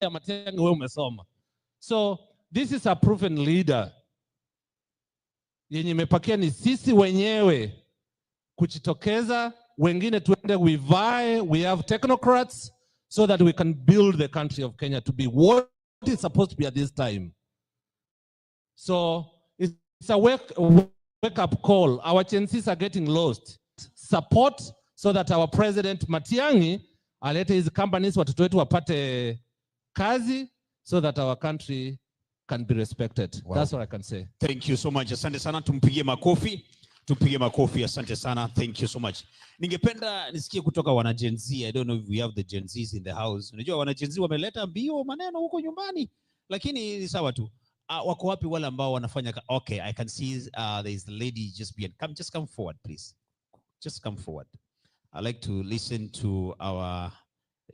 Matiang'i wewe umesoma. So this is a proven leader. Yenye imepakia ni sisi wenyewe kujitokeza, wengine tuende wivae, we have technocrats so that we can build the country of Kenya to be what it's supposed to be at this time. So it's a wake-up call. Our chances are getting lost. Support so that our president Matiang'i alete hizi companies, watoto wetu wapate kazi, so that our country can be respected. Wow. That's what I can say. Thank you so much. Asante sana, tumpigie makofi. Tupige makofi, asante sana. Thank you so much. Ningependa nisikie kutoka wana Gen Z. I don't know if we have the Gen Zs in the house. Unajua wana Gen Z wameleta mbio maneno huko nyumbani, lakini ni sawa tu. Wako wapi wale ambao wanafanya? Okay, I can see there is the lady just behind. Just come forward, please. Just come forward. I like to listen to our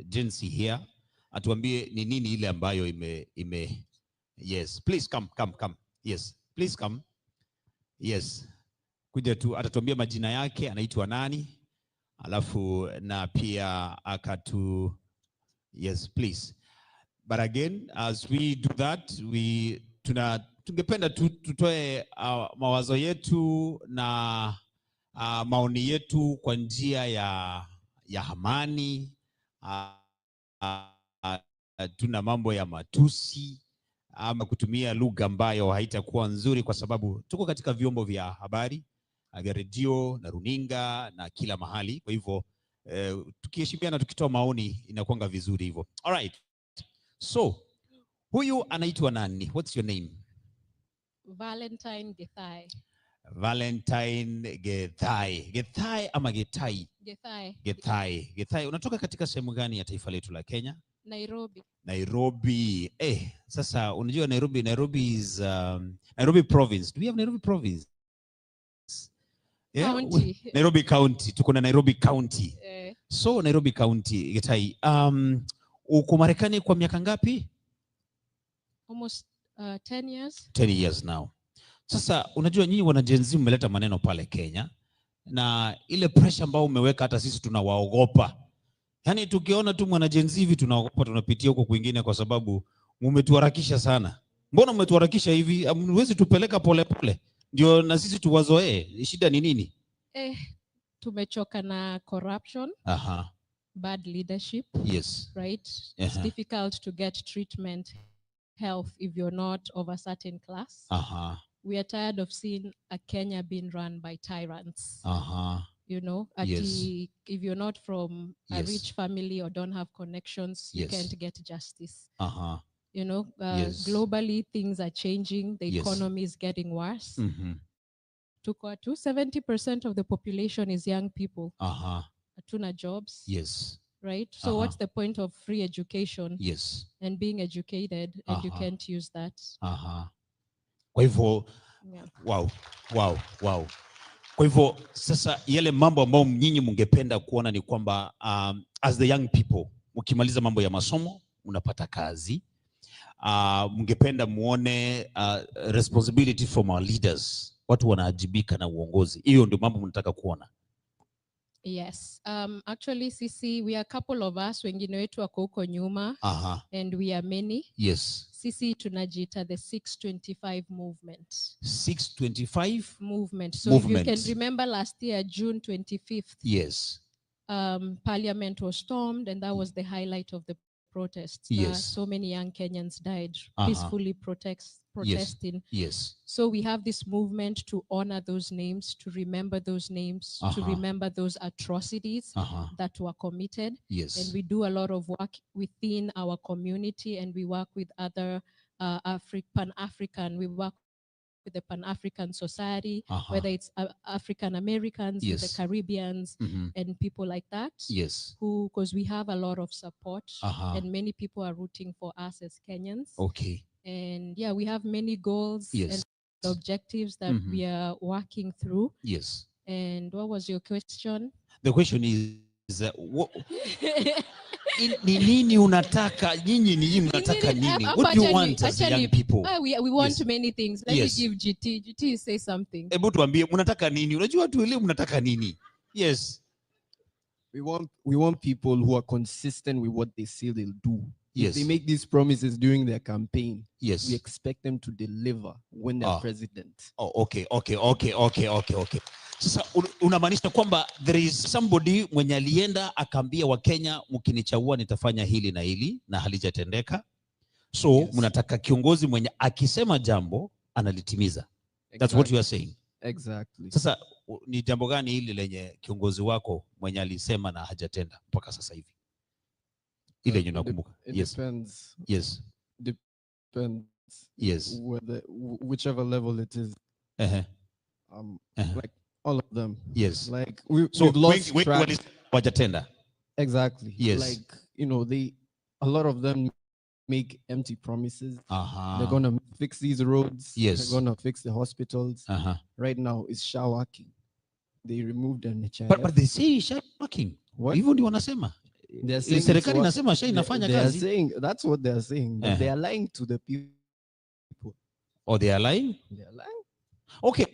Gen Z here. Atuambie ni nini ile ambayo ime Yes, please come. Yes, please come. Yes. Kuja tu atatuambia majina yake, anaitwa nani, alafu na pia akatu. Yes, please. But again, as we do that, tungependa tutoe mawazo yetu na maoni yetu kwa njia ya amani. Tuna mambo ya matusi ama kutumia lugha ambayo haitakuwa nzuri, kwa sababu tuko katika vyombo vya habari, redio na runinga na kila mahali. Kwa hivyo tukiheshimiana, tukitoa maoni inakuanga vizuri hivyo. All right. So, huyu anaitwa nani? What's your name? Valentine Gethai. Valentine Gethai. Gethai ama Getai? Gethai. Gethai. Gethai. Unatoka katika sehemu gani ya taifa letu la Kenya? Nairobi. Nairobi. Sasa unajua Nairobi is Nairobi province. Do we have Nairobi province? Yeah? County. Nairobi County. Tuko na Nairobi County. So Nairobi County, Getai. Uko Marekani kwa miaka ngapi? Almost 10 years. 10 years now. Sasa unajua nyinyi wana Gen Z mmeleta maneno pale Kenya, na ile pressure ambao umeweka hata sisi tunawaogopa. Yaani tukiona tu mwana Gen Z hivi tunaogopa, tunapitia huko kwingine, kwa sababu mmetuharakisha sana. Mbona mmetuharakisha hivi? Hamwezi tupeleka pole pole ndio na sisi tuwazoee? Shida ni nini? Tumechoka na corruption. Bad leadership. Yes. Right? It's difficult to get treatment, health, if you're not of a certain class. We are tired of seeing a Kenya being run by tyrants. You know, if you're not from a rich family or don't have connections, you can't get justice. You know, globally things are changing. The economy is getting worse. To 70% of the population is young people. Hatuna jobs. Yes. Right? So what's the point of free education? Yes. And being educated and you can't use that. Kwa hivyo, wow. Kwa hivyo sasa yale mambo ambayo nyinyi mngependa kuona ni kwamba as the young people, mkimaliza mambo ya masomo unapata kazi, mngependa muone responsibility from our leaders, watu wanaajibika na uongozi. Hiyo ndio mambo mnataka kuona? Yes. Actually, Sisi, we are a couple of us, wengine wetu wako huko nyuma, and we are many. Yes. Sisi tunajita the 625 movement. 625 movement. So if you can remember last year, June 25th. Yes. Parliament was stormed, and that was the highlight of the protests. Yes. So many young Kenyans died peacefully protesting. Yes. So we have this movement to honor those names, to remember those names, to remember those atrocities that were committed. Yes. And we do a lot of work within our community, and we work with other Pan-African. We work with the Pan-African Society, whether it's African Americans, with the Caribbeans, and people like that. Yes. Because we have a lot of support, and many people are rooting for us as Kenyans. Okay. And yeah, we have many goals and objectives that we are working through. Yes. And what was your question? The question is, what nini unataka? Nyinyi mnataka nini? What do you want as young people? We want many things. Let me give GT. GT, say something. Hebu tuambie mnataka nini? Unajua tuelewe mnataka nini? Yes. We want people who are consistent with what they say they'll do. Yes. They make these promises during their campaign. Yes. We expect them to deliver when they're president. Oh, okay. Sasa unamaanisha kwamba there is somebody mwenye alienda akaambia Wakenya mkinichagua nitafanya hili na hili na halijatendeka. So mnataka kiongozi mwenye akisema jambo analitimiza. That's what you are saying. Exactly. Sasa ni jambo gani hili lenye kiongozi wako mwenye alisema na hajatenda mpaka sasa hivi? Ile yenye unakumbuka. It depends. Yes. Depends. Yes. Whichever level it is. Like all of them. Yes. Like we've lost track. Hajatenda. Exactly. Yes. Like, you know, a lot of them make empty promises. They're gonna fix these roads. Yes. They're gonna fix the hospitals. Right now it's showerking. They removed the NHIF. But they say showerking. What? Hivyo ndio wanasema. Serikali inasema inafanya kazi. They are saying that's what they are saying. But they are lying to the people. Oh, they are lying? They are lying.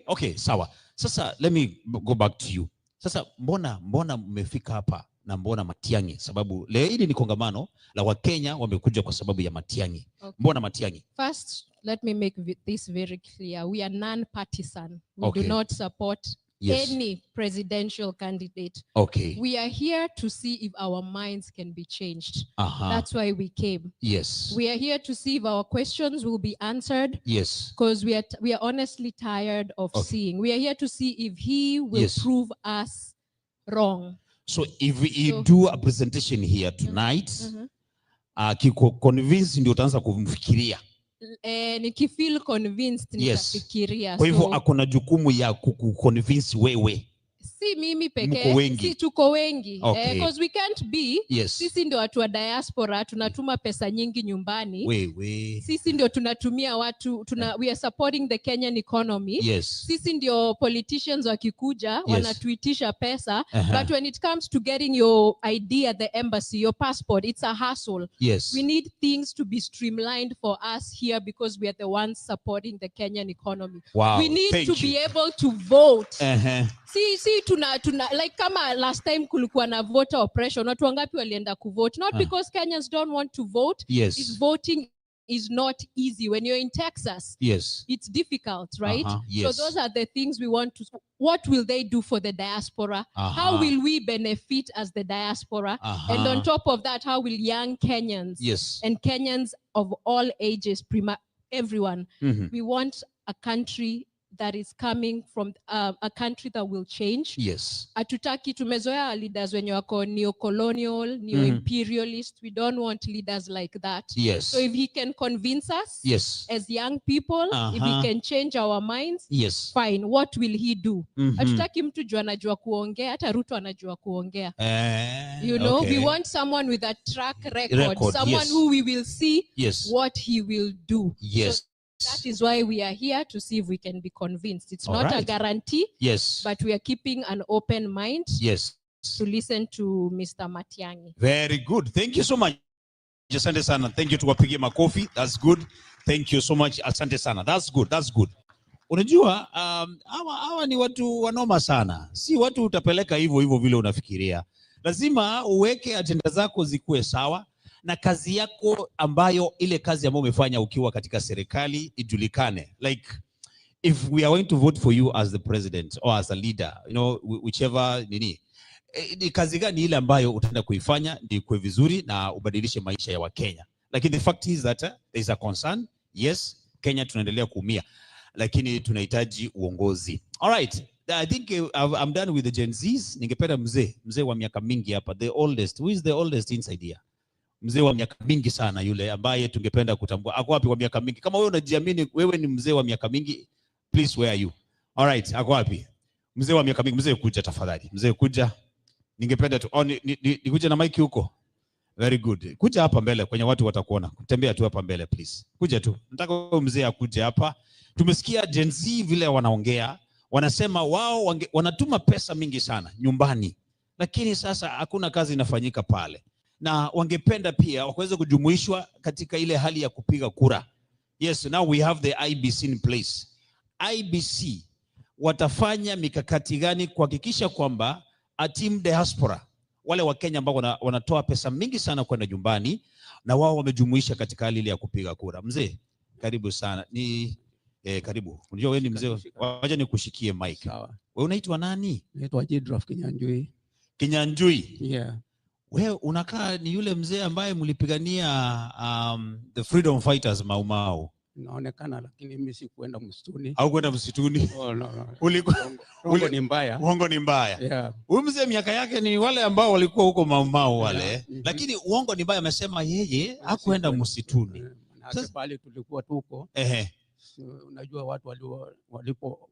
Okay, sawa. Sasa let me go back to you. Sasa mbona mmefika hapa na mbona Matiang'i? Sababu leo hili ni kongamano la Wakenya wamekuja kwa sababu ya Matiang'i. Mbona Matiang'i? First, let me make this very clear. We are non-partisan. We do not support any presidential candidate. We are here to see if our minds can be changed. That's why we came. Yes. We are here to see if our questions will be answered. Yes. Because we are honestly tired of seeing. We are here to see if he will prove us wrong. So if we do a presentation here tonight, kiko convince ndio utaanza kumfikiria. Nikifeel convinced nitafikiria. Kwa hivyo akona jukumu ya kuconvince wewe. Si mimi pekee, si tuko wengi. Because we can't be, sisi ndio watu wa diaspora, tunatuma pesa nyingi nyumbani. Sisi ndio tunatumia watu, we are supporting the Kenyan economy. Sisi ndio politicians wakikuja, wanatuitisha pesa. But when it comes to getting your ID at the embassy, your passport, it's a hassle. We need things to be streamlined for us here because we are the ones supporting the Kenyan economy. We need to be able to vote. Si tuna like kama last time kulikuwa na voter oppression, watu wangapi walienda kuvote? Not because Kenyans don't want to vote. Is voting is not easy. When you're in Texas, it's difficult, right? So those are the things we want to. What will they do for the diaspora? How will we benefit as the diaspora? And on top of that, how will young Kenyans and Kenyans of all ages, everyone, we want a country that is coming from a country that will change. Atutaki tumezoea leaders wenye wako neo-colonial, neo-imperialist. We don't want leaders like that. So if he can convince us as young people, if he can change our minds, fine. What will he do? Atutaki mtu jua anajua kuongea, hata Ruto anajua kuongea. You know, we want someone with a track record, someone who we will see what he will do. So that is why we are here, to see if we can be convinced. It's not a guarantee, but we are keeping an open mind to listen to Mr. Matiang'i. Very good. Thank you so much. Asante sana. Thank you, tuwapigie makofi. That's good. Thank you so much. Asante sana. That's good. That's good. Unajua, hawa ni watu wanoma sana. Si watu utapeleka hivyo vile unafikiria. Lazima uweke agenda zako zikuwe sawa. Na kazi yako ambayo ile kazi ambayo umefanya ukiwa katika serikali ijulikane. Like if we are going to vote for you as the president or as a leader, you know, whichever ni kazi gani ile ambayo utaenda kuifanya ndio ikuwe vizuri na ubadilishe maisha ya Wakenya. Lakini the fact is that there is a concern. Yes, Kenya tunaendelea kuumia, lakini tunahitaji uongozi. All right. I think I'm done with the Gen Zs. Ningependa mzee wa miaka mingi hapa, the oldest. Who is the oldest inside here? Mzee wa miaka mingi sana yule ambaye tungependa kutambua. Ako wapi wa miaka mingi? Kama wewe unajiamini wewe ni mzee wa miaka mingi, please, where are you? All right, ako wapi? Mzee wa miaka mingi, mzee kuja tafadhali. Mzee kuja. Ningependa tu nikuje na mic huko. Very good. Kuja hapa mbele kwenye watu watakuona. Tembea tu hapa mbele please. Kuja tu. Nataka mzee akuje hapa. Tumesikia Gen Z vile wanaongea. Wanasema wao wanatuma pesa mingi sana nyumbani. Lakini sasa hakuna kazi inafanyika pale. Na wangependa pia wakaweza kujumuishwa katika ile hali ya kupiga kura. Yes, now we have the IBC in place. IBC watafanya mikakati gani kuhakikisha kwamba a team diaspora wale wa Kenya ambao wanatoa pesa mingi sana kwenda nyumbani, na wao wamejumuisha katika hali ile ya kupiga kura. Mzee, karibu sana. Karibu. Unajua wewe ni mzee. Wacha nikushikie mic. Sawa. Wewe unaitwa nani? Naitwa Jidraf Kinyanjui. Kinyanjui? Yeah. Wewe unakaa ni yule mzee ambaye mlipigania the freedom fighters Mau Mau. Inaonekana, lakini mimi sikuenda msituni. Au kwenda msituni? Oh, no. Uongo ni mbaya. Uongo ni mbaya. Yeah. Huyu mzee miaka yake ni wale ambao walikuwa huko Mau Mau wale. Yeah. Lakini uongo ni mbaya, amesema yeye hakuenda msituni. Sasa pale tulikuwa tuko. Unajua watu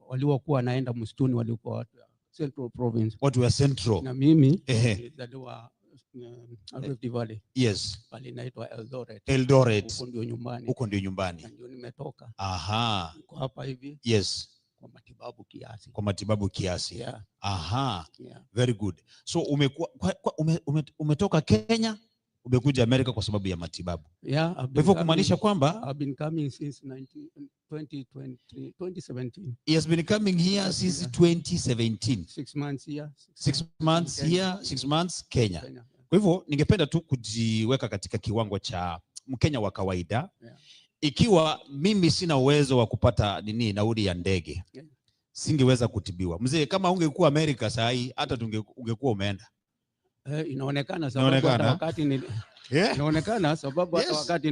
waliokuwa naenda msituni walikuwa watu Central Province. Watu wa Central. Na mimi nilizaliwa Rift Valley. Yes. Pale inaitwa Eldoret. Eldoret. Huko ndio nyumbani. Huko ndio nyumbani. Ndio nimetoka. Aha. Niko hapa hivi. Yes. Kwa matibabu kiasi. Kwa matibabu kiasi. Yeah. Aha. Yeah. Very good. So umetoka Kenya, umekuja Amerika kwa sababu ya matibabu. Yeah. Hivyo kumaanisha kwamba I've been coming since 2017. He has been coming here since 2017. 6 months here. 6 months here, 6 months Kenya. Kwa hivyo ningependa tu kujiweka katika kiwango cha Mkenya wa kawaida. Yeah. Ikiwa mimi sina uwezo wa kupata nauli ya ndege, yeah, singeweza kutibiwa. Mzee, kama ungekuwa Amerika saa hii hata ungekuwa umeenda. Inaonekana sababu hata wakati inaonekana sababu hata wakati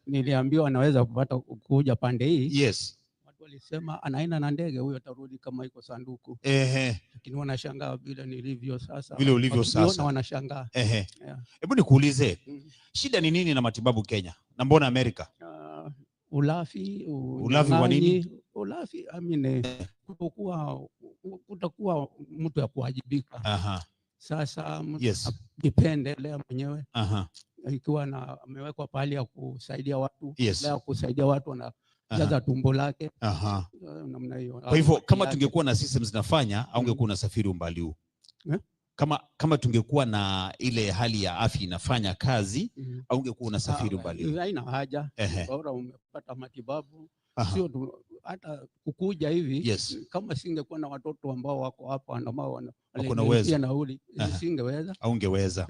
niliambiwa anaweza kupata kuja pande hii. Yes. Watu walisema anaenda na ndege, huyo atarudi kama iko sanduku. Lakini wanashangaa vile nilivyo sasa. Vile ulivyo sasa. Wanashangaa. Hebu nikuulize, shida ni nini na matibabu Kenya? Na mbona Amerika? Ulafi wa nini? Ulafi, kutakuwa mtu ya kuwajibika. Sasa dipendelea mwenyewe. Ikiwa amewekwa pahali ya kusaidia watu, ya kusaidia watu anajaza tumbo lake. Namna hiyo. Kwa hivyo kama tungekuwa na systems zinafanya, au ungekuwa unasafiri umbali huu? Kama tungekuwa na ile hali ya afya inafanya kazi, au ungekuwa unasafiri umbali huu? Haina haja. Bora umepata matibabu. Sio hata kukuja hivi. Kama singekuwa na watoto ambao wako hapa ambao wanalipia nauli, singeweza. Au ungeweza.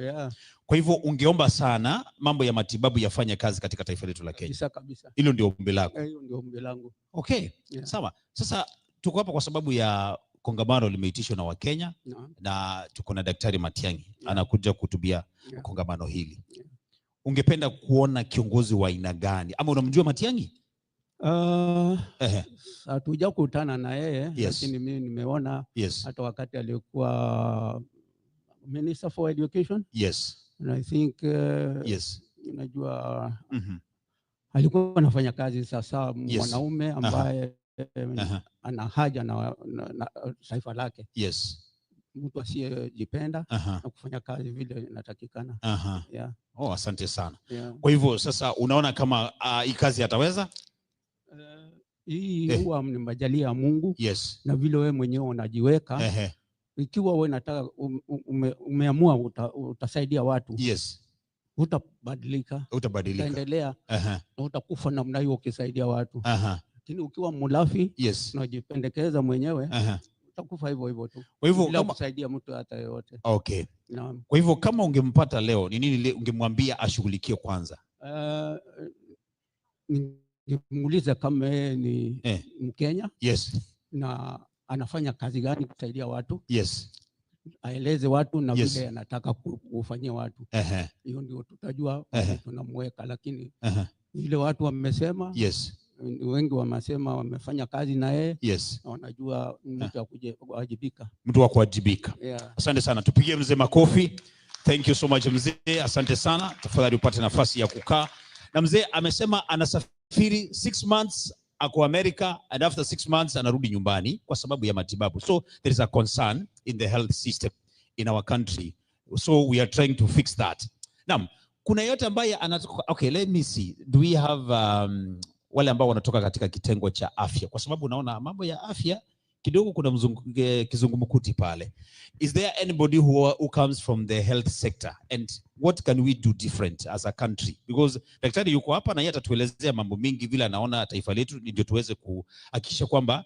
Kwa hivyo ungeomba sana mambo ya matibabu yafanye kazi katika taifa letu la Kenya. Kabisa. Hilo ndio ombi lako. Hiyo ndio ombi langu. Okay. Sawa. Sasa tuko hapa kwa sababu ya kongamano limeitishwa na Wakenya, na tuko na Daktari Matiang'i anakuja kuhutubia kongamano hili. Ungependa kuona kiongozi wa aina gani? Ama unamjua Matiang'i? Hatuja kukutana na yeye, lakini mimi nimeona hata wakati alikuwa Minister for Education. And I think unajua alikuwa anafanya kazi sasa, mwanaume ambaye ana haja na taifa lake. Mtu asiyejipenda na kufanya kazi vile inatakikana. Asante sana. Kwa hivyo sasa unaona kama hii kazi ataweza? Hii huwa ni majalia ya Mungu. Na vile wewe mwenyewe unajiweka. Ikiwa wewe unataka umeamua utasaidia watu. Utabadilika. Utaendelea. Na utakufa namna hiyo ukisaidia watu. Lakini ukiwa mulafi, unajipendekeza mwenyewe, utakufa hivyo hivyo tu. Kwa hivyo bila kusaidia mtu hata yoyote. Okay. Kwa hivyo kama ungempata leo, ni nini ungemwambia ashughulikie kwanza? Ningemuuliza kama yeye ni Mkenya. Na anafanya kazi gani kusaidia watu. Aeleze watu na vile anataka kufanyia watu. Hiyo ndio tutajua tunamweka, lakini vile watu wamesema, wengi wamesema wamefanya kazi na yeye, na wanajua mtu wa kuwajibika. Mtu wa kuwajibika. Asante sana. Tupigie mzee makofi. Thank you so much mzee. Asante sana. Tafadhali upate nafasi ya kukaa. Na mzee amesema anasafiri 6 months ako America, and after 6 months anarudi nyumbani kwa sababu ya matibabu. So there is a concern in the health system in our country. So we are trying to fix that. Naam, kuna yote ambaye anatoka. Okay, let me see. Do we have wale ambao wanatoka katika kitengo cha afya? Kwa sababu unaona mambo ya afya kidogo kuna kizungumkuti pale. Is there anybody who comes from the health sector, and what can we do different as a country? Because daktari yuko hapa na yeye atatuelezea mambo mingi vile anaona taifa letu ndio tuweze kuhakikisha kwamba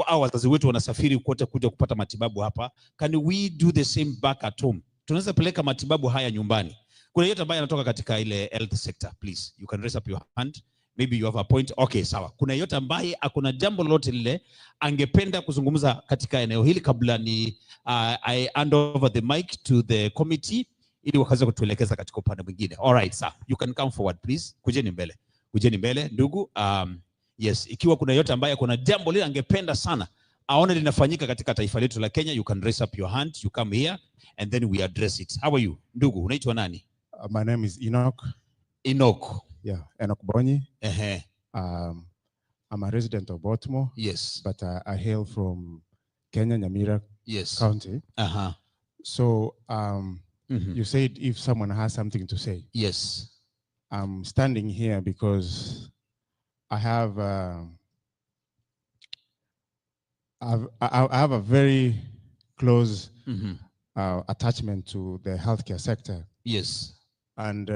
au wazazi wetu wanasafiri kote kuja kupata matibabu hapa. Can we do the same back at home? Tunaweza peleka matibabu haya nyumbani. Kuna yeyote ambaye anatoka katika ile health sector, please you can raise up your hand. Maybe you have a point. Okay, sawa. Kuna yeyote ambaye akona jambo lolote lile angependa kuzungumza katika eneo hili kabla ni I hand over the mic to the committee ili wakaweze kutuelekeza katika upande mwingine. All right, sir. You can come forward please. Kujeni mbele. Kujeni mbele ndugu. Yes, ikiwa kuna yeyote ambaye akona jambo lile angependa sana aone linafanyika katika taifa letu la Kenya, you can raise up your hand. You come here and then we address it. How are you? Ndugu, unaitwa nani? My name is Enoch. Enoch. Yeah, Enoch Bonyi. I'm a resident of Baltimore. Yes. But I hail from Kenya, Nyamira County. So you said if someone has something to say. Yes. I'm standing here because I have I have a very close attachment to the healthcare sector. Yes. And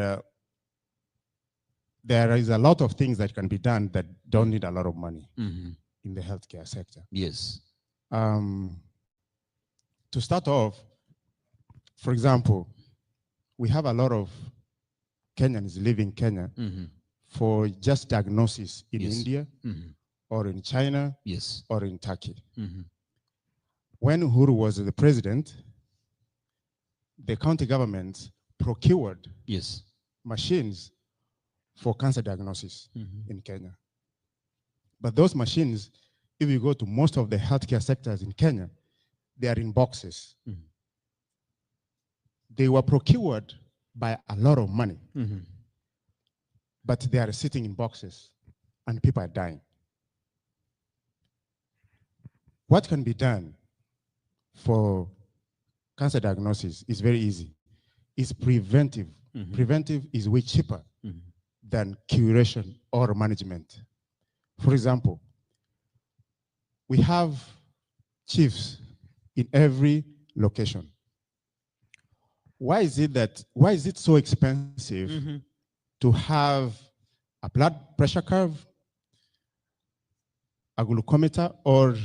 there is a lot of things that can be done that don't need a lot of money in the healthcare sector. Yes. To start off, for example, we have a lot of Kenyans living in Kenya for just diagnosis in India or in China or in Turkey. When Uhuru was the president, the county government procured machines for cancer diagnosis in Kenya. But those machines, if you go to most of the healthcare sectors in Kenya, they are in boxes. They were procured by a lot of money, but they are sitting in boxes and people are dying. What can be done for cancer diagnosis is very easy. It's preventive. Preventive is way cheaper than curation or management. For example, we have chiefs in every location. Why is it so expensive to have a blood pressure curve, a glucometer, or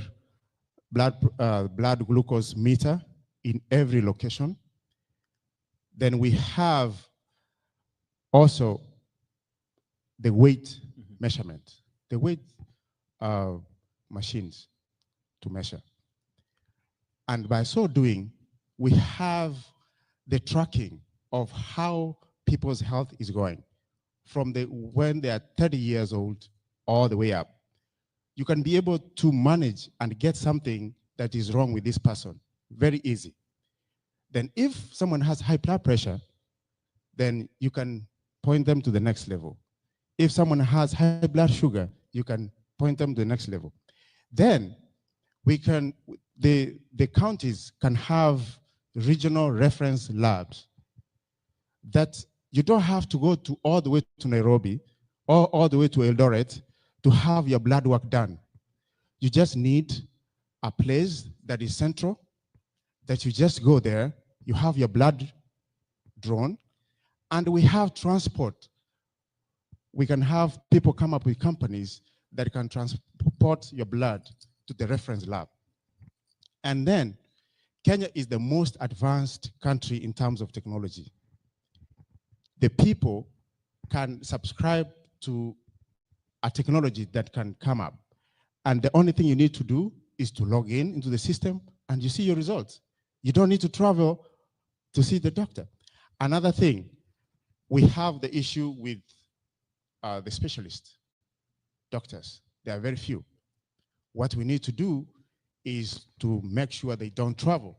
blood glucose meter in every location? Then we have also the weight measurement, the weight machines to measure. And by so doing, we have the tracking of how people's health is going from when they are 30 years old all the way up. You can be able to manage and get something that is wrong with this person very easy. Then if someone has high blood pressure, then you can point them to the next level. If someone has high blood sugar, you can point them to the next level. Then we can, the counties can have regional reference labs that you don't have to go to all the way to Nairobi or all the way to Eldoret to have your blood work done. You just need a place that is central, that you just go there, you have your blood drawn, and we have transport. We can have people come up with companies that can transport your blood to the reference lab. And then Kenya is the most advanced country in terms of technology. The people can subscribe to a technology that can come up. And the only thing you need to do is to log in into the system and you see your results. You don't need to travel to see the doctor. Another thing, we have the issue with the specialist doctors. There are very few. What we need to do is to make sure they don't travel.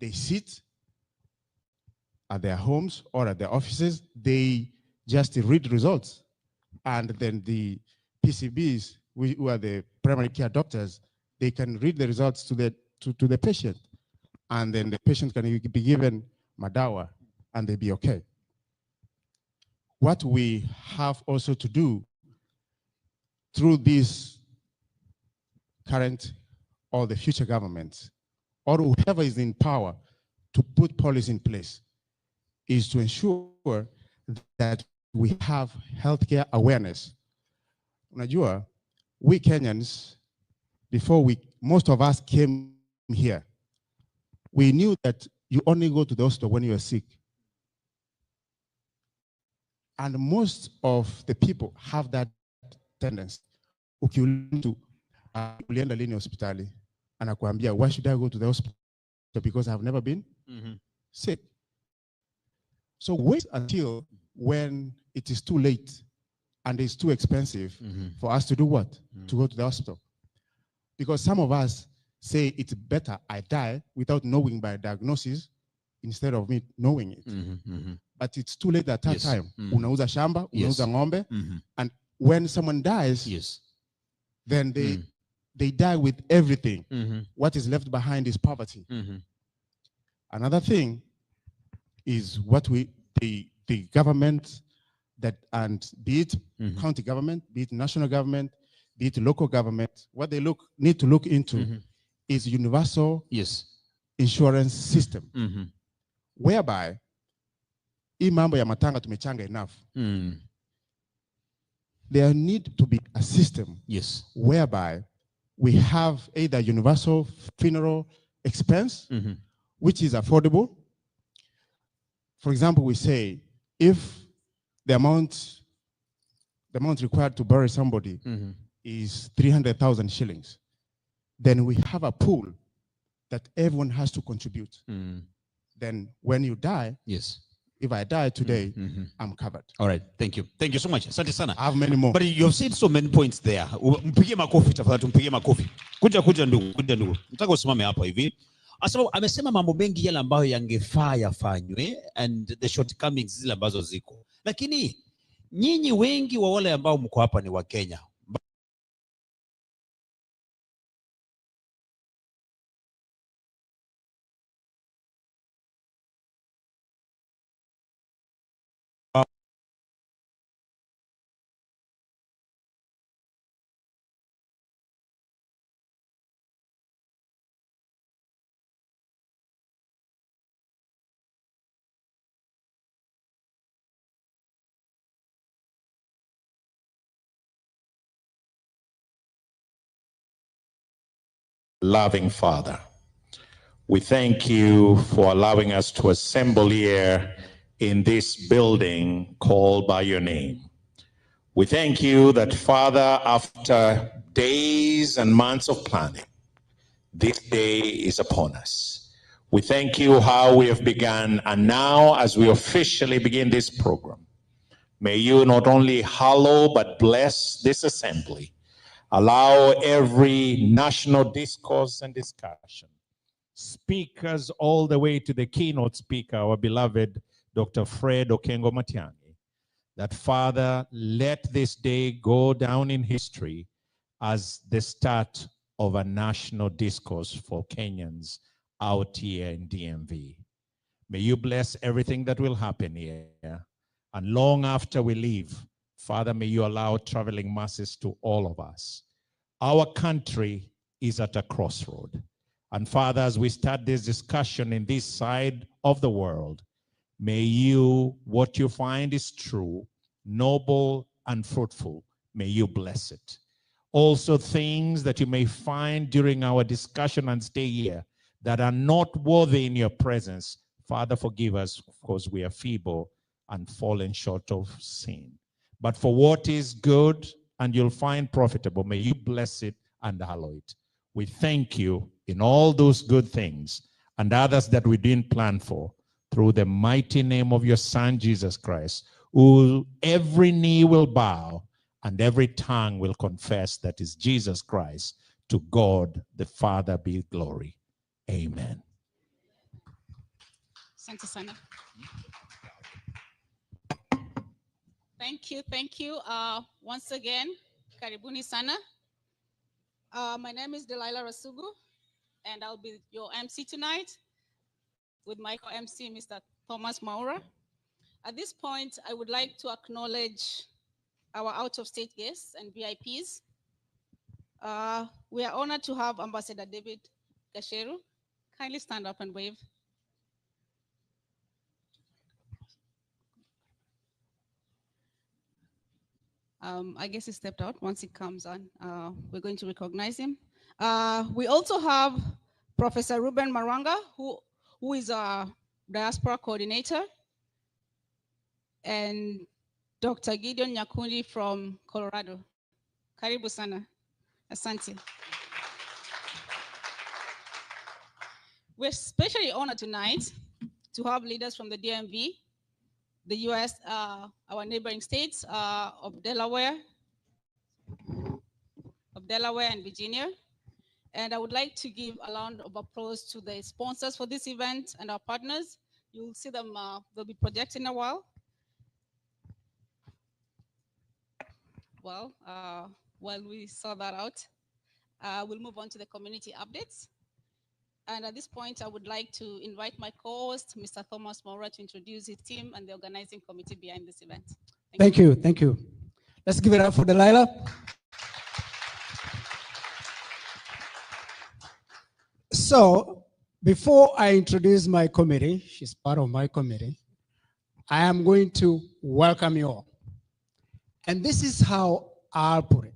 They sit at their homes or at their offices. They just read results. And then the PCBs, who are the primary care doctors, they can read the results to the patient. And then the patient can be given madawa and they'll be okay. What we have also to do through this current or the future governments or whoever is in power to put policy in place is to ensure that we have healthcare awareness. Unajua, we Kenyans, most of us came here, we knew that you only go to the hospital when you are sick. And most of the people have that tendency. Ukiuliza ulienda lini hospitali, anakuambia, why should I go to the hospital? Because I've never been sick. So wait until when it is too late and it's too expensive for us to do what? To go to the hospital. Because some of us say it's better I die without knowing by diagnosis instead of me knowing it. But it's too late at that time. Unauza shamba, unauza ng'ombe, and when someone dies, then they die with everything. What is left behind is poverty. Another thing is what the government and be it county government, be it national government, be it local government, what they need to look into is universal insurance system, whereby hii mambo ya matanga tumechanga enough. There need to be a system whereby we have either universal funeral expense, which is affordable. For example, we say if the amount required to bury somebody is 300,000 shillings, then we have a pool that everyone has to contribute. Then when you die, if I die today, I'm covered. All right, thank you. Thank you so much. Asante sana. I have many more. But you've said so many points there. Mpigie makofi tafadhali, tumpigie makofi. Kuja ndugu. Nataka usimame hapa hivi. Asababu amesema mambo mengi yale ambayo yangefaa yafanywe and the shortcomings zile ambazo ziko. Lakini nyinyi wengi wa wale ambao mko hapa ni wa Kenya. Loving Father, we thank you for allowing us to assemble here in this building called by your name. We thank you that, Father, after days and months of planning, this day is upon us. We thank you how we have begun, and now as we officially begin this program, may you not only hallow but bless this assembly. Allow every national discourse and discussion, speakers all the way to the keynote speaker, our beloved Dr. Fred Okengo Matiang'i, that, Father, let this day go down in history as the start of a national discourse for Kenyans out here in DMV. May you bless everything that will happen here. And long after we leave, Father, may you allow traveling masses to all of us. Our country is at a crossroad. And Father, as we start this discussion in this side of the world, may you, what you find is true, noble, and fruitful, may you bless it. Also, things that you may find during our discussion and stay here that are not worthy in your presence, Father, forgive us, because we are feeble and fallen short of sin. But for what is good and you'll find profitable, may you bless it and hallow it. We thank you in all those good things and others that we didn't plan for, through the mighty name of your Son, Jesus Christ, who every knee will bow and every tongue will confess that is Jesus Christ. To God the Father be glory. Amen. Asante sana. Thank you. Once again, karibuni sana. My name is Delilah Rasugu, and I'll be your MC tonight with my co-MC, Mr. Thomas Maura. At this point, I would like to acknowledge our out-of-state guests and VIPs. We are honored to have Ambassador David Gasheru. Kindly stand up and wave. I guess he stepped out. Once he comes on, we're going to recognize him. We also have Professor Ruben Maranga, who is a diaspora coordinator, and Dr. Gideon Nyakundi from Colorado. Karibu sana. Asante. We're especially honored tonight to have leaders from the DMV, the US, our neighboring states of Delaware and Virginia. And I would like to give a round of applause to the sponsors for this event and our partners. You'll see them, they'll be projecting a while. Well, while we sort that out, we'll move on to the community updates. And at this point, I would like to invite my co-host, Mr. Thomas Mora, to introduce his team and the organizing committee behind this event. Thank you. Thank you. Let's give it up for Delilah. So, before I introduce my committee, she's part of my committee, I am going to welcome you all. And this is how I'll put it.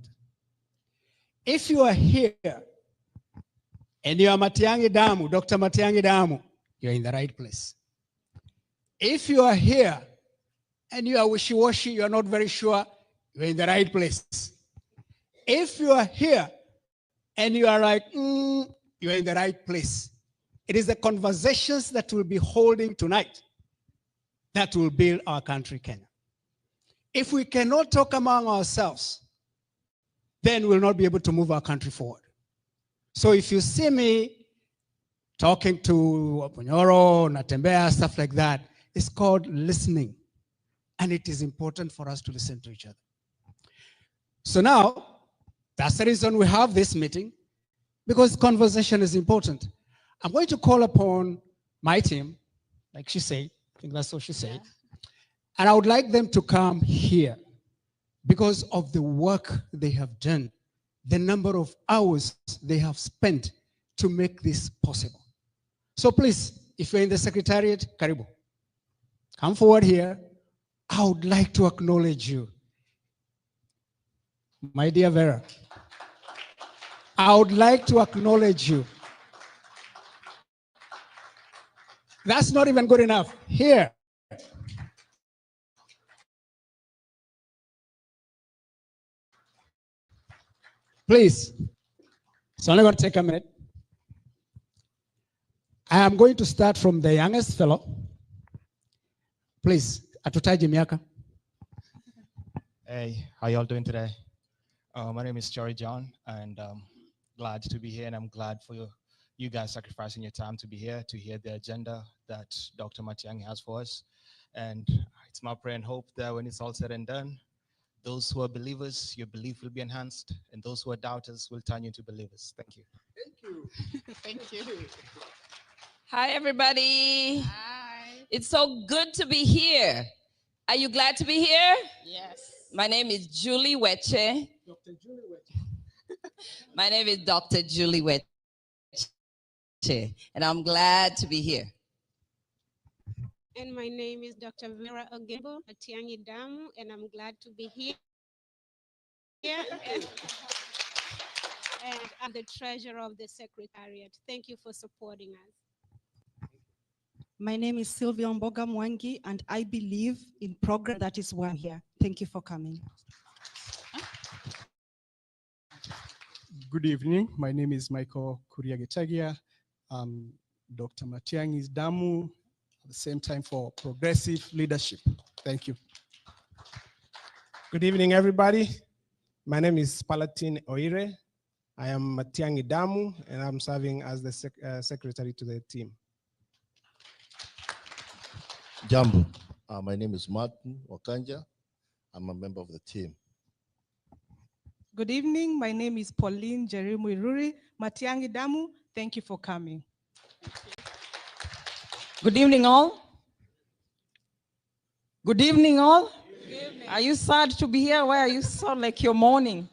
If you are here and you are Matiang'i Damu, Dr. Matiang'i Damu, you're in the right place. If you are here and you are wishy-washy, you're not very sure, you're in the right place. If you are here and you are like, you're in the right place. It is the conversations that we'll be holding tonight that will build our country, Kenya. If we cannot talk among ourselves, then we'll not be able to move our country forward. So if you see me talking to Ponyoro, Natembea, stuff like that, it's called listening. And it is important for us to listen to each other. So now, that's the reason we have this meeting, because conversation is important. I'm going to call upon my team, like she said, I think that's what she said, and I would like them to come here because of the work they have done, the number of hours they have spent to make this possible. So please, if you're in the Secretariat, Karibu, come forward here. I would like to acknowledge you. My dear Vera, I would like to acknowledge you. That's not even good enough. Here. Please. It's only going to take a minute. I am going to start from the youngest fellow. Please, atutaje miaka. Hey, how y'all doing today? My name is Jory John, and glad to be here, and I'm glad for you guys sacrificing your time to be here to hear the agenda that Dr. Matiang'i has for us. And it's my prayer and hope that when it's all said and done, those who are believers, your belief will be enhanced, and those who are doubters will turn you into believers. Thank you. Thank you. Thank you. Hi, everybody. Hi. It's so good to be here. Are you glad to be here? Yes. My name is Julie Weche. Dr. Julie Weche. My name is Dr. Julie Weche, and I'm glad to be here. And my name is Dr. Vera Ogebo Matiang'i Damu, and I'm glad to be here. And I'm the treasurer of the Secretariat. Thank you for supporting us. My name is Sylvia Mboga Mwangi, and I believe in progress. That is why I'm here. Thank you for coming. Good evening. My name is Michael Kuriagetagia. I'm Dr. Matiang'i Damu, at the same time for progressive leadership. Thank you. Good evening, everybody. My name is Palatine Oire. I am Matiang'i Damu, and I'm serving as the secretary to the team. Jambo. My name is Martin Wakanja. I'm a member of the team. Good evening. My name is Pauline Jerimu Iruri. Matiang'i Damu, thank you for coming. Good evening, all. Good evening, all. Good evening. Are you sad to be here? Why are you so like you're mourning?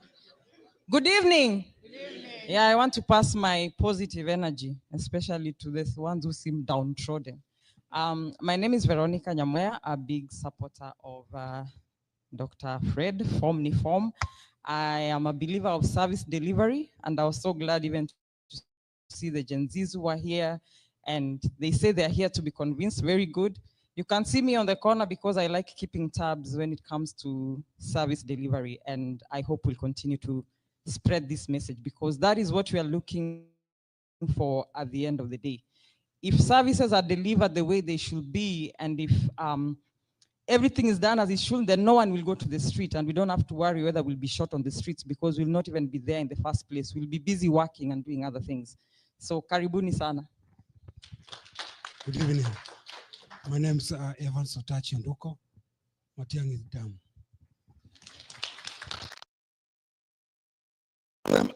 Good evening. Good evening. Yeah, I want to pass my positive energy, especially to the ones who seem downtrodden. My name is Veronica Nyamoya, a big supporter of Dr. Fred, Form. I am a believer of service delivery, and I was so glad even to see the Gen Zs who are here, and they say they're here to be convinced. Very good. You can see me on the corner because I like keeping tabs when it comes to service delivery, and I hope we'll continue to spread this message because that is what we are looking for at the end of the day. If services are delivered the way they should be, and if everything is done as it should, then no one will go to the street, and we don't have to worry whether we'll be shot on the streets because we'll not even be there in the first place. We'll be busy working and doing other things. So karibuni sana. Good evening. My name is Evan Sotachi Nduko, Matiang'i Damu.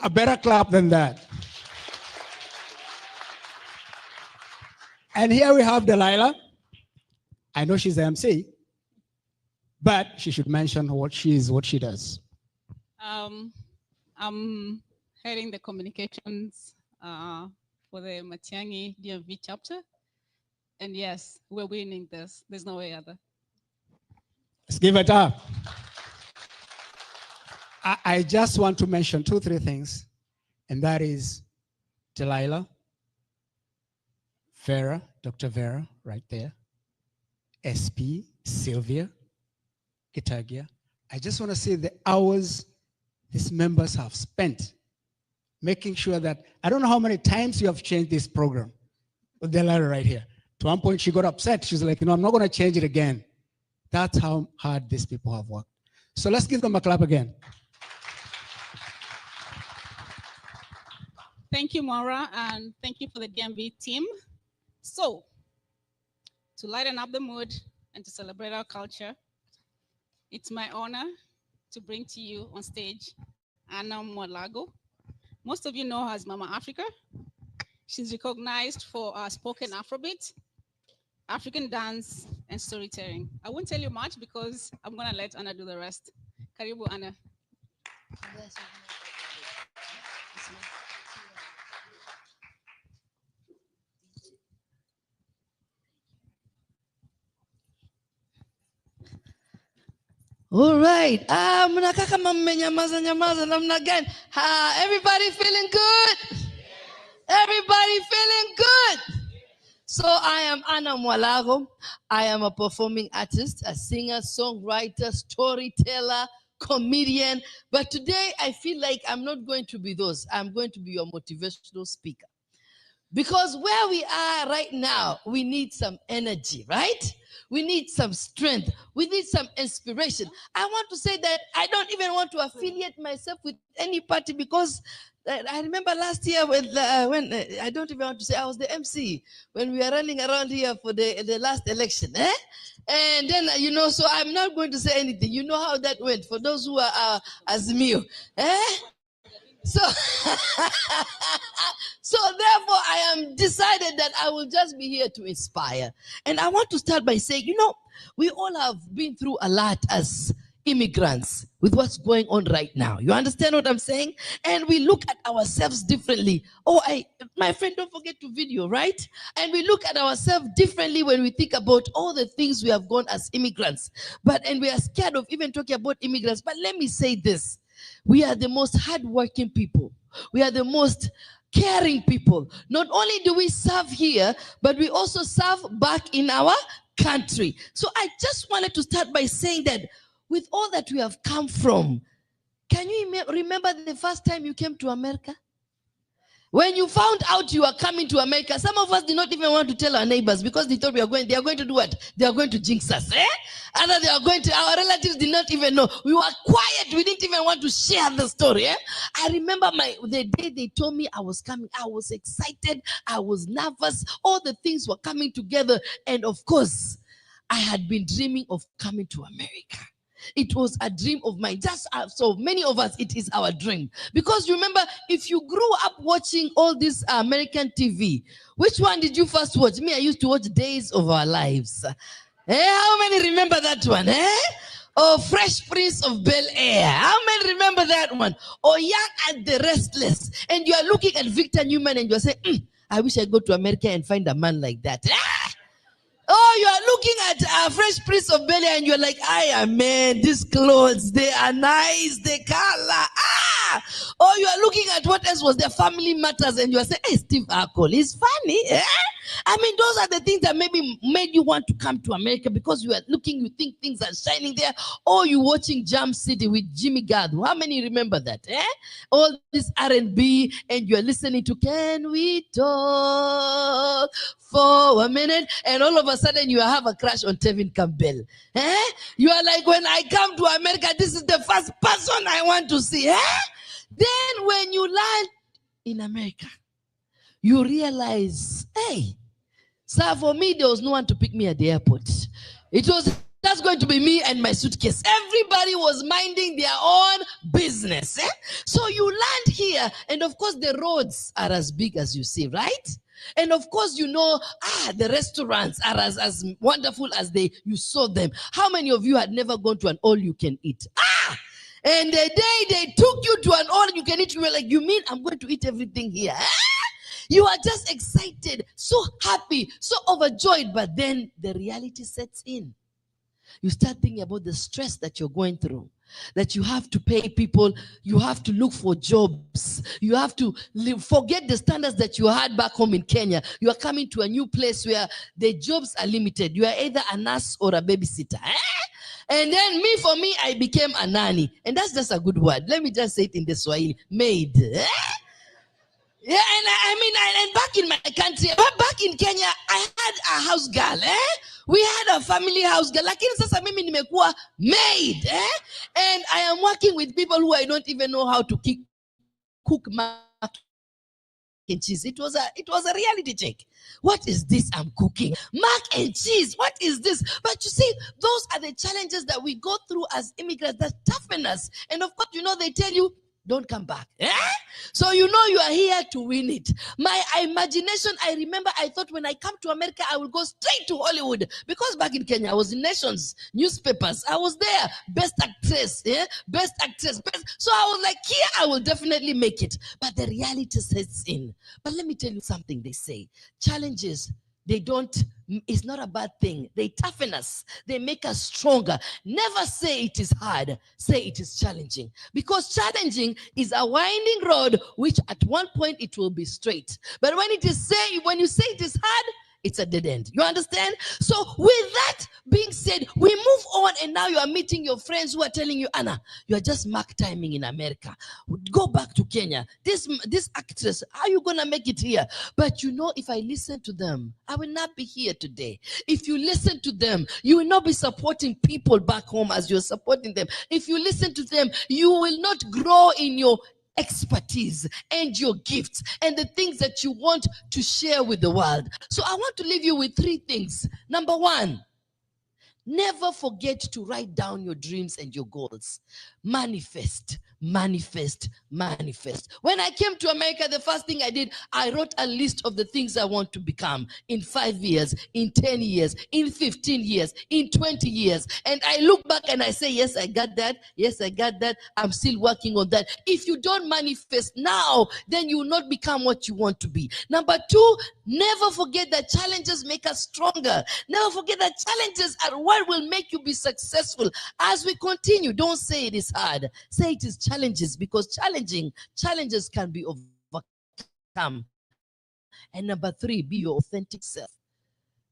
A better clap than that. And here we have Delilah. I know she's the MC, but she should mention what she is, what she does. I'm heading the communications for the Matiang'i DMV chapter. And yes, we're winning this. There's no way other. Let's give it up. I just want to mention 2-3 things, and that is Delilah, Vera, Dr. Vera, right there, SP, Sylvia, Gitagia. I just want to say the hours these members have spent making sure that, I don't know how many times you have changed this program, but Delilah right here. To one point, she got upset. She's like, I'm not going to change it again. That's how hard these people have worked. So let's give them a clap again. Thank you, Maura, and thank you for the DMV team. So, to lighten up the mood and to celebrate our culture, it's my honor to bring to you on stage Anna Mwalago. Most of you know her as Mama Africa. She's recognized for spoken Afrobeat, African dance, and storytelling. I won't tell you much because I'm going to let Anna do the rest. Karibu, Anna. All right. Mnakaa kama mmenyamaza namna gani? Everybody feeling good? Everybody feeling good? So I am Anna Mwalago. I am a performing artist, a singer, songwriter, storyteller, comedian. But today I feel like I'm not going to be those. I'm going to be your motivational speaker. Because where we are right now, we need some energy, right? We need some strength. We need some inspiration. I want to say that I don't even want to affiliate myself with any party because I remember last year when I don't even want to say I was the MC when we were running around here for the last election. And then, so I'm not going to say anything. You know how that went for those who are Azimio. So, so therefore, I am decided that I will just be here to inspire. And I want to start by saying, we all have been through a lot as immigrants with what's going on right now. You understand what I'm saying? And we look at ourselves differently. My friend, don't forget to video, right? And we look at ourselves differently when we think about all the things we have gone as immigrants. And we are scared of even talking about immigrants. But let me say this. We are the most hardworking people. We are the most caring people. Not only do we serve here, but we also serve back in our country. So I just wanted to start by saying that with all that we have come from, can you remember the first time you came to America? When you found out you were coming to America, some of us did not even want to tell our neighbors because they thought they are going to do what? They are going to jinx us. And they are going to, our relatives did not even know. We were quiet. We didn't even want to share the story. I remember the day they told me I was coming, I was excited. I was nervous. All the things were coming together. And of course, I had been dreaming of coming to America. It was a dream of mine. Just so many of us, it is our dream. Because remember, if you grew up watching all this American TV, which one did you first watch? Me, I used to watch Days of Our Lives. How many remember that one? Or Fresh Prince of Bel-Air. How many remember that one? Or Young and the Restless. And you are looking at Victor Newman and you are saying, I wish I go to America and find a man like that. Oh, you are looking at Fresh Prince of Bel-Air and you're like, man, these clothes, they are nice, they color. Or you are looking at what else was there, Family Matters, and you are saying, hey, Steve Urkel, he's funny. I mean, those are the things that maybe made you want to come to America because you are looking, you think things are shining there. Or you watching Jam City with Jimmy Gadu. How many remember that? All this R&B, and you are listening to Can We Talk for a Minute? And all of a sudden you have a crush on Tevin Campbell. You are like, when I come to America, this is the first person I want to see. Then when you land in America, you realize, hey, sir, for me, there was no one to pick me at the airport. It was just going to be me and my suitcase. Everybody was minding their own business. So you land here, and of course, the roads are as big as you see, right? And of course, you know, the restaurants are as wonderful as you saw them. How many of you had never gone to an all-you-can-eat? And the day they took you to an all-you-can-eat, you were like, you mean I'm going to eat everything here? You are just excited, so happy, so overjoyed. But then the reality sets in. You start thinking about the stress that you're going through, that you have to pay people, you have to look for jobs, you have to forget the standards that you had back home in Kenya. You are coming to a new place where the jobs are limited. You are either a nurse or a babysitter. And then for me, I became a nanny. And that's just a good word. Let me just say it in the Swahili. Maid. Yeah, and I mean, and back in my country, back in Kenya, I had a house girl. We had a family house girl. Lakini sasa mimi nimekuwa maid. And I am working with people who I don't even know how to cook mac and cheese. It was a reality check. What is this I'm cooking? Mac and cheese. What is this? But you see, those are the challenges that we go through as immigrants that toughen us. And of course, you know, they tell you, don't come back. So you know you are here to win it. My imagination, I remember I thought when I come to America, I will go straight to Hollywood. Because back in Kenya, I was in Nations, newspapers. I was there. Best actress. Best actress. So I was like, here, I will definitely make it. But the reality sets in. But let me tell you something they say. Challenges, it's not a bad thing. They toughen us. They make us stronger. Never say it is hard. Say it is challenging. Because challenging is a winding road, which at one point it will be straight. But when you say it is hard, it's a dead end. You understand? So with that being said, we move on, and now you are meeting your friends who are telling you, Anna, you are just mark timing in America. Go back to Kenya. This actress, how are you going to make it here? But you know, if I listen to them, I will not be here today. If you listen to them, you will not be supporting people back home as you're supporting them. If you listen to them, you will not grow in your expertise and your gifts and the things that you want to share with the world. So I want to leave you with 3 things. Number 1, never forget to write down your dreams and your goals. Manifest, manifest, manifest. When I came to America, the first thing I did, I wrote a list of the things I want to become in 5 years, in 10 years, in 15 years, in 20 years. And I look back and I say, yes, I got that. Yes, I got that. I'm still working on that. If you don't manifest now, then you will not become what you want to be. Number 2, never forget that challenges make us stronger. Never forget that challenges are what will make you be successful. As we continue, don't say it is hard. Say it is challenges, because challenges can be overcome. And number 3, be your authentic self.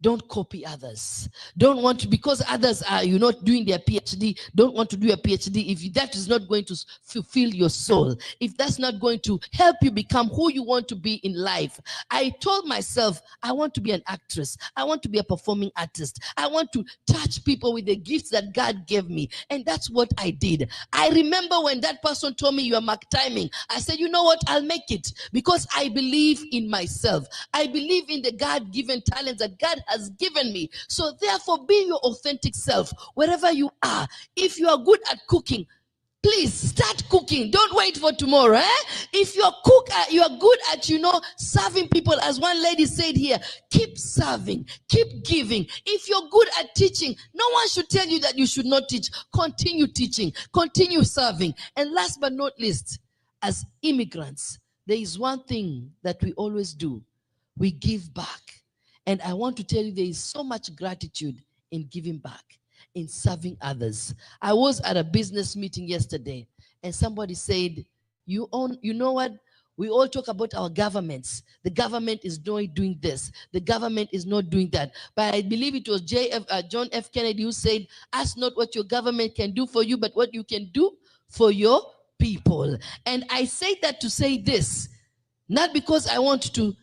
Don't copy others. Don't want to, because others are, doing their PhD, don't want to do a PhD if that is not going to fulfill your soul, if that's not going to help you become who you want to be in life. I told myself, I want to be an actress. I want to be a performing artist. I want to touch people with the gifts that God gave me. And that's what I did. I remember when that person told me, you are mark timing. I said, you know what? I'll make it, because I believe in myself. I believe in the God-given talents that God has given me. So therefore, be your authentic self wherever you are. If you are good at cooking, Please start cooking. Don't wait for tomorrow. If you're cook, you are good at, serving people, as one lady said here, keep serving, keep giving. If you're good at teaching, no one should tell you that you should not teach. Continue teaching, continue serving. And last but not least, as immigrants, there is one thing that we always do. We give back. And I want to tell you, there is so much gratitude in giving back, in serving others. I was at a business meeting yesterday, and somebody said, you know what? We all talk about our governments. The government is not doing this. The government is not doing that. But I believe it was John F. Kennedy who said, ask not what your government can do for you, but what you can do for your people. And I say that to say this, not because I want to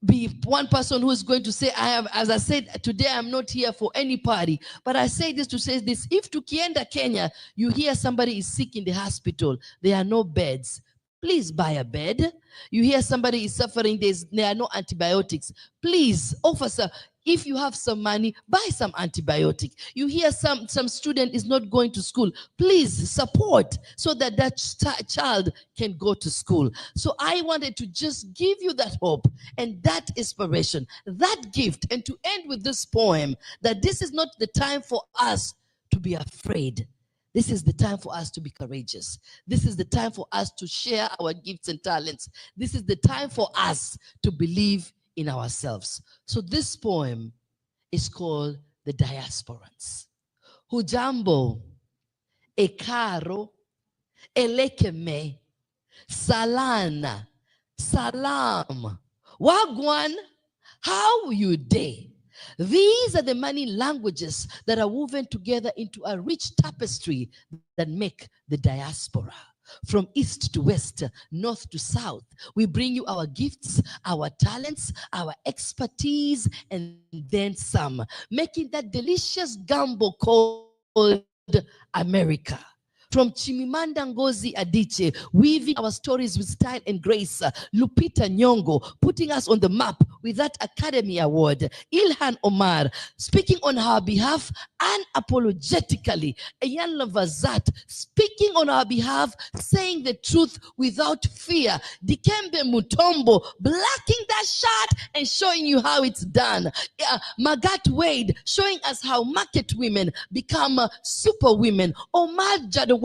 be one person who is going to say, as I said, today I'm not here for any party. But I say this to say this. If tukienda Kenya, you hear somebody is sick in the hospital, there are no beds, please buy a bed. You hear somebody is suffering, there are no antibiotics. Please, officer, if you have some money, buy some antibiotic. You hear some student is not going to school, please support so that child can go to school. So I wanted to just give you that hope and that inspiration, that gift, and to end with this poem, that this is not the time for us to be afraid. This is the time for us to be courageous. This is the time for us to share our gifts and talents. This is the time for us to believe in ourselves. So this poem is called The Diasporans. Hujambo, ekaro, elekeme, salana, salam, wagwan, how you day? These are the many languages that are woven together into a rich tapestry that make the diaspora. From east to west, north to south, we bring you our gifts, our talents, our expertise, and then some, making that delicious gumbo called America. From Chimimanda Ngozi Adichie, weaving our stories with style and grace. Lupita Nyong'o, putting us on the map with that Academy Award. Ilhan Omar, speaking on our behalf unapologetically. Ayan Lavazat, speaking on our behalf, saying the truth without fear. Dikembe Mutombo, blacking that shot and showing you how it's done. Magat Wade, showing us how market women become super women. Omar Jadawat,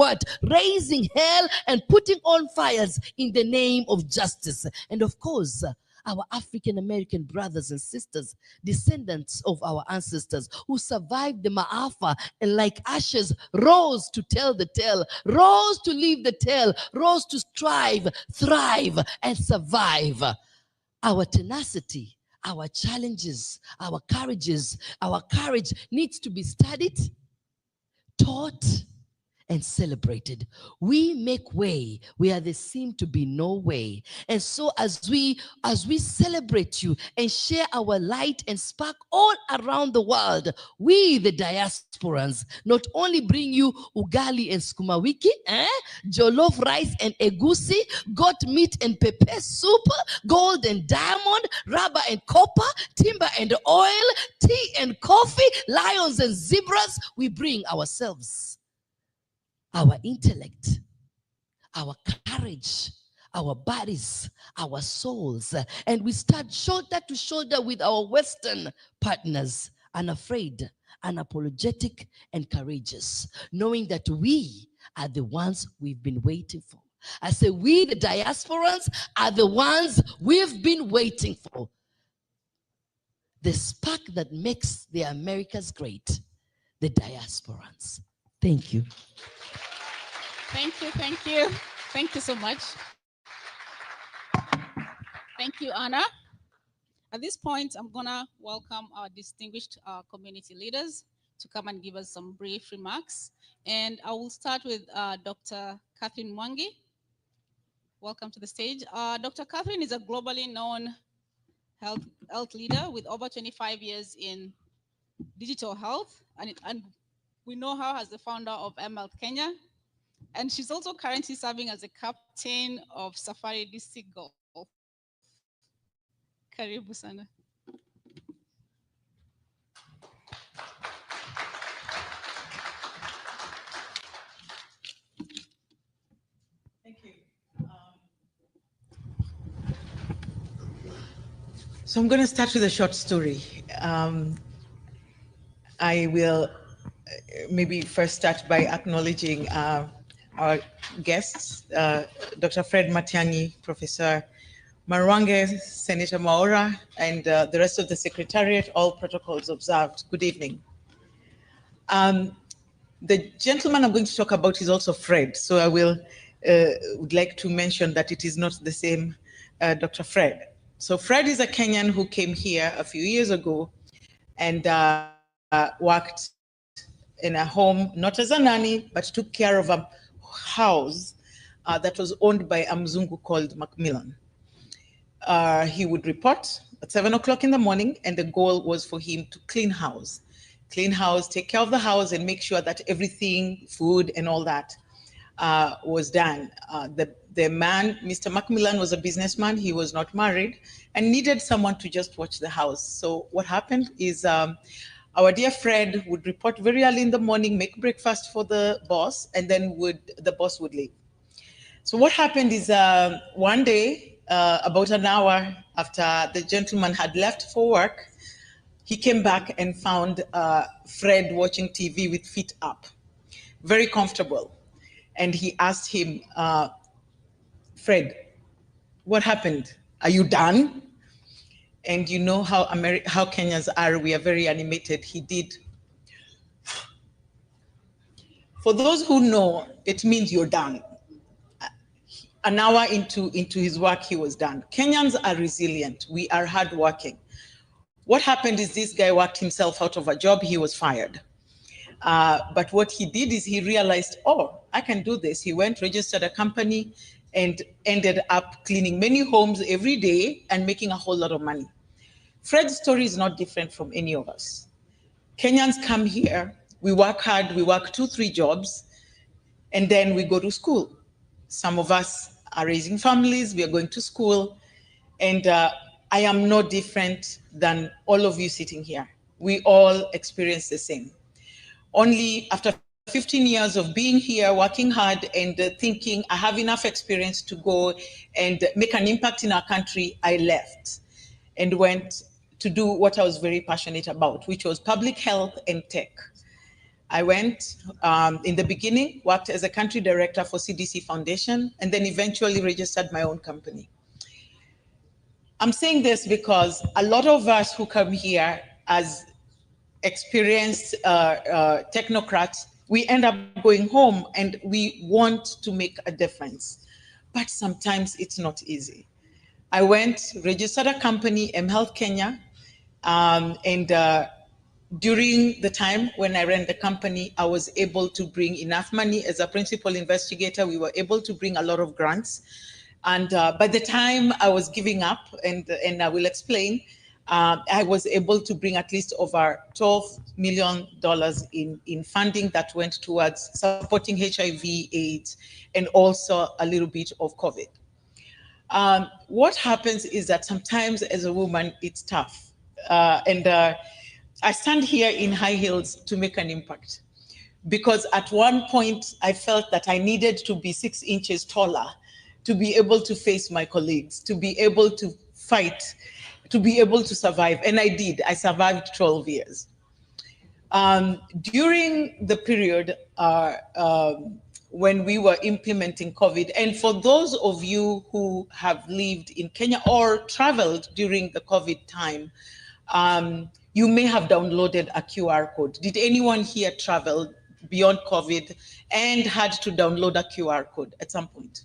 raising hell and putting on fires in the name of justice. And of course, our African American brothers and sisters, descendants of our ancestors who survived the Maafa and like ashes rose to tell the tale, rose to live the tale, rose to strive, thrive, and survive. Our tenacity, our challenges, our courage needs to be studied, taught, and celebrated. We make way where there seem to be no way. And so as we celebrate you and share our light and spark all around the world, we the diasporans not only bring you ugali and skuma wiki, jollof rice and egusi, goat meat and pepper soup, gold and diamond, rubber and copper, timber and oil, tea and coffee, lions and zebras. We bring ourselves, our intellect, our courage, our bodies, our souls, and we stand shoulder to shoulder with our Western partners, unafraid, unapologetic, and courageous, knowing that we are the ones we've been waiting for. I say we, the diasporans, are the ones we've been waiting for. The spark that makes the Americas great, the diasporans. Thank you. Thank you, thank you. Thank you so much. Thank you, Anna. At this point, I'm gonna welcome our distinguished community leaders to come and give us some brief remarks. And I will start with Dr. Catherine Mwangi. Welcome to the stage. Dr. Catherine is a globally known health leader with over 25 years in digital health. And we know her as the founder of mHealth Kenya. And she's also currently serving as a captain of Safari DC Golf. Karibu sana. So I'm going to start with a short story. I will maybe first start by acknowledging our guests, Dr. Fred Matiang'i, Professor Marwange, Senator Maora, and the rest of the Secretariat, all protocols observed. Good evening. The gentleman I'm going to talk about is also Fred, so I would like to mention that it is not the same Dr. Fred. So Fred is a Kenyan who came here a few years ago and worked in a home, not as a nanny, but took care of a house that was owned by a Mzungu called Macmillan. He would report at 7 o'clock in the morning, and the goal was for him to clean house, take care of the house, and make sure that everything, food and all that was done. The man, Mr. Macmillan, was a businessman. He was not married and needed someone to just watch the house. So what happened is our dear Fred would report very early in the morning, make breakfast for the boss, and then the boss would leave. So what happened is one day, about an hour after the gentleman had left for work, he came back and found Fred watching TV with feet up, very comfortable. And he asked him, Fred, what happened? Are you done? And you know how Kenyans are, we are very animated. He did. For those who know, it means you're done. An hour into his work, he was done. Kenyans are resilient. We are hardworking. What happened is this guy worked himself out of a job. He was fired. But what he did is he realized, oh, I can do this. He went, registered a company, and ended up cleaning many homes every day and making a whole lot of money. Fred's story is not different from any of us. Kenyans come here, we work hard, we work 2-3 jobs, and then we go to school. Some of us are raising families, we are going to school, and I am no different than all of you sitting here. We all experience the same. Only after 15 years of being here, working hard, and thinking I have enough experience to go and make an impact in our country, I left and went to do what I was very passionate about, which was public health and tech. I went, in the beginning, worked as a country director for CDC Foundation, and then eventually registered my own company. I'm saying this because a lot of us who come here as experienced technocrats, we end up going home and we want to make a difference. But sometimes it's not easy. I went, registered a company, mHealth Kenya, and during the time when I ran the company, I was able to bring enough money as a principal investigator. We were able to bring a lot of grants. And by the time I was giving up, and I will explain, I was able to bring at least over $12 million in funding that went towards supporting HIV, AIDS, and also a little bit of COVID. What happens is that sometimes as a woman, it's tough. I stand here in high heels to make an impact, because at one point I felt that I needed to be 6 inches taller to be able to face my colleagues, to be able to fight, to be able to survive. And I did. I survived 12 years. During the period when we were implementing COVID, and for those of you who have lived in Kenya or traveled during the COVID time, you may have downloaded a QR code. Did anyone here travel beyond COVID and had to download a QR code at some point?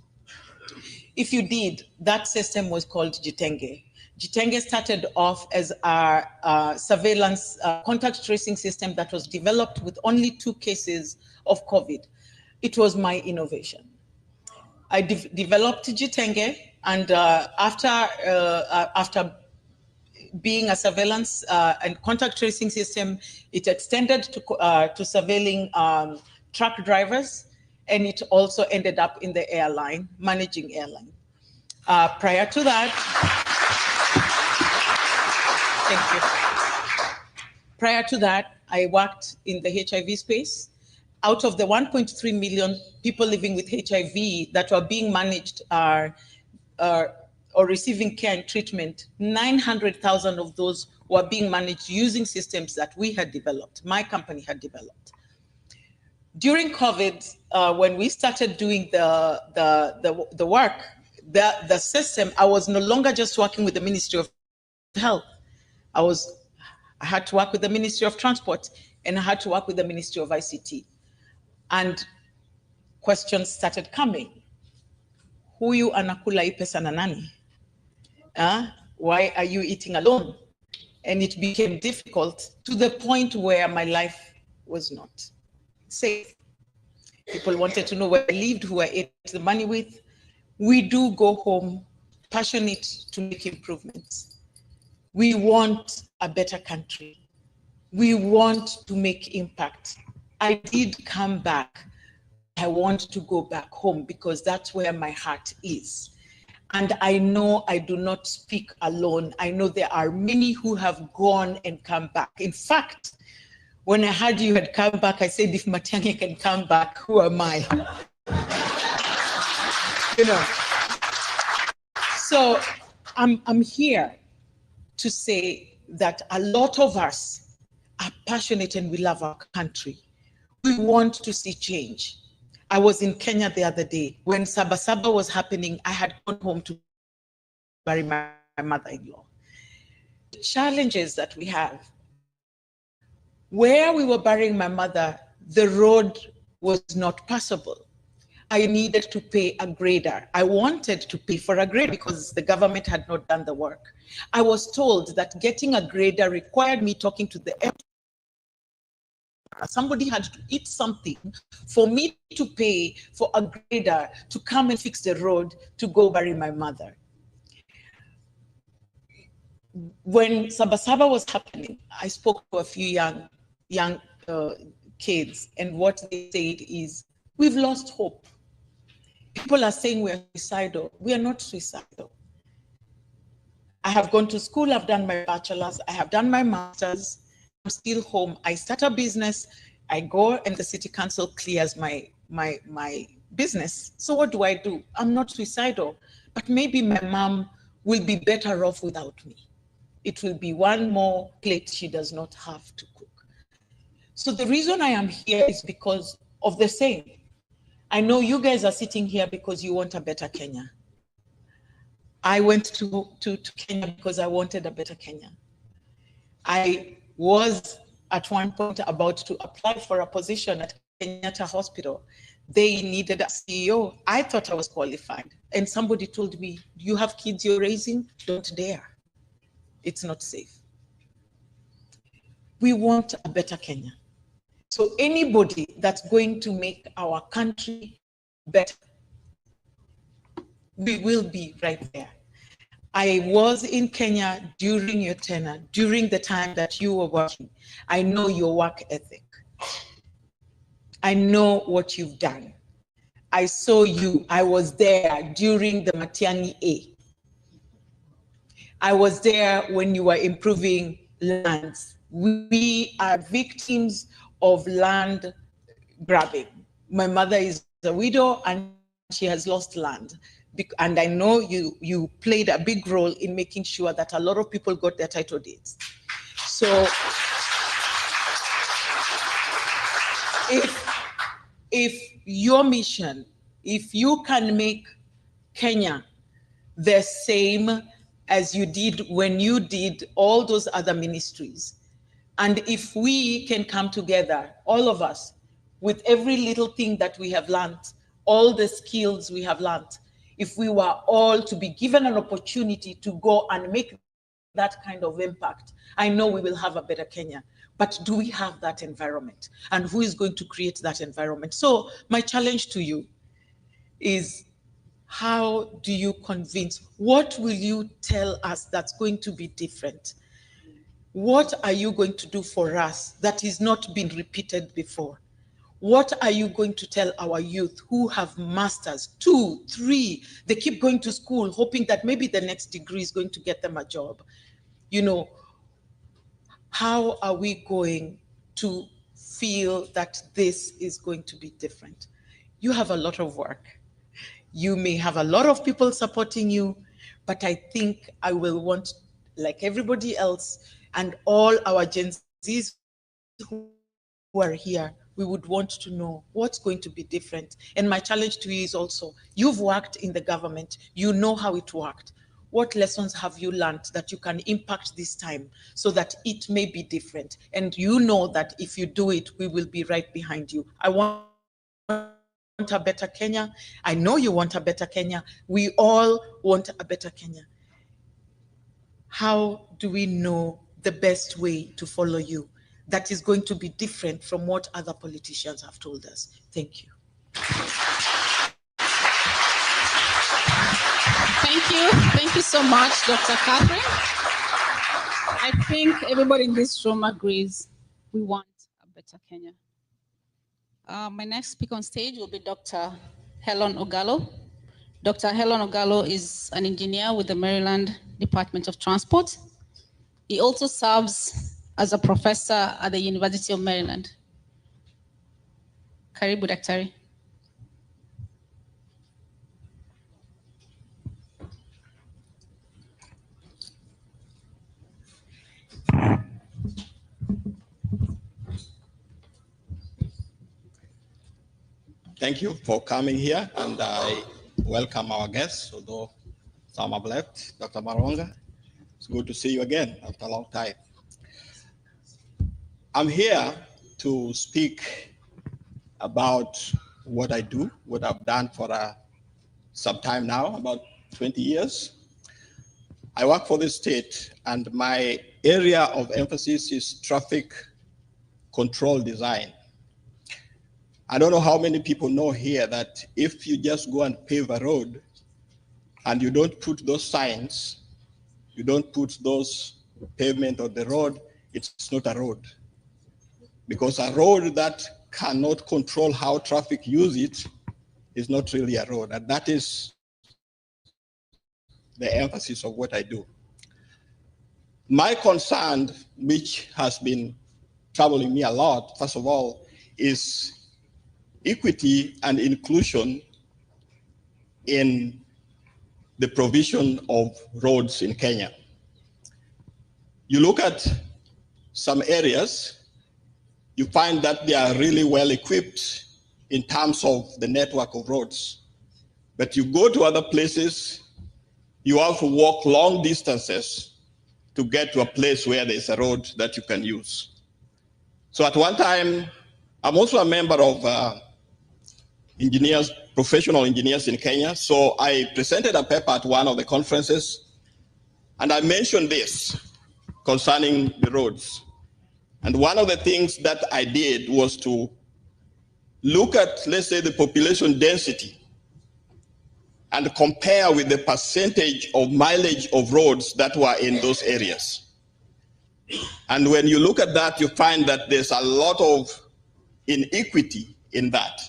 If you did, that system was called Jitenge. Jitenge started off as our surveillance contact tracing system that was developed with only 2 cases of COVID. It was my innovation. I developed Jitenge, and after being a surveillance and contact tracing system, it extended to surveilling truck drivers, and it also ended up in the airline, managing airline. Prior to that, thank you. Prior to that, I worked in the HIV space. Out of the 1.3 million people living with HIV that were being managed or receiving care and treatment, 900,000 of those were being managed using systems that we had developed, my company had developed. During COVID, when we started doing the work, the system, I was no longer just working with the Ministry of Health. I had to work with the Ministry of Transport, and I had to work with the Ministry of ICT. And questions started coming. Huyu anakula hii pesa na nani? Why are you eating alone? And it became difficult to the point where my life was not safe. People wanted to know where I lived, who I ate the money with. We do go home passionate to make improvements. We want a better country. We want to make impact. I did come back. I want to go back home because that's where my heart is. And I know I do not speak alone. I know there are many who have gone and come back. In fact, when I heard you had come back, I said, if Matiang'i can come back, who am I? You know. So I'm here to say that a lot of us are passionate and we love our country. We want to see change. I was in Kenya the other day. When Sabasaba was happening, I had gone home to bury my mother-in-law. The challenges that we have, where we were burying my mother, the road was not passable. I needed to pay a grader. I wanted to pay for a grader because the government had not done the work. I was told that getting a grader required me talking to the somebody had to eat something for me to pay for a grader to come and fix the road to go bury my mother. When Sabasaba was happening, I spoke to a few young kids, and what they said is, we've lost hope. People are saying we're suicidal. We are not suicidal. I have gone to school, I've done my bachelor's, I have done my master's, I'm still home. I start a business, I go and the city council clears my business. So what do? I'm not suicidal, but maybe my mom will be better off without me. It will be one more plate she does not have to cook. So the reason I am here is because of the same. I know you guys are sitting here because you want a better Kenya. I went to Kenya because I wanted a better Kenya. I was at one point about to apply for a position at Kenyatta Hospital. They needed a CEO. I thought I was qualified. And somebody told me, you have kids you're raising? Don't dare. It's not safe. We want a better Kenya. So anybody that's going to make our country better, we will be right there. I was in Kenya during your tenure, during the time that you were working. I know your work ethic. I know what you've done. I saw you. I was there during the Matiang'i A. I was there when you were improving lands. We are victims of land grabbing. My mother is a widow and she has lost land. And I know you played a big role in making sure that a lot of people got their title deeds. So if your mission, if you can make Kenya the same as you did when you did all those other ministries, and if we can come together, all of us, with every little thing that we have learned, all the skills we have learned, if we were all to be given an opportunity to go and make that kind of impact, I know we will have a better Kenya. But do we have that environment? And who is going to create that environment? So my challenge to you is, how do you convince? What will you tell us that's going to be different? What are you going to do for us that is not been repeated before? What are you going to tell our youth who have masters, 2, 3, they keep going to school hoping that maybe the next degree is going to get them a job? You know, how are we going to feel that this is going to be different? You have a lot of work. You may have a lot of people supporting you, but I think I will want, like everybody else and all our Gen Zs who are here, we would want to know what's going to be different. And my challenge to you is also, you've worked in the government, you know how it worked. What lessons have you learned that you can impact this time so that it may be different? And you know that if you do it, we will be right behind you. I want a better Kenya. I know you want a better Kenya. We all want a better Kenya. How do we know the best way to follow you that is going to be different from what other politicians have told us? Thank you. Thank you. Thank you so much, Dr. Catherine. I think everybody in this room agrees we want a better Kenya. My next speaker on stage will be Dr. Helen Ogalo. Dr. Helen Ogalo is an engineer with the Maryland Department of Transport. He also serves as a professor at the University of Maryland. Karibu, Daktari. Thank you for coming here, and I welcome our guests, although some have left. Dr. Maronga, it's good to see you again after a long time. I'm here to speak about what I do, what I've done for some time now, about 20 years. I work for the state, and my area of emphasis is traffic control design. I don't know how many people know here that if you just go and pave a road and you don't put those signs, you don't put those pavement on the road, it's not a road. Because a road that cannot control how traffic use it is not really a road. And that is the emphasis of what I do. My concern, which has been troubling me a lot, first of all, is equity and inclusion in the provision of roads in Kenya. You look at some areas, you find that they are really well equipped in terms of the network of roads. But you go to other places, you have to walk long distances to get to a place where there's a road that you can use. So at one time, I'm also a member of engineers, professional engineers in Kenya. So I presented a paper at one of the conferences, and I mentioned this concerning the roads. And one of the things that I did was to look at, let's say, the population density and compare with the percentage of mileage of roads that were in those areas. And when you look at that, you find that there's a lot of inequity in that.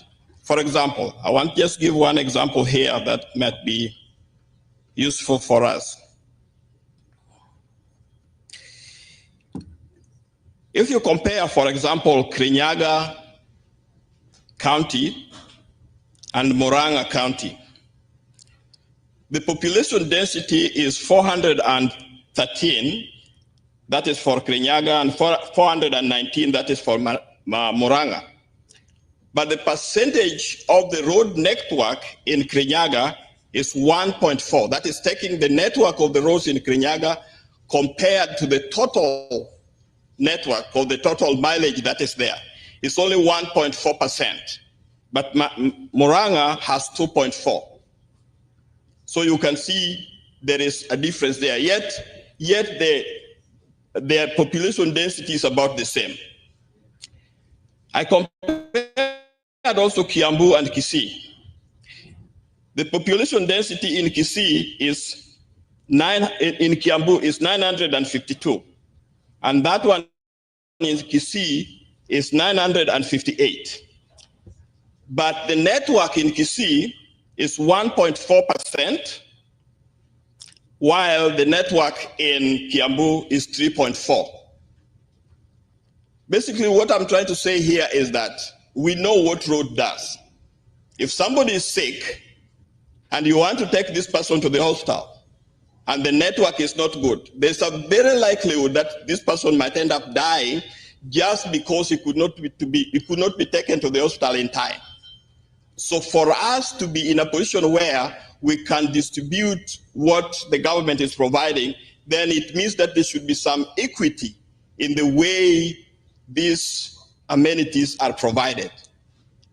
For example, I want to just give one example here that might be useful for us. If you compare, for example, Kirinyaga County and Murang'a County, the population density is 413, that is for Kirinyaga, and 419, that is for Murang'a. But the percentage of the road network in Kirinyaga is 1.4. That is taking the network of the roads in Kirinyaga compared to the total network or the total mileage that is there. It's only 1.4%. But Murang'a has 2.4. So you can see there is a difference there. Yet their population density is about the same. I compared also Kiambu and Kisii. The population density in Kisii is in Kiambu is 952, and that one in Kisii is 958. But the network in Kisii is 1.4%, while the network in Kiambu is 3.4. Basically, what I'm trying to say here is that we know what road does. If somebody is sick and you want to take this person to the hospital, and the network is not good, there's a very likelihood that this person might end up dying just because he could not be taken to the hospital in time. So for us to be in a position where we can distribute what the government is providing, then it means that there should be some equity in the way these amenities are provided.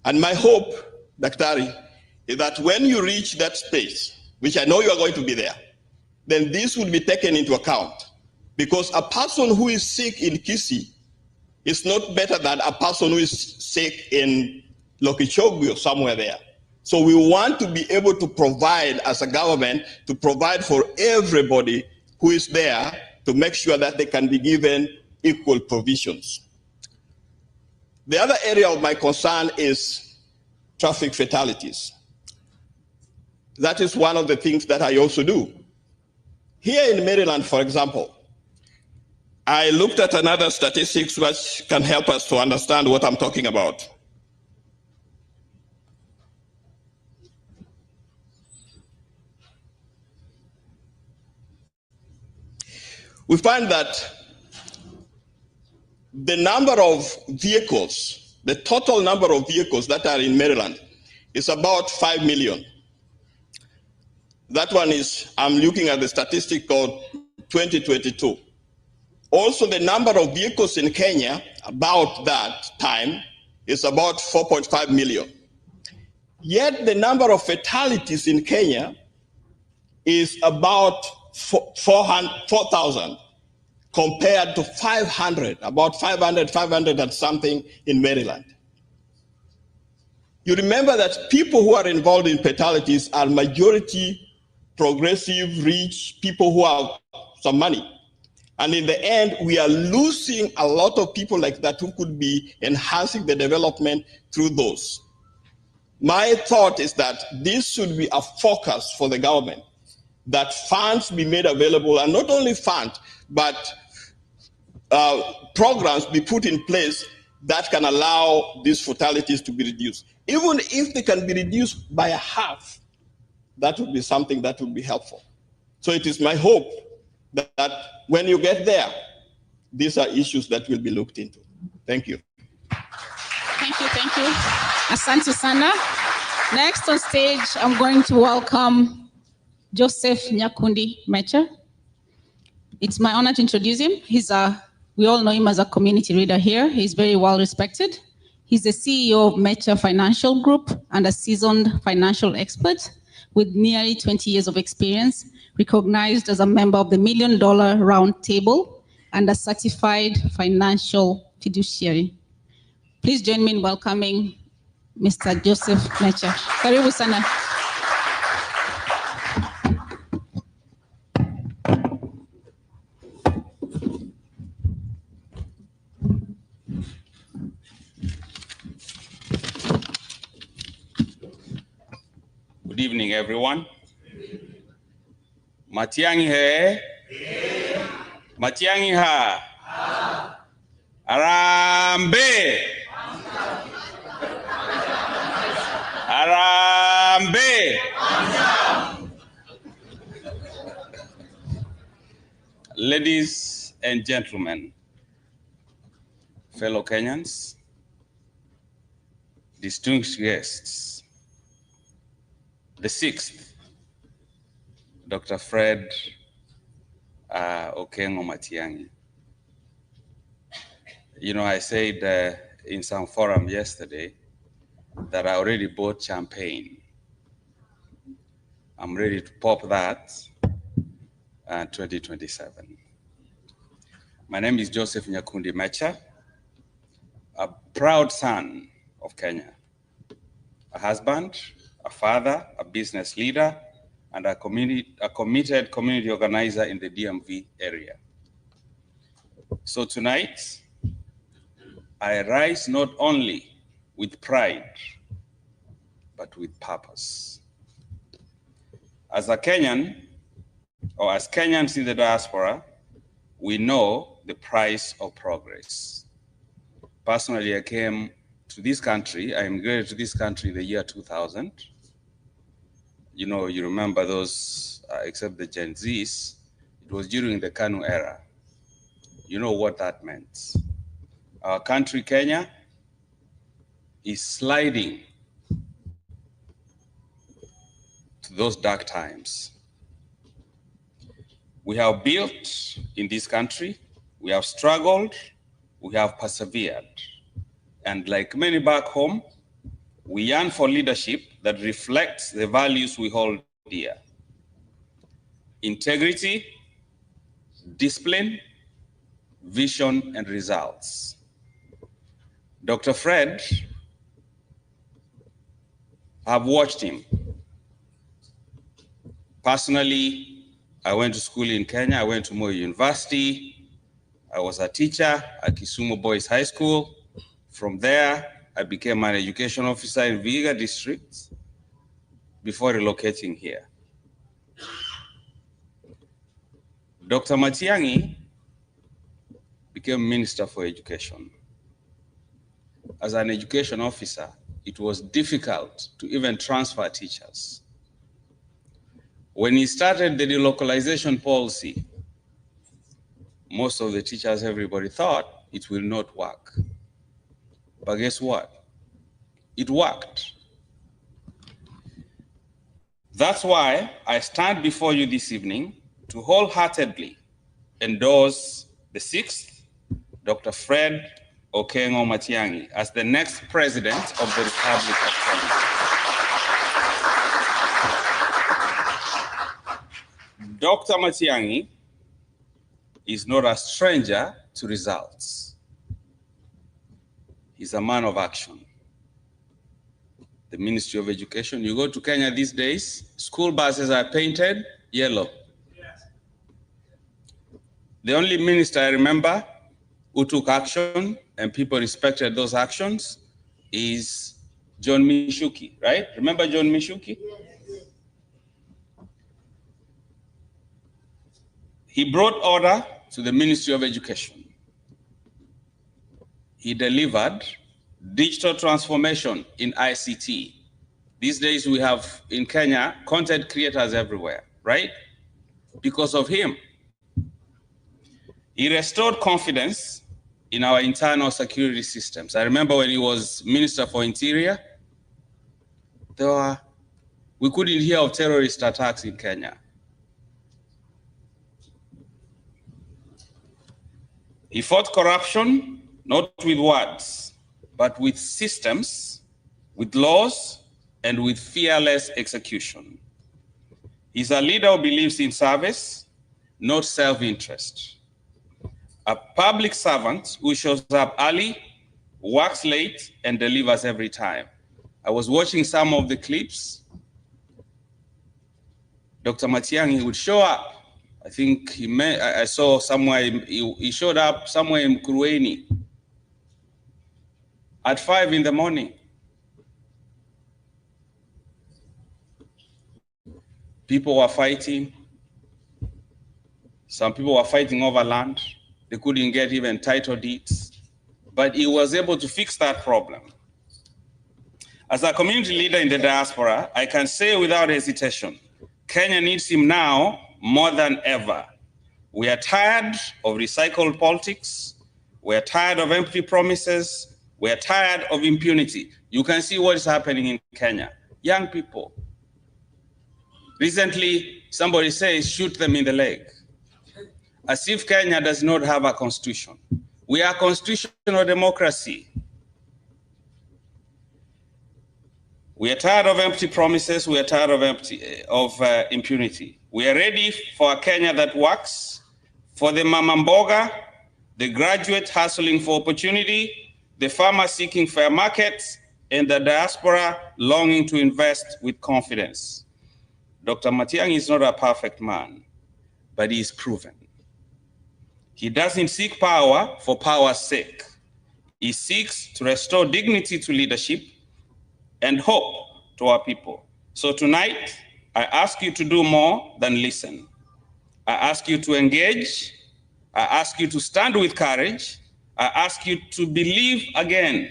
And my hope, Daktari, is that when you reach that space, which I know you are going to be there, then this will be taken into account. Because a person who is sick in Kisii is not better than a person who is sick in Lokichogwe or somewhere there. So we want to be able to provide, as a government, to provide for everybody who is there to make sure that they can be given equal provisions. The other area of my concern is traffic fatalities. That is one of the things that I also do. Here in Maryland, for example, I looked at another statistics which can help us to understand what I'm talking about. We find that the number of vehicles, the total number of vehicles that are in Maryland is about 5 million. That one is, I'm looking at the statistic called 2022. Also, the number of vehicles in Kenya about that time is about 4.5 million. Yet the number of fatalities in Kenya is about 4,000 compared to 500, about 500 and something in Maryland. You remember that people who are involved in fatalities are majority progressive, rich people who have some money. And in the end, we are losing a lot of people like that who could be enhancing the development through those. My thought is that this should be a focus for the government, that funds be made available, and not only funds, but programs be put in place that can allow these fatalities to be reduced. Even if they can be reduced by a half, that would be something that would be helpful. So it is my hope that when you get there, these are issues that will be looked into. Thank you. Thank you, thank you. Asante sana. Next on stage, I'm going to welcome Joseph Nyakundi Mecha. It's my honor to introduce him. We all know him as a community leader here. He's very well respected. He's the CEO of Mecha Financial Group and a seasoned financial expert with nearly 20 years of experience, recognized as a member of the $1 Million Round Table and a certified financial fiduciary. Please join me in welcoming Mr. Joseph Mecha. Karibu sana. Good evening, everyone. Matiang'i he? Matiang'i ha? Arambe! Arambe! Ladies and gentlemen, fellow Kenyans, distinguished guests, the sixth, Dr. Fred Okengo Matiang'i. You know, I said in some forum yesterday that I already bought champagne. I'm ready to pop that 2027. My name is Joseph Nyakundi Mecha, a proud son of Kenya, a husband, a father, a business leader, and a committed community organizer in the DMV area. So tonight, I rise not only with pride, but with purpose. As a Kenyan, or as Kenyans in the diaspora, we know the price of progress. Personally, I came to this country, I immigrated to this country in the year 2000. you know, you remember those, except the Gen Zs, it was during the KANU era. You know what that meant. Our country, Kenya, is sliding to those dark times. We have built in this country, we have struggled, we have persevered. And like many back home, we yearn for leadership that reflects the values we hold dear. Integrity, discipline, vision, and results. Dr. Fred, I've watched him. Personally, I went to school in Kenya. I went to Moi University. I was a teacher at Kisumu Boys High School. From there, I became an education officer in Vihiga district before relocating here. Dr. Matiang'i became Minister for Education. As an education officer, it was difficult to even transfer teachers. When he started the delocalization policy, most of the teachers, everybody thought it will not work. But guess what? It worked. That's why I stand before you this evening to wholeheartedly endorse the 6th, Dr. Fred Okengo Matiang'i, as the next president of the Republic of Kenya. Dr. Matiang'i is not a stranger to results. He's a man of action. The Ministry of Education, you go to Kenya these days, school buses are painted yellow. The only minister I remember who took action and people respected those actions is John Mishuki, right? Remember John Mishuki? He brought order to the Ministry of Education. He delivered digital transformation in ICT. These days we have in Kenya content creators everywhere, right? Because of him. He restored confidence in our internal security systems. I remember when he was Minister for Interior, we couldn't hear of terrorist attacks in Kenya. He fought corruption, not with words, but with systems, with laws, and with fearless execution. He's a leader who believes in service, not self-interest. A public servant who shows up early, works late, and delivers every time. I was watching some of the clips. Dr. Matiang'i would show up. I think I saw somewhere, he showed up somewhere in Mkurueni at 5 in the morning. People were fighting. Some people were fighting over land. They couldn't get even title deeds. But he was able to fix that problem. As a community leader in the diaspora, I can say without hesitation, Kenya needs him now more than ever. We are tired of recycled politics. We are tired of empty promises. We are tired of impunity. You can see what is happening in Kenya. Young people. Recently, somebody says, shoot them in the leg. As if Kenya does not have a constitution. We are constitutional democracy. We are tired of empty promises. We are tired of impunity. We are ready for a Kenya that works, for the mama mboga, the graduate hustling for opportunity, the farmer seeking fair markets, and the diaspora longing to invest with confidence. Dr. Matiang'i is not a perfect man, but he is proven. He doesn't seek power for power's sake. He seeks to restore dignity to leadership and hope to our people. So tonight, I ask you to do more than listen. I ask you to engage. I ask you to stand with courage. I ask you to believe again.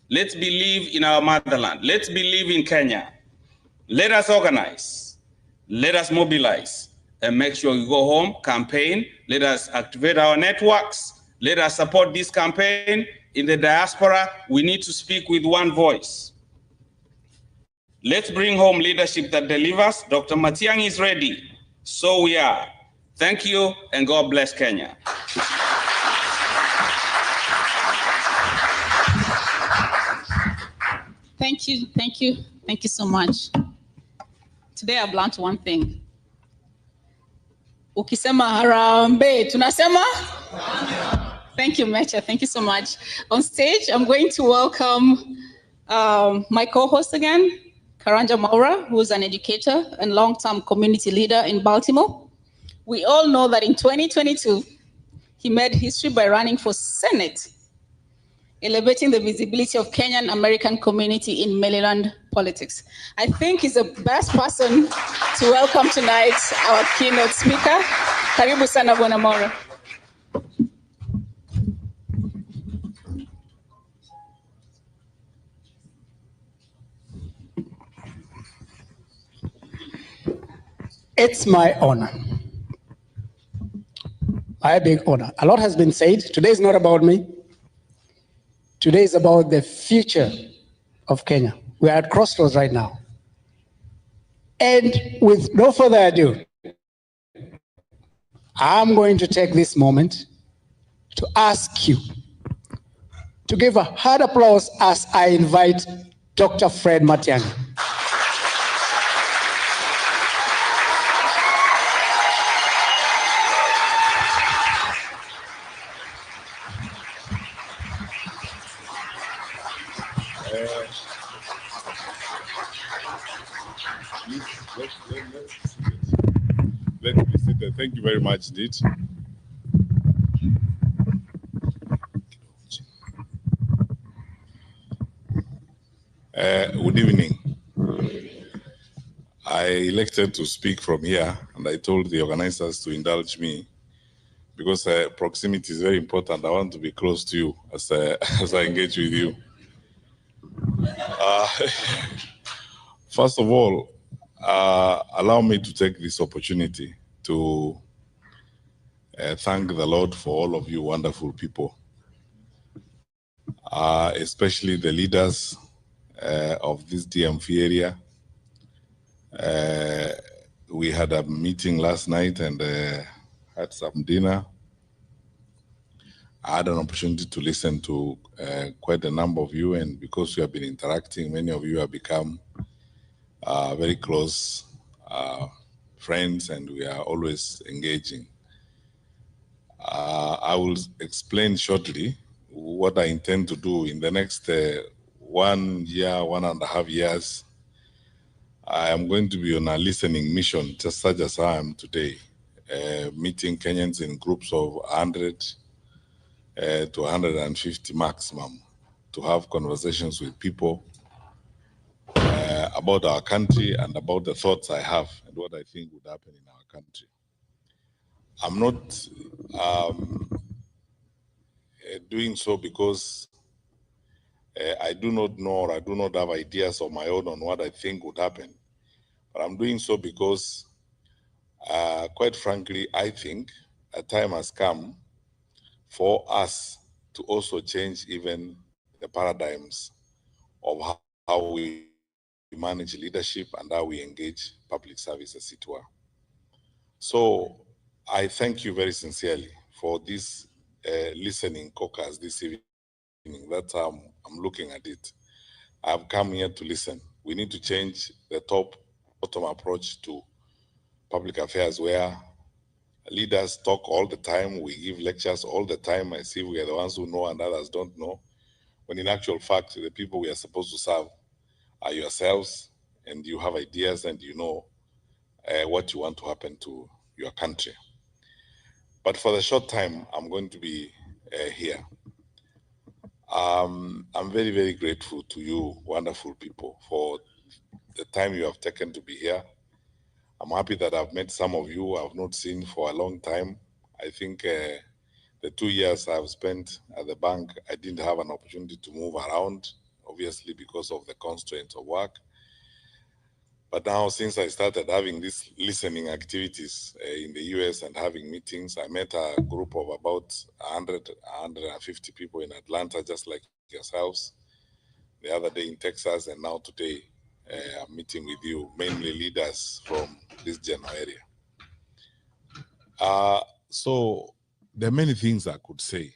Let's believe in our motherland. Let's believe in Kenya. Let us organize. Let us mobilize and make sure we go home, campaign. Let us activate our networks. Let us support this campaign. In the diaspora, we need to speak with one voice. Let's bring home leadership that delivers. Dr. Matiang'i is ready. So we are. Thank you, and God bless Kenya. Thank you, thank you, thank you so much. Today I've learned one thing. Ukisema harambe, tunasema? Thank you, Mecha. Thank you so much. On stage, I'm going to welcome my co-host again, Karanja Maura, who is an educator and long-term community leader in Baltimore. We all know that in 2022, he made history by running for Senate, elevating the visibility of Kenyan American community in Maryland politics. I think he's the best person to welcome tonight, our keynote speaker. Karibu sana Bwana Maura. It's my honor. My big honor. A lot has been said. Today is not about me. Today is about the future of Kenya. We are at crossroads right now. And with no further ado, I'm going to take this moment to ask you to give a hard applause as I invite Dr. Fred Matiang'i. Let me sit there. Thank you very much, Dit. Good evening. I elected to speak from here, and I told the organizers to indulge me because proximity is very important. I want to be close to you as I engage with you. First of all, allow me to take this opportunity to thank the Lord for all of you wonderful people, especially the leaders of this DMV area. We had a meeting last night and had some dinner. I had an opportunity to listen to quite a number of you, and because we have been interacting, many of you have become very close friends, and we are always engaging. I will explain shortly what I intend to do in the next 1 year, 1.5 years. I am going to be on a listening mission, just such as I am today, meeting Kenyans in groups of 100 to 150 maximum, to have conversations with people about our country and about the thoughts I have and what I think would happen in our country. I'm not doing so because I do not know, or I do not have ideas of my own on what I think would happen. But I'm doing so because, quite frankly, I think a time has come for us to also change even the paradigms of how we manage leadership and how we engage public service, as it were. So I thank you very sincerely for this listening caucus this evening. That's how I'm looking at it. I've come here to listen. We need to change the top-bottom approach to public affairs, where leaders talk all the time, we give lectures all the time, I see we are the ones who know and others don't know, when in actual fact, the people we are supposed to serve are yourselves, and you have ideas and you know what you want to happen to your country. But for the short time I'm going to be here, I'm very, very grateful to you wonderful people for the time you have taken to be here. I'm happy that I've met some of you I've not seen for a long time. I think the 2 years I've spent at the bank, I didn't have an opportunity to move around, obviously because of the constraints of work. But now, since I started having these listening activities in the US and having meetings, I met a group of about 150 people in Atlanta, just like yourselves, the other day in Texas, and now today I'm meeting with you, mainly leaders from this general area. So there are many things I could say.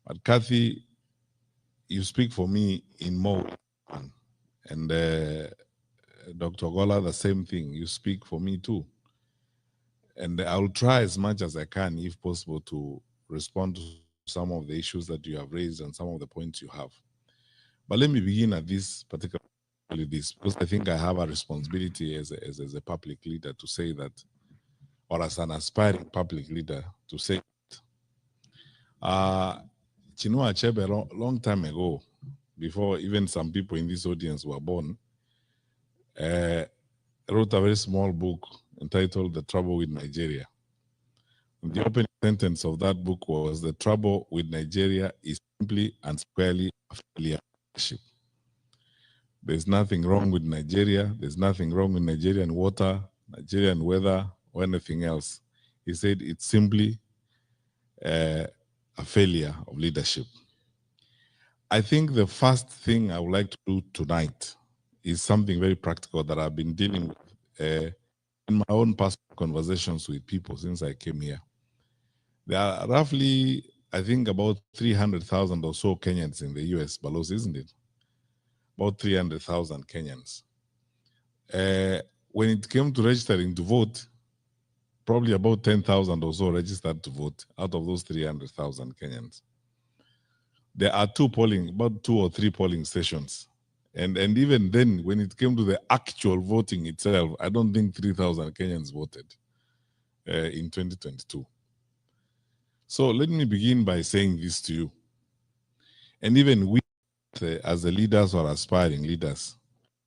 But Kathy, you speak for me in more, and Dr. Gola, the same thing. You speak for me too. And I'll try as much as I can, if possible, to respond to some of the issues that you have raised and some of the points you have. But let me begin at this particular because I think I have a responsibility as a public leader to say that, or as an aspiring public leader to say that. Chinua Achebe, long time ago, before even some people in this audience were born, wrote a very small book entitled The Trouble with Nigeria. And the opening sentence of that book was, "The trouble with Nigeria is simply and squarely a failure of leadership." There's nothing wrong with Nigeria. There's nothing wrong with Nigerian water, Nigerian weather, or anything else. He said it's simply a failure of leadership. I think the first thing I would like to do tonight is something very practical that I've been dealing with in my own personal conversations with people since I came here. There are roughly, I think, about 300,000 or so Kenyans in the US, Balos, isn't it? About 300,000 Kenyans. When it came to registering to vote, probably about 10,000 or so registered to vote out of those 300,000 Kenyans. There are about 2 or 3 polling stations. And even then, when it came to the actual voting itself, I don't think 3,000 Kenyans voted in 2022. So let me begin by saying this to you. And even we, as the leaders or aspiring leaders,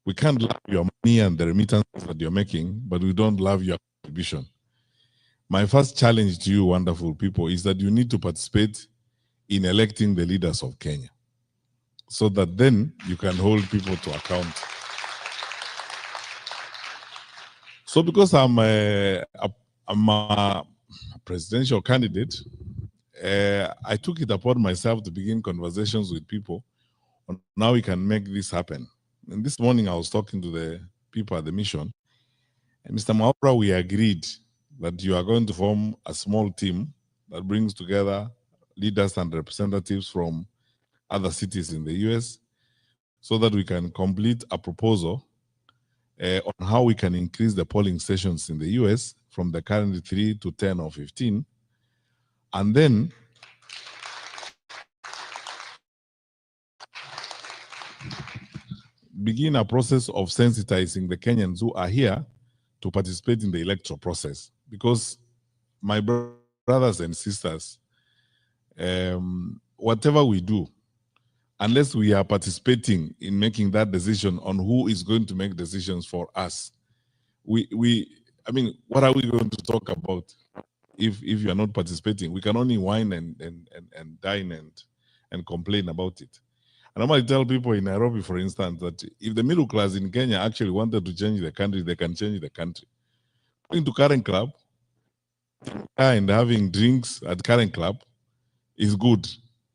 we can't love your money and the remittances that you're making, but we don't love your contribution. My first challenge to you, wonderful people, is that you need to participate in electing the leaders of Kenya, so that then you can hold people to account. So because I'm a presidential candidate, I took it upon myself to begin conversations with people on how we can make this happen. And this morning I was talking to the people at the mission, and Mr. Maura, we agreed that you are going to form a small team that brings together leaders and representatives from other cities in the US, so that we can complete a proposal on how we can increase the polling stations in the US from the current 3 to 10 or 15. And then begin a process of sensitizing the Kenyans who are here to participate in the electoral process. Because my brothers and sisters, whatever we do, unless we are participating in making that decision on who is going to make decisions for us, I mean, what are we going to talk about if you are not participating? We can only whine and dine and complain about it. And I might tell people in Nairobi, for instance, that if the middle class in Kenya actually wanted to change the country, they can change the country. Going to Karen Club and having drinks at Karen Club is good,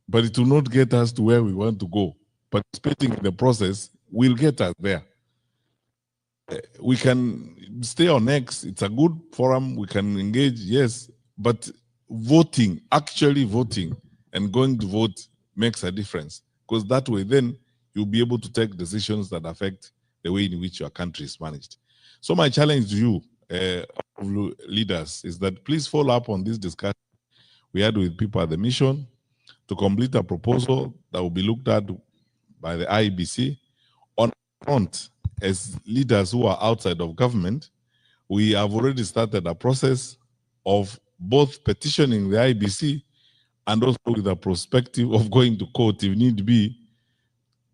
but it will not get us to where we want to go. Participating in the process will get us there. We can stay on X. It's a good forum. We can engage, yes, but voting, actually voting and going to vote makes a difference, because that way then you'll be able to take decisions that affect the way in which your country is managed. So my challenge to you, leaders, is that please follow up on this discussion we had with people at the mission to complete a proposal that will be looked at by the IEBC. On front, as leaders who are outside of government, we have already started a process of both petitioning the IEBC and also with a perspective of going to court if need be,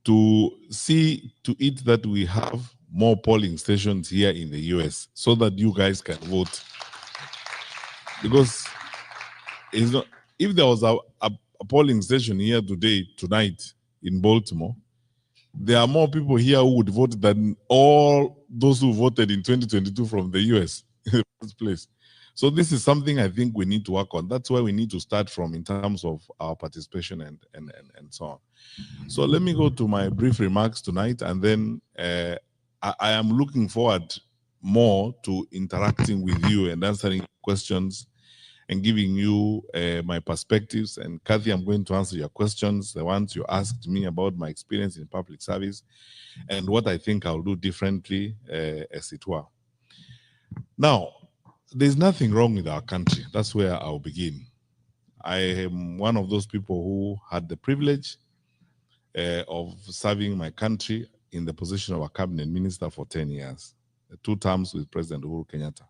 to see to it that we have more polling stations here in the US so that you guys can vote. Because it's not, if there was a polling station here tonight in Baltimore, there are more people here who would vote than all those who voted in 2022 from the US in the first place. So this is something I think we need to work on. That's where we need to start from in terms of our participation and so on. So let me go to my brief remarks tonight, and then I am looking forward more to interacting with you and answering questions and giving you my perspectives. And Kathy, I'm going to answer your questions, the ones you asked me about my experience in public service and what I think I'll do differently, as it were. Now, there's nothing wrong with our country. That's where I'll begin. I am one of those people who had the privilege of serving my country in the position of a cabinet minister for 10 years, 2 terms with President Uhuru Kenyatta.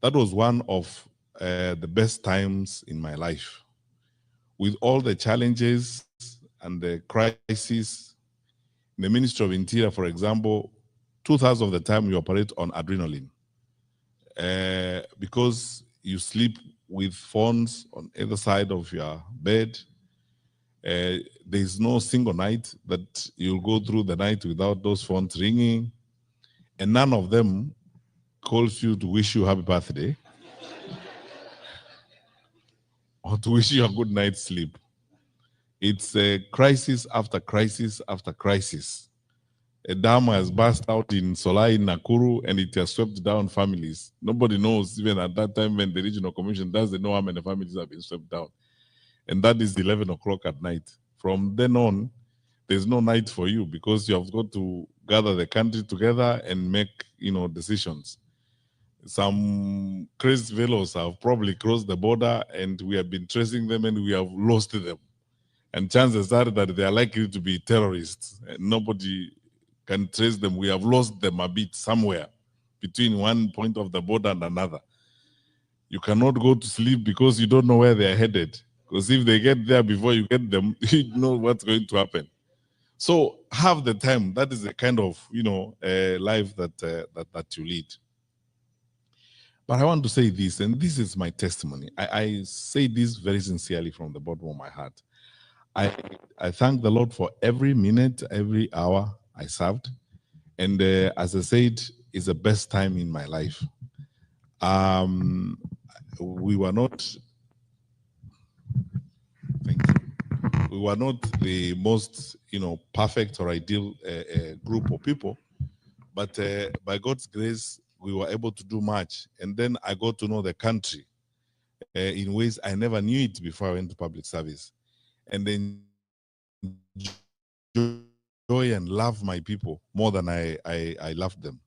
That was one of the best times in my life. With all the challenges and the crises, in the Ministry of Interior, for example, 2/3 of the time we operate on adrenaline because you sleep with phones on either side of your bed. There's no single night that you'll go through the night without those phones ringing, and none of them calls you to wish you happy birthday or to wish you a good night's sleep. It's a crisis after crisis after crisis. A dam has burst out in Solai, in Nakuru, and it has swept down families. Nobody knows, even at that time when the regional commission doesn't know how many families have been swept down. And that is 11 o'clock at night. From then on, there's no night for you because you have got to gather the country together and make, decisions. Some crazy fellows have probably crossed the border and we have been tracing them and we have lost them. And chances are that they are likely to be terrorists. And nobody can trace them. We have lost them a bit somewhere between one point of the border and another. You cannot go to sleep because you don't know where they are headed. Because if they get there before you get them, you know what's going to happen. So have the time. That is the kind of life that you lead. But I want to say this, and this is my testimony. I say this very sincerely from the bottom of my heart. I thank the Lord for every minute, every hour I served. And as I said, it's the best time in my life. We were not, we were not the most, perfect or ideal group of people, but by God's grace, we were able to do much. And then I got to know the country in ways I never knew it before I went to public service. And then enjoy and love my people more than I loved them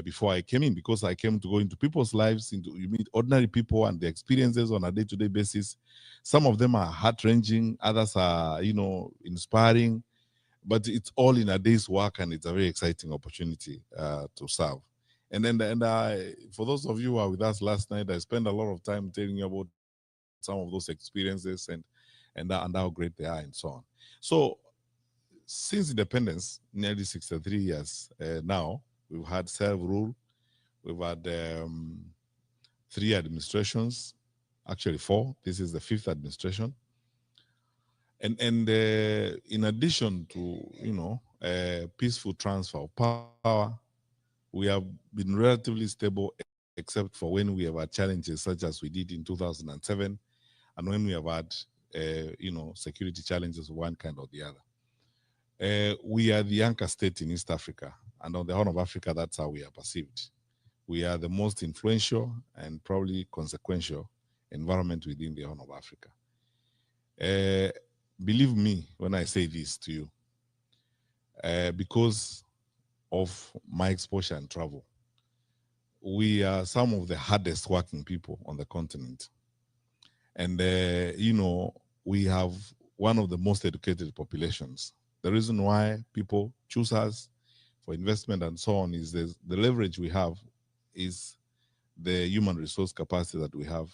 before I came in, because I came to go into people's lives, you meet ordinary people and their experiences on a day-to-day basis. Some of them are heart-wrenching, others are, inspiring, but it's all in a day's work and it's a very exciting opportunity to serve. And for those of you who were with us last night, I spent a lot of time telling you about some of those experiences and how great they are and so on. So since independence, nearly 63 years now, we've had self-rule, we've had 3 administrations, actually 4. This is the 5th administration. And in addition to, peaceful transfer of power, we have been relatively stable, except for when we have had challenges such as we did in 2007, and when we have had, security challenges of one kind or the other. We are the anchor state in East Africa, and on the Horn of Africa, that's how we are perceived. We are the most influential and probably consequential environment within the Horn of Africa. Believe me when I say this to you, because of my exposure and travel, we are some of the hardest working people on the continent. And, we have one of the most educated populations. The reason why people choose us for investment and so on is the leverage we have is the human resource capacity that we have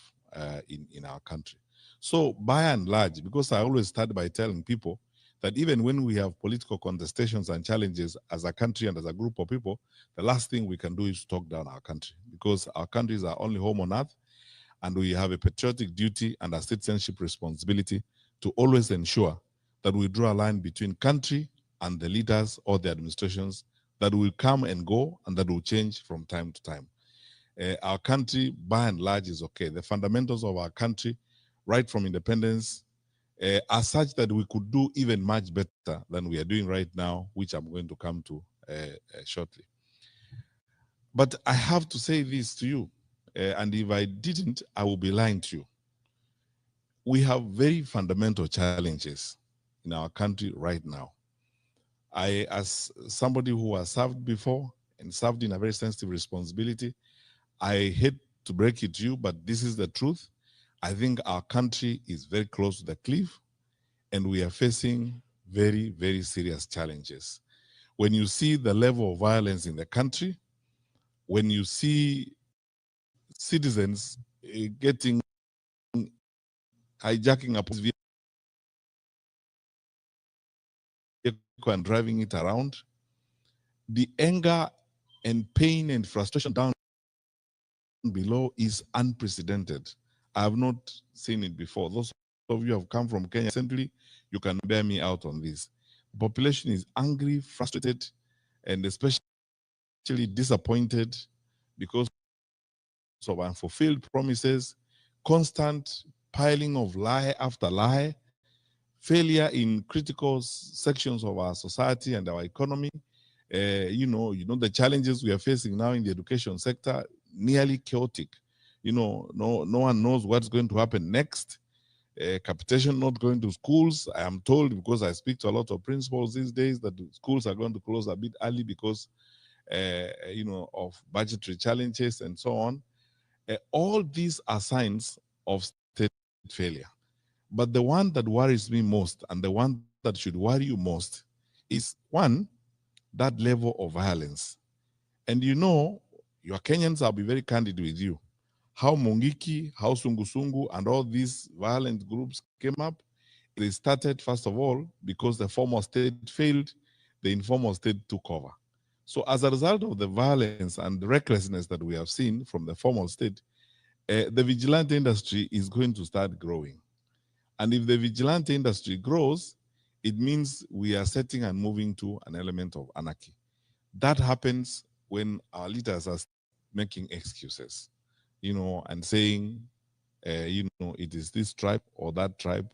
in our country. So by and large, because I always start by telling people that even when we have political contestations and challenges as a country and as a group of people, the last thing we can do is talk down our country, because our country is our only home on earth, and we have a patriotic duty and a citizenship responsibility to always ensure that we draw a line between country and the leaders or the administrations that will come and go and that will change from time to time. Our country, by and large, is okay. The fundamentals of our country, right from independence, are such that we could do even much better than we are doing right now, which I'm going to come to shortly. But I have to say this to you, and if I didn't, I will be lying to you. We have very fundamental challenges in our country right now. I, as somebody who has served before and served in a very sensitive responsibility, I hate to break it to you, but this is the truth. I think our country is very close to the cliff, and we are facing very, very serious challenges. When you see the level of violence in the country, when you see citizens hijacking a police vehicle and driving it around, the anger and pain and frustration down below is unprecedented. I have not seen it before. Those of you who have come from Kenya recently, you can bear me out on this. The population is angry, frustrated, and especially disappointed because of unfulfilled promises, constant piling of lie after lie, failure in critical sections of our society and our economy. You know the challenges we are facing now in the education sector, nearly chaotic. No one knows what's going to happen next. Capitation not going to schools. I am told, because I speak to a lot of principals these days, that the schools are going to close a bit early because of budgetary challenges and so on. All these are signs of state failure. But the one that worries me most, and the one that should worry you most, is one, that level of violence. And your Kenyans, I'll be very candid with you, how Mungiki, how Sungusungu, and all these violent groups came up. They started, first of all, because the formal state failed, the informal state took over. So as a result of the violence and the recklessness that we have seen from the formal state, the vigilante industry is going to start growing. And if the vigilante industry grows, it means we are setting and moving to an element of anarchy. That happens when our leaders are making excuses, and saying, it is this tribe or that tribe.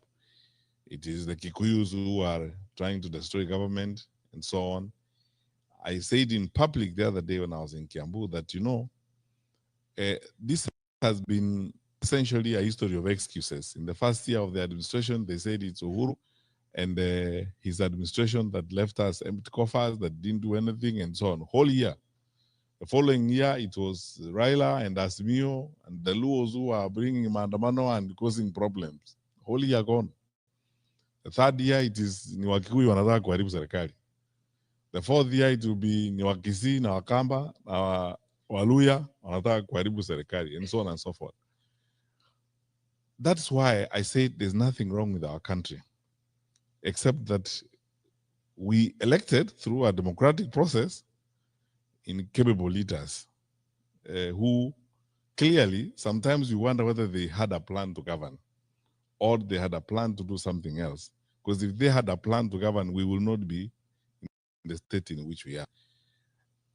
It is the Kikuyus who are trying to destroy government and so on. I said in public the other day when I was in Kiambu that, this has been essentially a history of excuses. In the first year of the administration, they said it's Uhuru and his administration that left us empty coffers, that didn't do anything, and so on. Whole year. The following year, it was Raila and Asmio and the Luos who are bringing maandamano and causing problems. Whole year gone. The third year, it is ni Wakikuyu wanataka kuharibu serikali. The fourth year, it will be ni Wakisii na Wakamba na Waluya wanataka kuharibu serikali, and so on and so forth. That's why I say there's nothing wrong with our country, except that we elected through a democratic process incapable leaders who clearly, sometimes you wonder whether they had a plan to govern or they had a plan to do something else. Because if they had a plan to govern, we will not be in the state in which we are.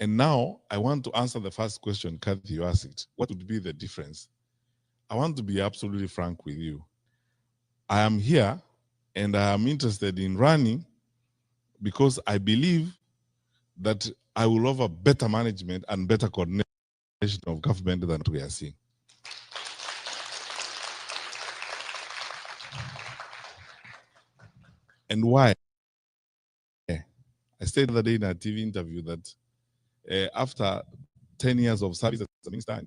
And now I want to answer the first question, Kathy, you asked. What would be the difference? I want to be absolutely frank with you. I am here and I am interested in running because I believe that I will offer better management and better coordination of government than we are seeing. And why? I said the other day in a TV interview that after 10 years of service as a minister,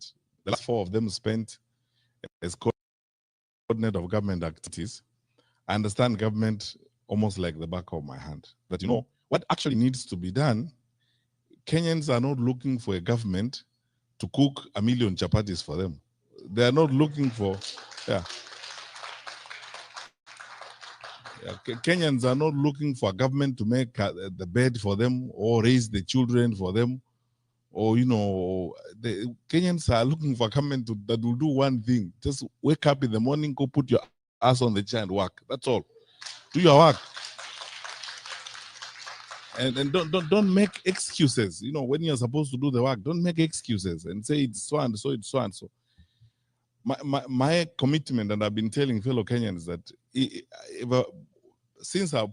the last 4 of them spent as coordinator of government activities. I understand government almost like the back of my hand. But what actually needs to be done, Kenyans are not looking for a government to cook 1 million chapatis for them. They are not looking for, Kenyans are not looking for a government to make the bed for them or raise the children for them. Or, the Kenyans are looking for a government that will do one thing. Just wake up in the morning, go put your ass on the chair and work. That's all. Do your work. And don't make excuses. You know, when you're supposed to do the work, don't make excuses and say it's so and so, it's so and so. My commitment, and I've been telling fellow Kenyans that since I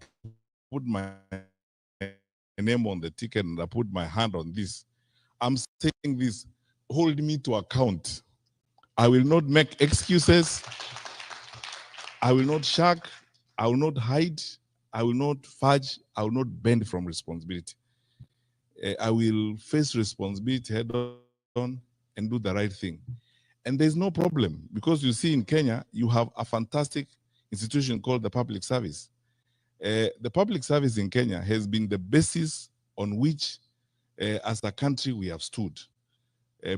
put my name on the ticket and I put my hand on this, I'm saying this, hold me to account. I will not make excuses. I will not shirk. I will not hide. I will not fudge. I will not bend from responsibility. I will face responsibility head on and do the right thing. And there's no problem, because you see in Kenya, you have a fantastic institution called the public service. The public service in Kenya has been the basis on which, as a country, we have stood.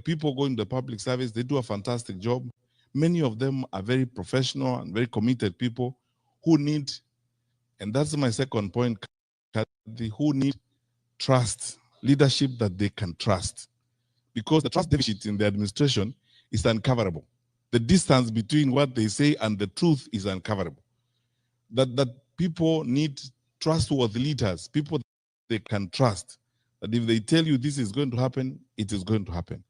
People go into the public service, they do a fantastic job. Many of them are very professional and very committed people who need, and that's my second point, who need trust, leadership that they can trust. Because the trust deficit in the administration is uncoverable. The distance between what they say and the truth is uncoverable. That people need trustworthy leaders, people they can trust. That if they tell you this is going to happen, it is going to happen.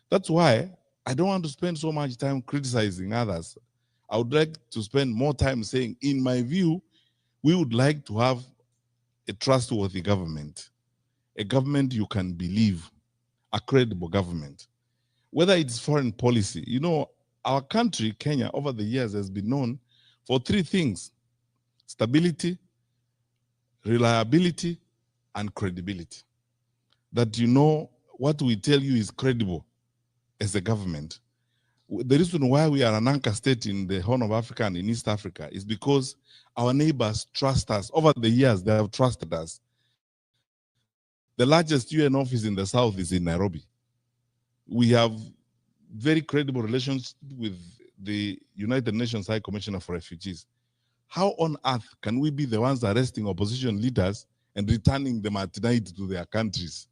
That's why I don't want to spend so much time criticizing others. I would like to spend more time saying, in my view, we would like to have a trustworthy government, a government you can believe, a credible government. Whether it's foreign policy, you know, our country, Kenya, over the years has been known for three things: stability, reliability, and credibility. That you know what we tell you is credible as a government. The reason why we are an anchor state in the Horn of Africa and in East Africa is because our neighbors trust us. Over the years, they have trusted us. The largest UN office in the South is in Nairobi. We have very credible relations with the United Nations High Commissioner for Refugees. How on earth can we be the ones arresting opposition leaders and returning them at night to their countries?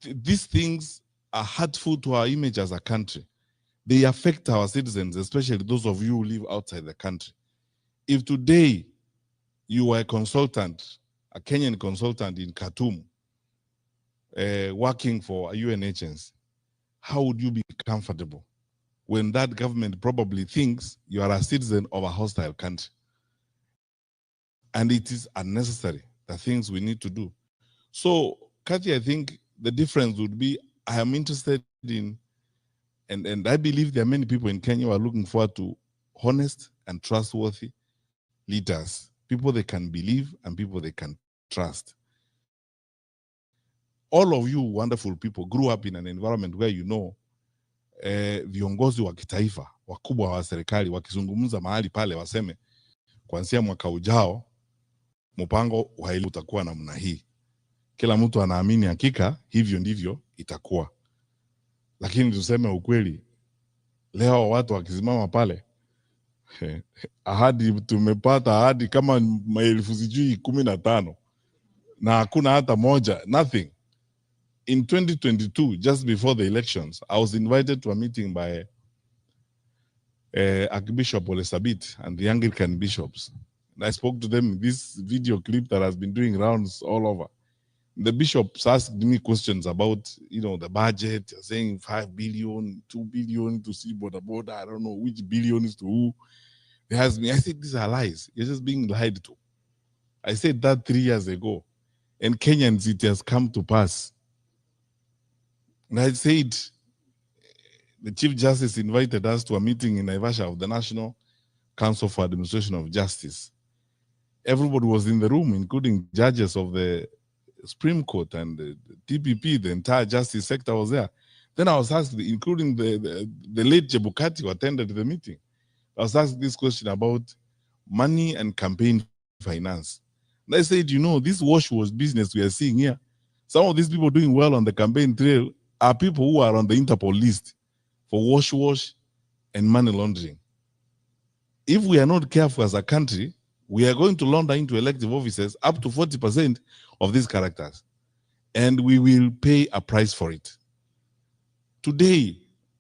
These things are hurtful to our image as a country. They affect our citizens, especially those of you who live outside the country. If today you were a consultant, a Kenyan consultant in Khartoum, working for a UN agency, how would you be comfortable when that government probably thinks you are a citizen of a hostile country? And it is unnecessary, the things we need to do. So, Kathy, I think the difference would be, I am interested in, and I believe there are many people in Kenya who are looking forward to honest and trustworthy leaders, people they can believe and people they can trust. All of you wonderful people grew up in an environment where you know viongozi wa kitaifa, wakubwa wa serikali wakizungumza mahali pale waseme kuanzia mwaka ujao mpango wa elimu utakuwa namna hii. Kila mtu anaamini hakika hivyo ndivyo itakuwa. Lakini tuseme ukweli, leo watu wakisimama pale, ahadi tumepata ahadi kama maelfu sijui 15 na hakuna hata moja, nothing. In 2022, just before the elections, I was invited to a meeting by Archbishop Olesabit and the Anglican bishops. And I spoke to them in this video clip that has been doing rounds all over. The bishops asked me questions about, you know, the budget, saying 5 billion, 2 billion to see border, I don't know which billion is to who. They asked me, I said, these are lies. You're just being lied to. I said that 3 years ago. And Kenyans, it has come to pass. And I said, the Chief Justice invited us to a meeting in Naivasha of the National Council for Administration of Justice. Everybody was in the room, including judges of the Supreme Court and the TPP, the entire justice sector was there. Then I was asked, including the late Chebukati who attended the meeting, I was asked this question about money and campaign finance. And I said, you know, this wash-wash business we are seeing here, some of these people doing well on the campaign trail are people who are on the Interpol list for wash-wash and money laundering. If we are not careful as a country, we are going to launder into elective offices up to 40% of these characters. And we will pay a price for it. Today,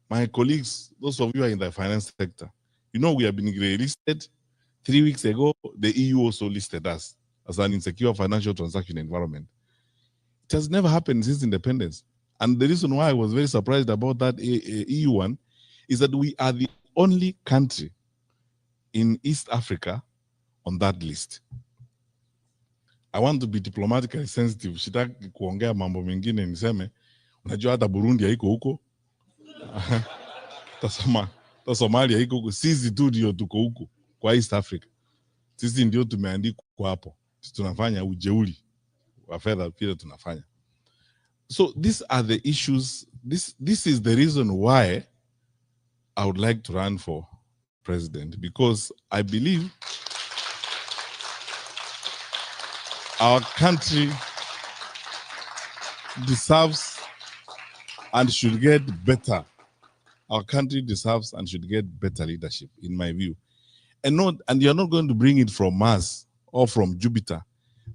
my colleagues, those of you who are in the finance sector, you know we have been listed. 3 weeks ago, the EU also listed us as an insecure financial transaction environment. It has never happened since independence. And the reason why I was very surprised about that EU one is that we are the only country in East Africa on that list. I want to be diplomatically sensitive. Sitaki kuongea mambo mengine niseme, unajua hata Burundi haiko huko. Ta Somalia haiko huko. Sisi tu ndio tuko huko kwa East Africa. Sisi ndio tumeandikwa hapo. Tunafanya ujeuri wa fedha pia tunafanya. So these are the issues. This is the reason why I would like to run for president, because I believe our country deserves and should get better. Our country deserves and should get better leadership, in my view. And you're not going to bring it from Mars or from Jupiter.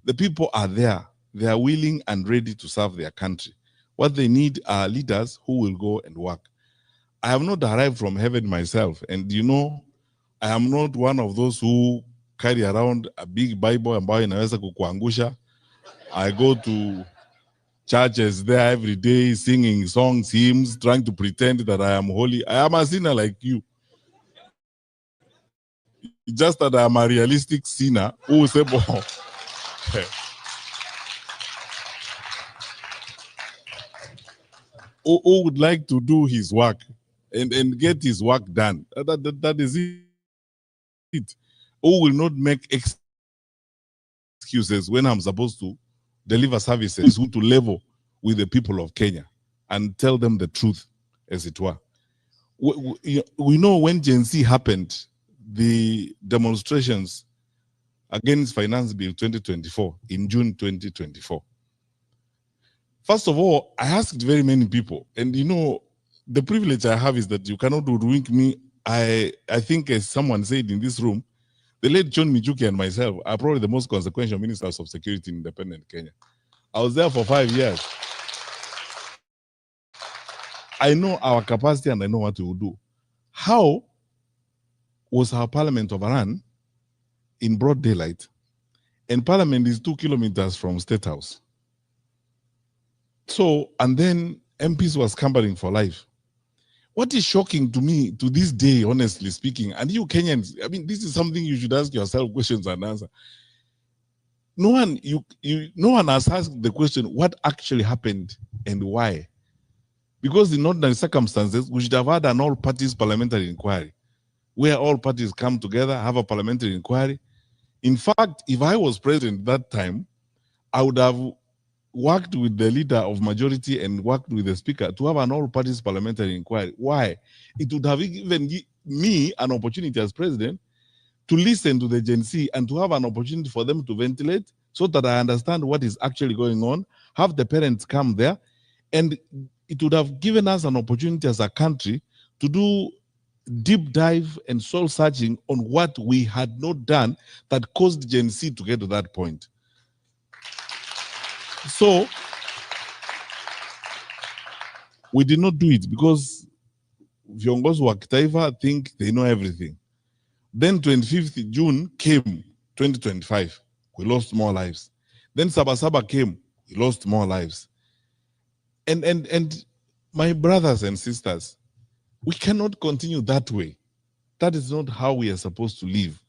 The people are there. They are willing and ready to serve their country. What they need are leaders who will go and work. I have not arrived from heaven myself. And you know, I am not one of those who carry around a big Bible ambayo inaweza kukuangusha. I go to churches there every day, singing songs, hymns, trying to pretend that I am holy. I am a sinner like you. It's just that I am a realistic sinner who say, who would like to do his work and get his work done. That is it. Who will not make excuses when I'm supposed to deliver services, who to level with the people of Kenya and tell them the truth, as it were. We know when Gen Z happened, the demonstrations against Finance Bill 2024 in June 2024. First of all, I asked very many people, and you know, the privilege I have is that you cannot hoodwink me. I think, as someone said in this room, the late John Mijuki and myself are probably the most consequential ministers of security in independent Kenya. I was there for 5 years. I know our capacity and I know what we will do. How was our parliament overrun in broad daylight? And parliament is 2 kilometers from State House. So, and then MPs were scampering for life. What is shocking to me to this day, honestly speaking, and you Kenyans, I mean, this is something you should ask yourself questions and answer. No one has asked the question, what actually happened and why? Because in ordinary circumstances, we should have had an all parties parliamentary inquiry, where all parties come together, have a parliamentary inquiry. In fact, if I was president that time, I would have worked with the leader of majority and worked with the speaker to have an all parties parliamentary inquiry. Why? It would have given me an opportunity as president to listen to the Gen Z and to have an opportunity for them to ventilate so that I understand what is actually going on, have the parents come there, and it would have given us an opportunity as a country to do deep dive and soul searching on what we had not done that caused Gen Z to get to that point. So we did not do it because viongozi wa kitaifa think they know everything. Then 25th June came, 2025. We lost more lives. Then Sabasaba came. We lost more lives. And my brothers and sisters, we cannot continue that way. That is not how we are supposed to live.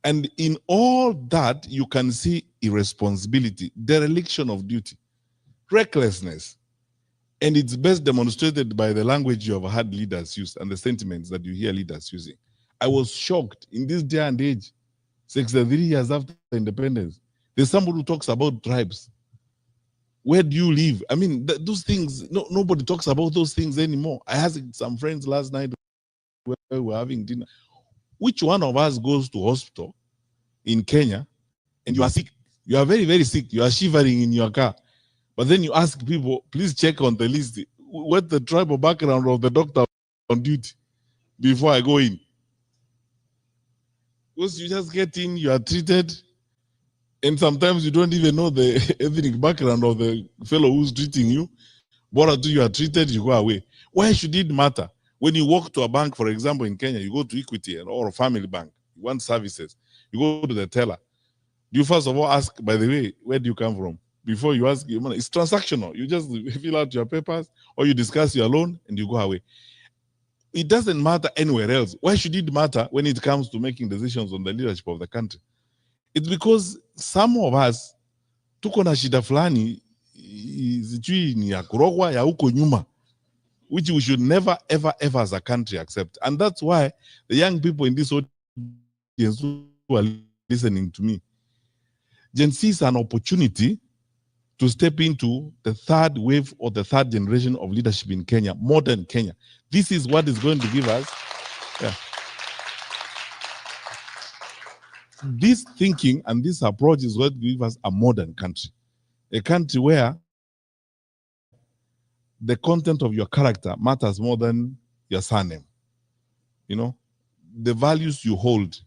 And in all that, you can see irresponsibility, dereliction of duty, recklessness. And it's best demonstrated by the language you have had leaders use and the sentiments that you hear leaders using. I was shocked in this day and age, 63 years after independence. There's somebody who talks about tribes. Where do you live? I mean, those things, nobody talks about those things anymore. I asked some friends last night where we were having dinner. Which one of us goes to hospital in Kenya and you are sick? You are very, very sick. You are shivering in your car. But then you ask people, please check on the list, what the tribal background of the doctor on duty before I go in. Because you just get in, you are treated, and sometimes you don't even know the ethnic background of the fellow who's treating you. But until you are treated, you go away. Why should it matter? When you walk to a bank, for example, in Kenya, you go to Equity or a family bank, you want services, you go to the teller. Do you first of all ask, by the way, where do you come from? Before you ask your money, it's transactional. You just fill out your papers or you discuss your loan and you go away. It doesn't matter anywhere else. Why should it matter when it comes to making decisions on the leadership of the country? It's because some of us tuko na shida fulani sijui ni ya kurogwa ya huko nyuma, which we should never ever ever as a country accept. And that's why the young people in this audience who are listening to me, Gen Z is an opportunity to step into the third wave or the third generation of leadership in Kenya, modern Kenya. This is what is going to give us this thinking, and this approach is what gives us a modern country. A country where the content of your character matters more than your surname. You know, the values you hold,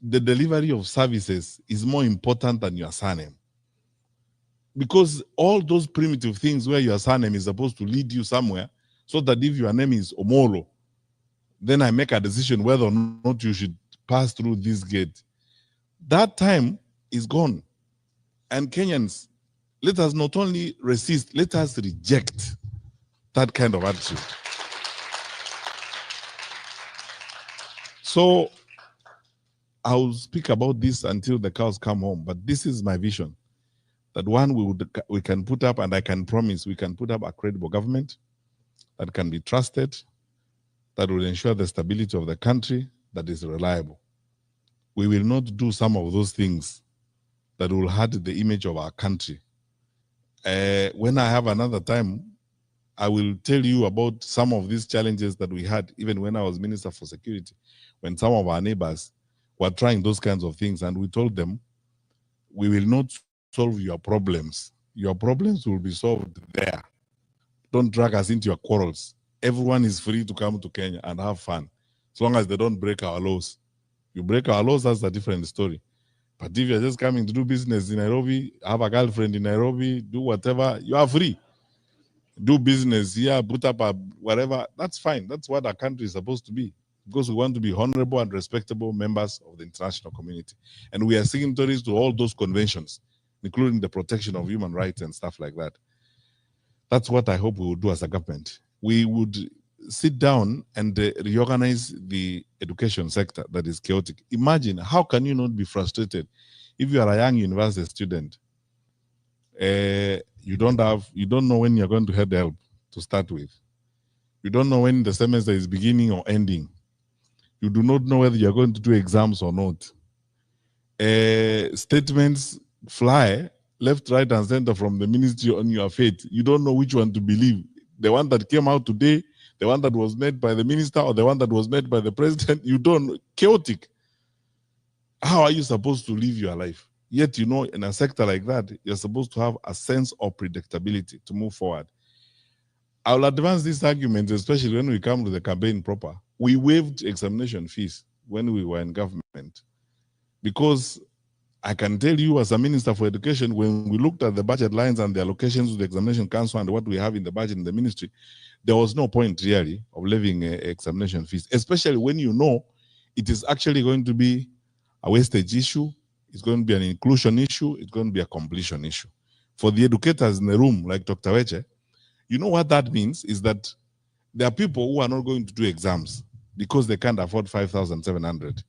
the delivery of services is more important than your surname. Because all those primitive things where your surname is supposed to lead you somewhere, so that if your name is Omolo, then I make a decision whether or not you should pass through this gate. That time is gone. And Kenyans, let us not only resist, let us reject that kind of attitude. So I'll speak about this until the cows come home, but this is my vision. That one, we can put up, and I can promise we can put up a credible government that can be trusted, that will ensure the stability of the country, that is reliable. We will not do some of those things that will hurt the image of our country. When I have another time, I will tell you about some of these challenges that we had, even when I was Minister for Security, when some of our neighbors were trying those kinds of things, and we told them, we will not solve your problems. Your problems will be solved there. Don't drag us into your quarrels. Everyone is free to come to Kenya and have fun, as long as they don't break our laws. You break our laws, that's a different story. But if you're just coming to do business in Nairobi, have a girlfriend in Nairobi, do whatever, you are free. Do business here, put up a whatever, that's fine. That's what our country is supposed to be, because we want to be honorable and respectable members of the international community. And we are signatories to all those conventions, including the protection of human rights and stuff like that. That's what I hope we will do as a government. We would sit down and reorganize the education sector that is chaotic. Imagine, how can you not be frustrated if you are a young university student? You don't know when you're going to have the help to start with. You don't know when the semester is beginning or ending. You do not know whether you're going to do exams or not. Statements fly left, right, and center from the ministry on your fate. You don't know which one to believe. The one that came out today, the one that was made by the minister, or the one that was made by the president. You don't know. Chaotic. How are you supposed to live your life? Yet, you know, in a sector like that, you're supposed to have a sense of predictability to move forward. I will advance this argument, especially when we come to the campaign proper. We waived examination fees when we were in government, because I can tell you as a Minister for Education, when we looked at the budget lines and the allocations to the Examination Council and what we have in the budget in the ministry, there was no point really of levying examination fees, especially when you know it is actually going to be a wastage issue, it's going to be an inclusion issue, it's going to be a completion issue. For the educators in the room, like Dr. Weche, you know what that means is that there are people who are not going to do exams because they can't afford 5,700.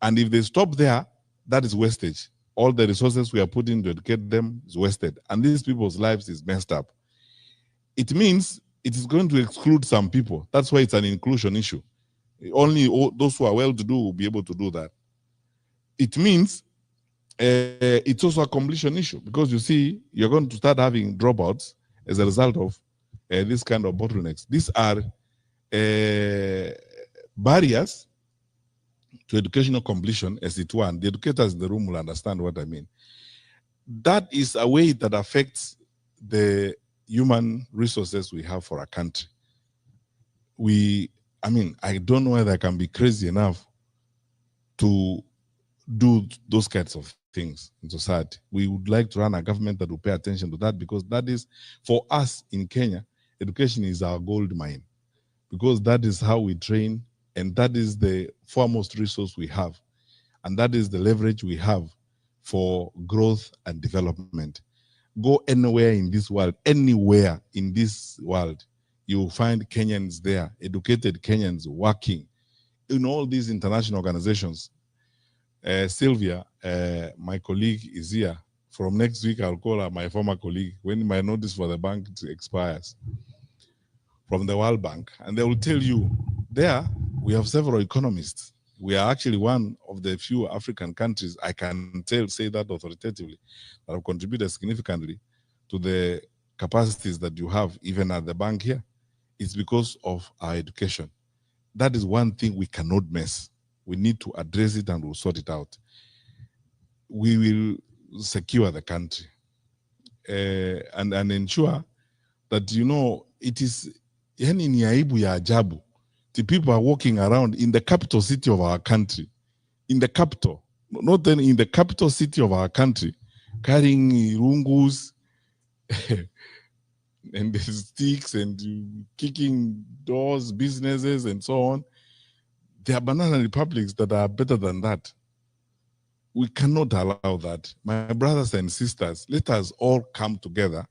And if they stop there, that is wastage. All the resources we are putting to educate them is wasted. And these people's lives is messed up. It means it is going to exclude some people. That's why it's an inclusion issue. Only those who are well-to-do will be able to do that. It means it's also a completion issue, because you see, you're going to start having dropouts as a result of this kind of bottlenecks. These are barriers to educational completion, as it were, and the educators in the room will understand what I mean. That is a way that affects the human resources we have for our country. I don't know whether I can be crazy enough to do those kinds of things in society. We would like to run a government that will pay attention to that, because that is, for us in Kenya, education is our gold mine, because that is how we train, and that is the foremost resource we have, and that is the leverage we have for growth and development. Go anywhere in this world, you will find Kenyans there, educated Kenyans working in all these international organizations. Sylvia, my colleague, is here. From next week, I'll call her my former colleague when my notice for the bank expires, from the World Bank. And they will tell you, there we have several economists. We are actually one of the few African countries, I can say that authoritatively, that have contributed significantly to the capacities that you have even at the bank here. It's because of our education. That is one thing we cannot miss. We need to address it and we'll sort it out. We will secure the country and ensure that, you know, it is yani ni aibu ya ajabu. The people are walking around in the capital city of our country, in the capital, not then in the capital city of our country, carrying rungus and the sticks and kicking doors, businesses, and so on. There are banana republics that are better than that. We cannot allow that. My brothers and sisters, let us all come together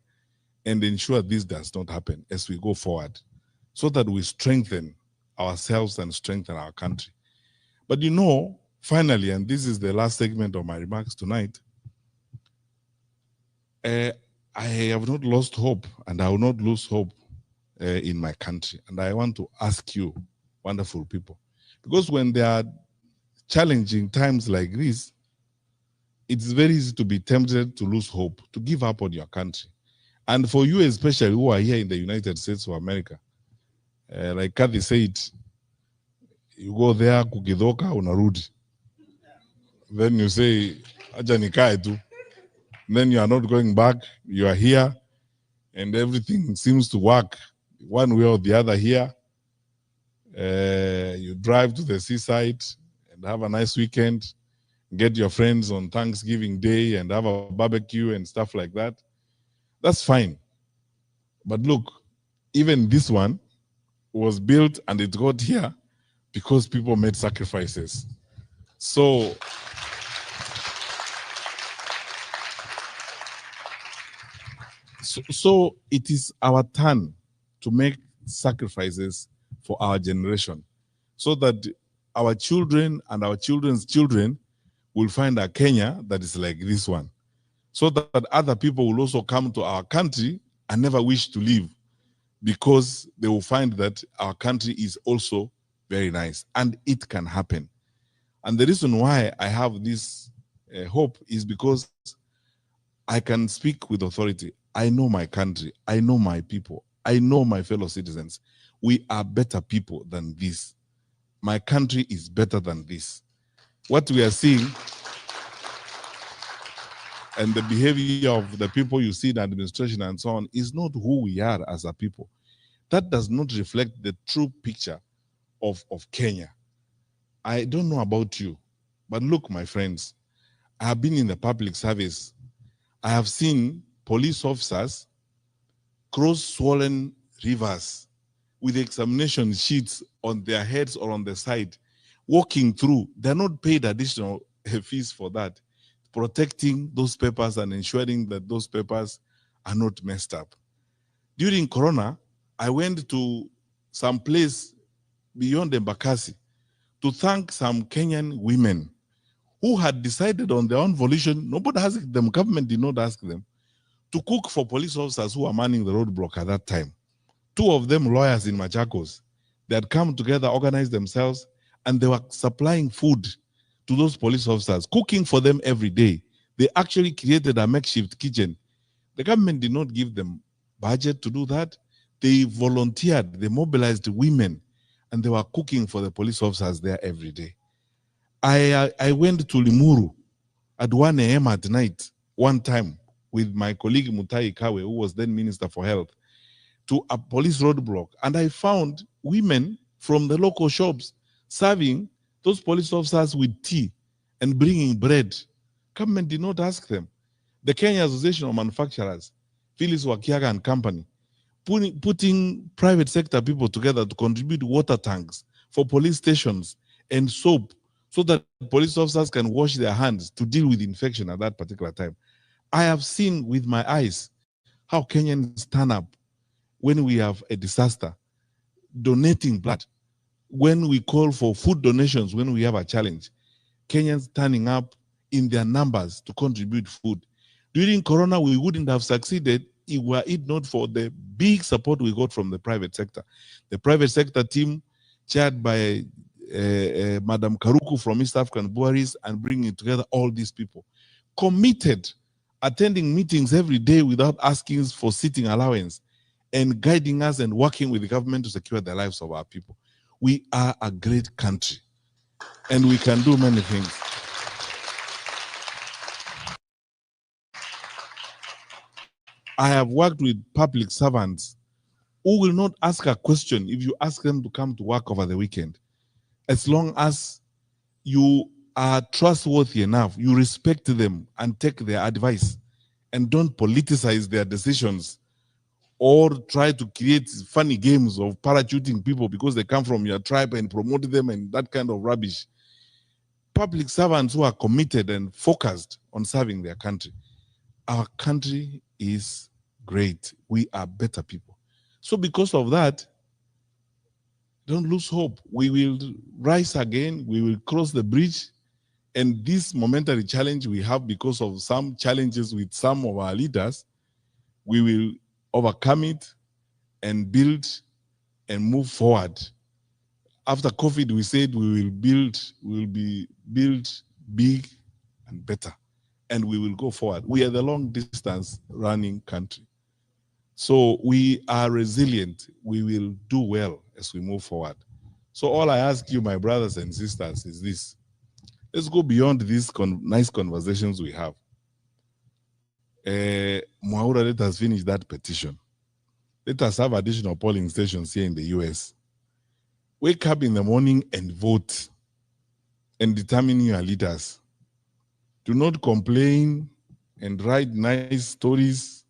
and ensure this does not happen as we go forward, so that we strengthen ourselves and strengthen our country. But you know, finally, and this is the last segment of my remarks tonight, I have not lost hope, and I will not lose hope in my country. And I want to ask you, wonderful people, because when there are challenging times like this, it's very easy to be tempted to lose hope, to give up on your country. And for you especially who are here in the United States of America, like Kathy said, you go there, kukidoka, unarudi. Then you say, acha nikae tu. Then you are not going back, you are here, and everything seems to work one way or the other here. You drive to the seaside and have a nice weekend, get your friends on Thanksgiving Day and have a barbecue and stuff like that. That's fine. But look, even this one was built and it got here because people made sacrifices. So it is our turn to make sacrifices for our generation, so that our children and our children's children will find a Kenya that is like this one, so that other people will also come to our country and never wish to leave, because they will find that our country is also very nice, and it can happen. And the reason why I have this hope is because I can speak with authority. I know my country. I know my people. I know my fellow citizens. We are better people than this. My country is better than this. What we are seeing and the behavior of the people you see in administration and so on is not who we are as a people. That does not reflect the true picture of Kenya. I don't know about you, but look, my friends, I have been in the public service. I have seen police officers cross swollen rivers with examination sheets on their heads or on the side, walking through. They're not paid additional fees for that, protecting those papers and ensuring that those papers are not messed up. During Corona, I went to some place beyond Embakasi to thank some Kenyan women who had decided on their own volition, nobody asked them, government did not ask them, to cook for police officers who were manning the roadblock at that time. Two of them lawyers in Machakos. They had come together, organized themselves, and they were supplying food to those police officers, cooking for them every day. They actually created a makeshift kitchen. The government did not give them budget to do that. They volunteered, they mobilized women, and they were cooking for the police officers there every day. I went to Limuru at 1 a.m. at night one time with my colleague Mutai Kawe, who was then Minister for Health, to a police roadblock. And I found women from the local shops serving those police officers with tea and bringing bread. Government did not ask them. The Kenya Association of Manufacturers, Phyllis Wakiaga and Company, putting private sector people together to contribute water tanks for police stations and soap so that police officers can wash their hands to deal with infection at that particular time. I have seen with my eyes how Kenyans turn up when we have a disaster, donating blood. When we call for food donations, when we have a challenge, Kenyans turning up in their numbers to contribute food. During Corona, we wouldn't have succeeded were it not for the big support we got from the private sector. The private sector team, chaired by Madam Karuku from East African Breweries, and bringing together all these people, committed, attending meetings every day without asking for sitting allowance, and guiding us and working with the government to secure the lives of our people. We are a great country, and we can do many things. I have worked with public servants who will not ask a question if you ask them to come to work over the weekend. As long as you are trustworthy enough, you respect them and take their advice, and don't politicize their decisions or try to create funny games of parachuting people because they come from your tribe and promote them and that kind of rubbish. Public servants who are committed and focused on serving their country. Our country is great. We are better people. So because of that, don't lose hope. We will rise again. We will cross the bridge. And this momentary challenge we have because of some challenges with some of our leaders, we will overcome it and build and move forward. After COVID, we said we will build big and better, and we will go forward. We are the long distance running country. So we are resilient. We will do well as we move forward. So all I ask you, my brothers and sisters, is this. Let's go beyond these nice conversations we have. Mwaura, let us finish that petition. Let us have additional polling stations here in the US. Wake up in the morning and vote and determine your leaders. Do not complain and write nice stories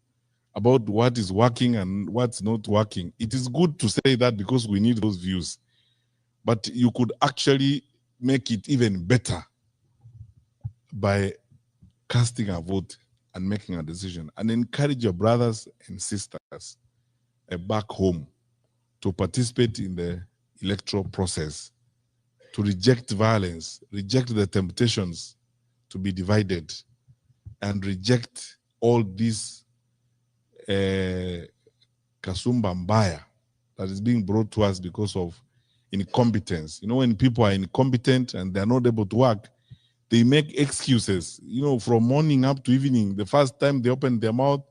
about what is working and what's not working. It is good to say that because we need those views. But you could actually make it even better by casting a vote and making a decision, and encourage your brothers and sisters back home to participate in the electoral process, to reject violence, reject the temptations to be divided, and reject all this kasumba mbaya that is being brought to us because of incompetence. You know, when people are incompetent and they're not able to work, they make excuses, you know, from morning up to evening. The first time they open their mouth,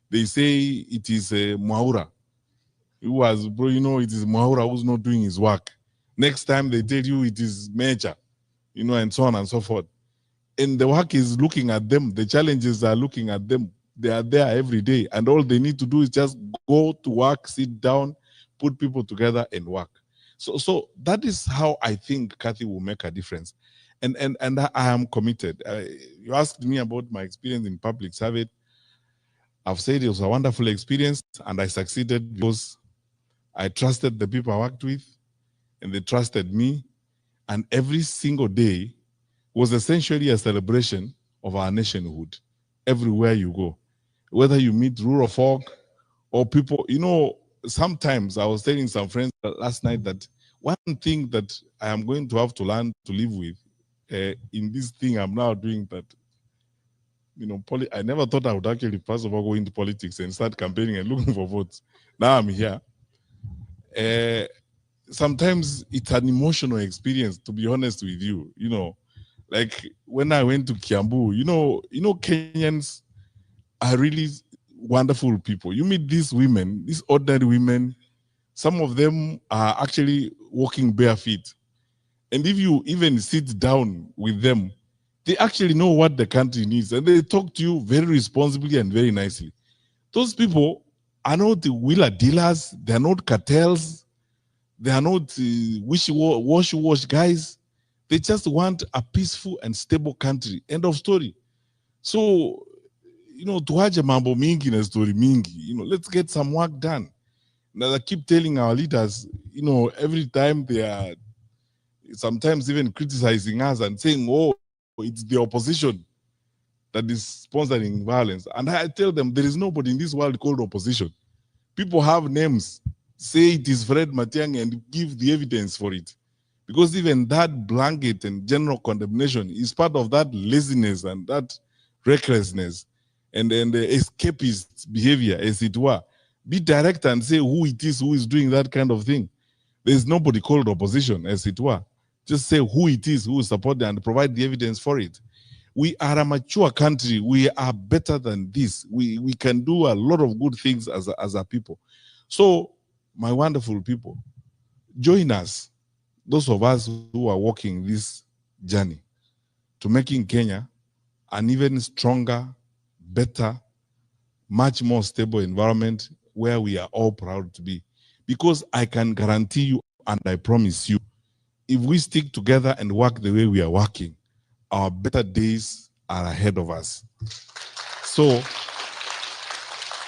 they say it is Mwaura. It was, bro, you know, it is Mwaura who's not doing his work. Next time they tell you it is Major, you know, and so on and so forth. And the work is looking at them. The challenges are looking at them. They are there every day. And all they need to do is just go to work, sit down, put people together and work. So that is how I think Kathy will make a difference. And I am committed. You asked me about my experience in public service. I've said it was a wonderful experience, and I succeeded because I trusted the people I worked with, and they trusted me. And every single day was essentially a celebration of our nationhood everywhere you go. Whether you meet rural folk or people, you know, sometimes I was telling some friends last night that one thing that I am going to have to learn to live with in this thing I'm now doing, that, you know, I never thought I would actually, first of all, go into politics and start campaigning and looking for votes. Now I'm here. Sometimes it's an emotional experience, to be honest with you. You know, like when I went to Kiambu, you know, Kenyans are really wonderful people. You meet these women, these ordinary women, some of them are actually walking bare feet. And if you even sit down with them, they actually know what the country needs, and they talk to you very responsibly and very nicely. Those people are not wheeler dealers, they are not cartels, they are not wash guys. They just want a peaceful and stable country. End of story. So, you know, tuache mambo mingi na story mingi, you know, let's get some work done. Now I keep telling our leaders, you know, every time they are sometimes even criticizing us and saying, oh, it's the opposition that is sponsoring violence. And I tell them, there is nobody in this world called opposition. People have names, say it is Fred Matiang'i and give the evidence for it. Because even that blanket and general condemnation is part of that laziness and that recklessness and the escapist behavior, as it were. Be direct and say who it is who is doing that kind of thing. There's nobody called opposition, as it were. Just say who it is who is supporting and provide the evidence for it. We are a mature country. We are better than this. We can do a lot of good things as a people. So, my wonderful people, join us, those of us who are walking this journey to making Kenya an even stronger, better, much more stable environment where we are all proud to be. Because I can guarantee you and I promise you, if we stick together and work the way we are working, our better days are ahead of us. So,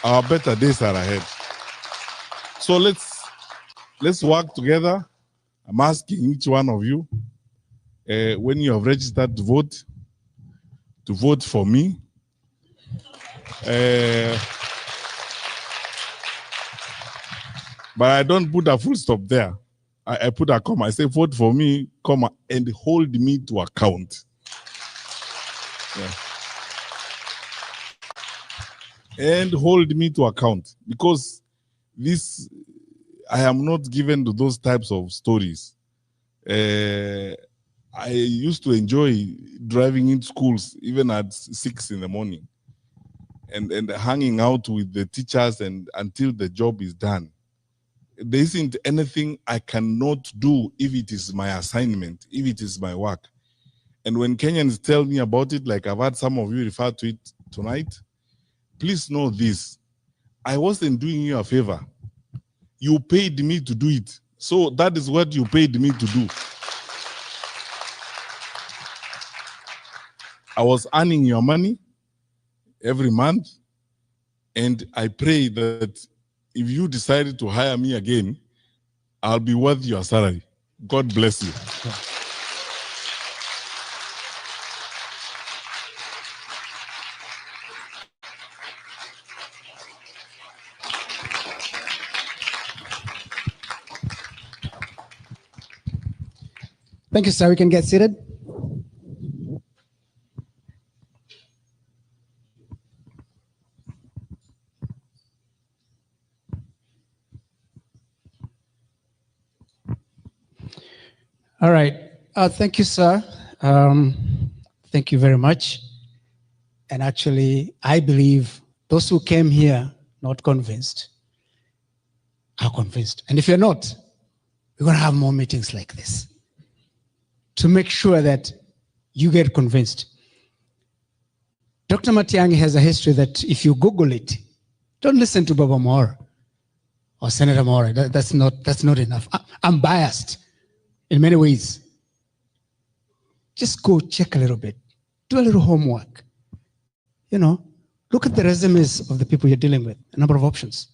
our better days are ahead. So let's work together. I'm asking each one of you, when you have registered to vote for me. But I don't put a full stop there. I put a comma. I say vote for me, comma, and hold me to account. Yeah. And hold me to account, because this, I am not given to those types of stories. I used to enjoy driving in schools even at 6 in the morning and hanging out with the teachers and until the job is done. There isn't anything I cannot do if it is my assignment, if it is my work. And when Kenyans tell me about it, like I've had some of you refer to it tonight, please know this. I wasn't doing you a favor. You paid me to do it. So that is what you paid me to do. I was earning your money every month, and I pray that if you decided to hire me again, I'll be worth your salary. God bless you. Thank you, sir. We can get seated. All right. Thank you, sir. Thank you very much. And actually, I believe those who came here not convinced are convinced. And if you're not, we're going to have more meetings like this to make sure that you get convinced. Dr. Matiang'i has a history that if you Google it, don't listen to Baba Moore or Senator Moore. That's not enough. I'm biased in many ways. Just go check a little bit. Do a little homework. You know, look at the resumes of the people you're dealing with, a number of options.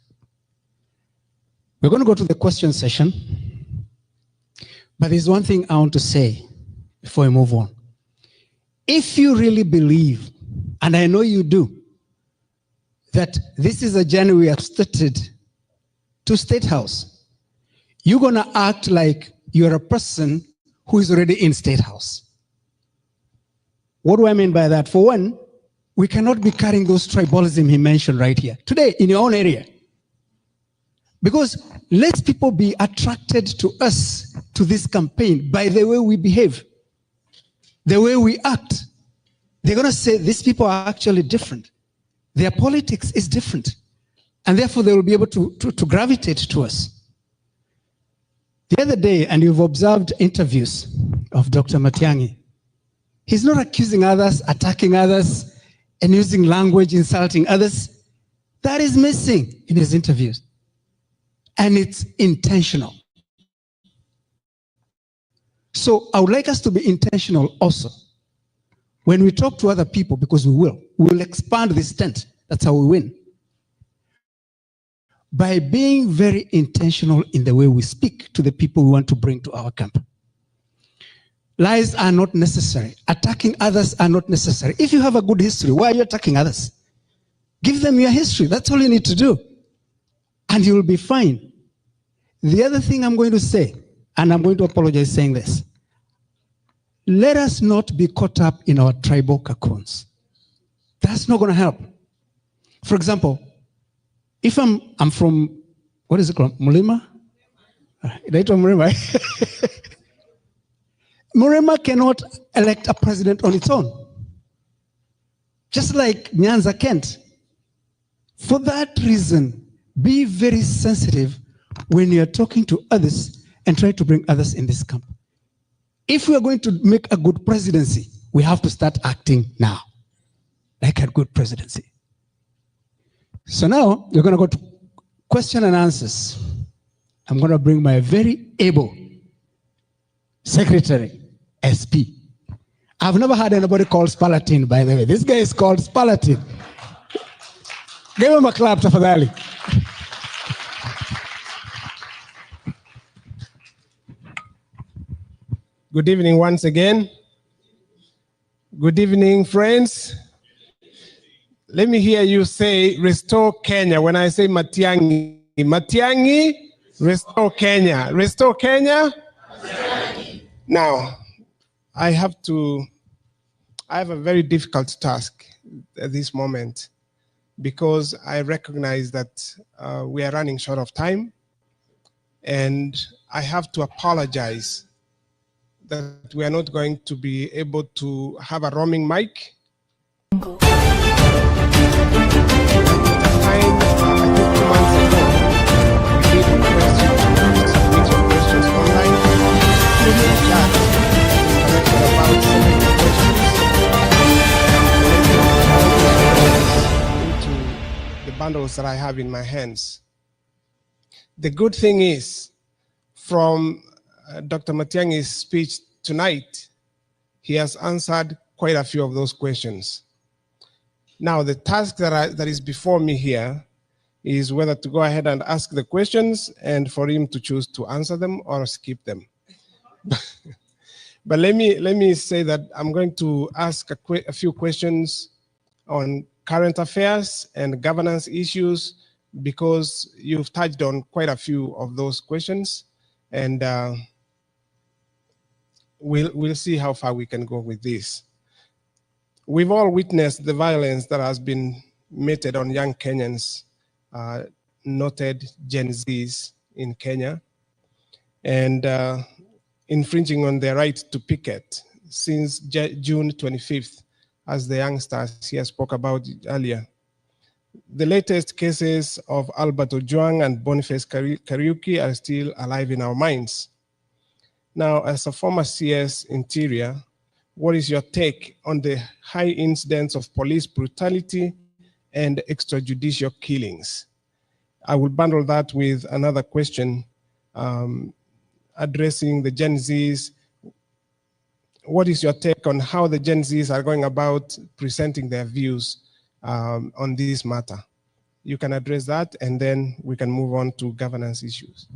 We're going to go to the question session. But there's one thing I want to say before we move on. If you really believe, and I know you do, that this is a journey we have started to State House, you're going to act like you're a person who is already in State House. What do I mean by that? For one, we cannot be carrying those tribalism he mentioned right here today in your own area. Because let people be attracted to us, to this campaign, by the way we behave, the way we act. They're going to say these people are actually different. Their politics is different. And therefore they will be able to gravitate to us. The other day, and you've observed interviews of Dr. Matiang'i, he's not accusing others, attacking others, and using language insulting others. That is missing in his interviews. And it's intentional. So I would like us to be intentional also. When we talk to other people, because we will expand this tent. That's how we win. By being very intentional in the way we speak to the people we want to bring to our camp. Lies are not necessary. Attacking others are not necessary. If you have a good history, why are you attacking others? Give them your history. That's all you need to do. And you'll be fine. The other thing I'm going to say, and I'm going to apologize saying this, let us not be caught up in our tribal cocoons. That's not going to help. For example, if I'm from, what is it called? Mulima? Mulima. Murema cannot elect a president on its own. Just like Nyanza can't. For that reason, be very sensitive when you're talking to others and try to bring others in this camp. If we are going to make a good presidency, we have to start acting now, like a good presidency. So now, we're going to go to question and answers. I'm going to bring my very able secretary, SP. I've never had anybody called Spalatin, by the way. This guy is called Spalatin. Give him a clap, tafadhali. Good evening once again. Good evening, friends. Let me hear you say, restore Kenya. When I say Matiang'i, Matiang'i, restore Kenya. Restore Kenya. Matiang'i. Now, I have a very difficult task at this moment because I recognize that we are running short of time, and I have to apologize that we are not going to be able to have a roaming mic. The bundles that I have in my hands. The good thing is, from Dr. Matiang'i's speech tonight, he has answered quite a few of those questions. Now, the task that is before me here is whether to go ahead and ask the questions and for him to choose to answer them or skip them. But let me say that I'm going to ask a few questions on current affairs and governance issues because you've touched on quite a few of those questions, and we'll see how far we can go with this. We've all witnessed the violence that has been meted on young Kenyans, noted Gen Zs in Kenya, and infringing on their right to picket since June 25th, as the youngsters here spoke about earlier. The latest cases of Albert Ojwang and Boniface Kariuki are still alive in our minds. Now, as a former CS Interior, what is your take on the high incidence of police brutality and extrajudicial killings? I will bundle that with another question addressing the Gen Zs. What is your take on how the Gen Zs are going about presenting their views on this matter? You can address that, and then we can move on to governance issues.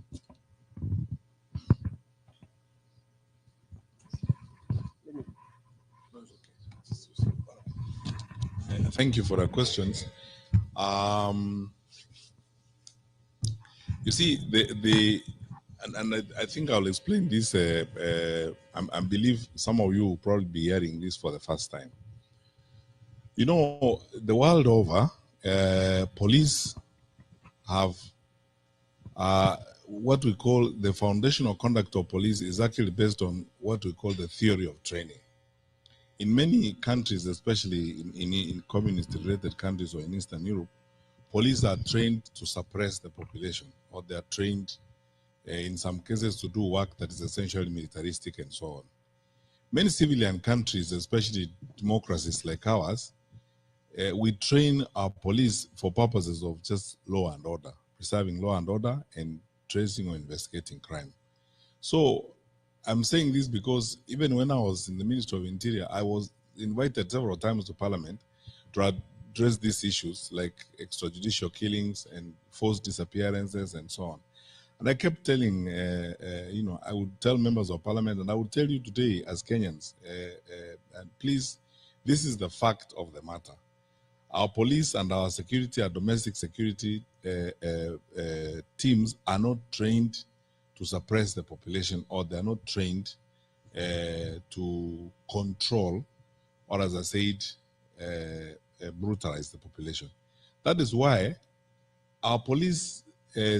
Thank you for the questions. You see, I think I'll explain this. I believe some of you will probably be hearing this for the first time. You know, the world over, police have what we call the foundational conduct of police is actually based on what we call the theory of training. In many countries, especially in communist-related countries or in Eastern Europe, police are trained to suppress the population, or they are trained in some cases to do work that is essentially militaristic and so on. Many civilian countries, especially democracies like ours, we train our police for purposes of just law and order, preserving law and order and tracing or investigating crime. So I'm saying this because even when I was in the Ministry of Interior, I was invited several times to Parliament to address these issues like extrajudicial killings and forced disappearances and so on. And I kept telling, I would tell members of parliament, and I would tell you today as Kenyans, and please, this is the fact of the matter. Our police and our security, our domestic security teams are not trained to suppress the population, or they're not trained to control, or as I said, brutalize the population. That is why our police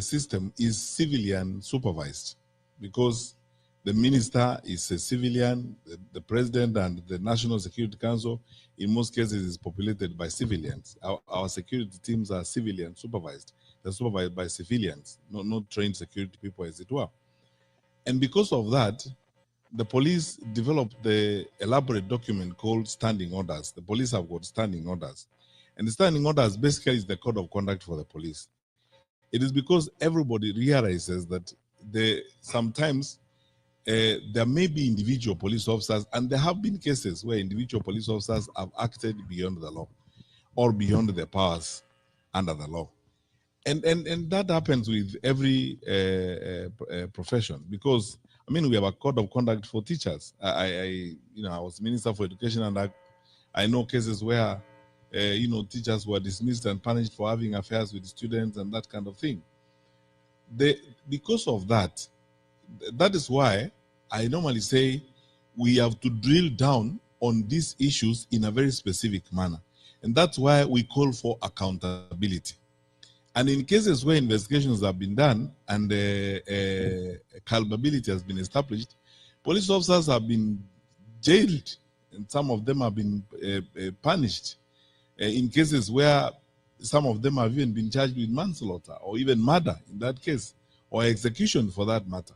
system is civilian supervised, because the minister is a civilian, the president and the National Security Council in most cases is populated by civilians. Our security teams are civilian supervised. They're supervised by civilians, not trained security people, as it were. And because of that, the police developed the elaborate document called standing orders. The police have got standing orders. And the standing orders basically is the code of conduct for the police. It is because everybody realizes that sometimes there may be individual police officers, and there have been cases where individual police officers have acted beyond the law or beyond their powers under the law. And that happens with every profession, because we have a code of conduct for teachers. I was Minister for Education, and I know cases where teachers were dismissed and punished for having affairs with students and that kind of thing. Because of that, that is why I normally say we have to drill down on these issues in a very specific manner. And that's why we call for accountability. And in cases where investigations have been done and culpability has been established, police officers have been jailed, and some of them have been punished. In cases where some of them have even been charged with manslaughter or even murder in that case, or execution for that matter.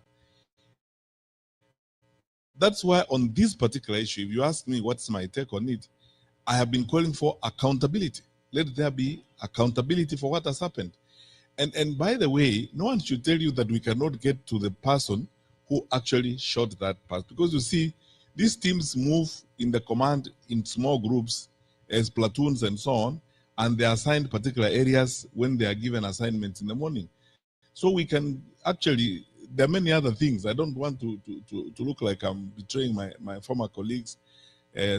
That's why on this particular issue, if you ask me what's my take on it, I have been calling for accountability. Let there be accountability for what has happened. And by the way, no one should tell you that we cannot get to the person who actually shot that person. Because you see, these teams move in the command in small groups as platoons and so on, and they are assigned particular areas when they are given assignments in the morning. So we can actually, there are many other things. I don't want to look like I'm betraying my former colleagues,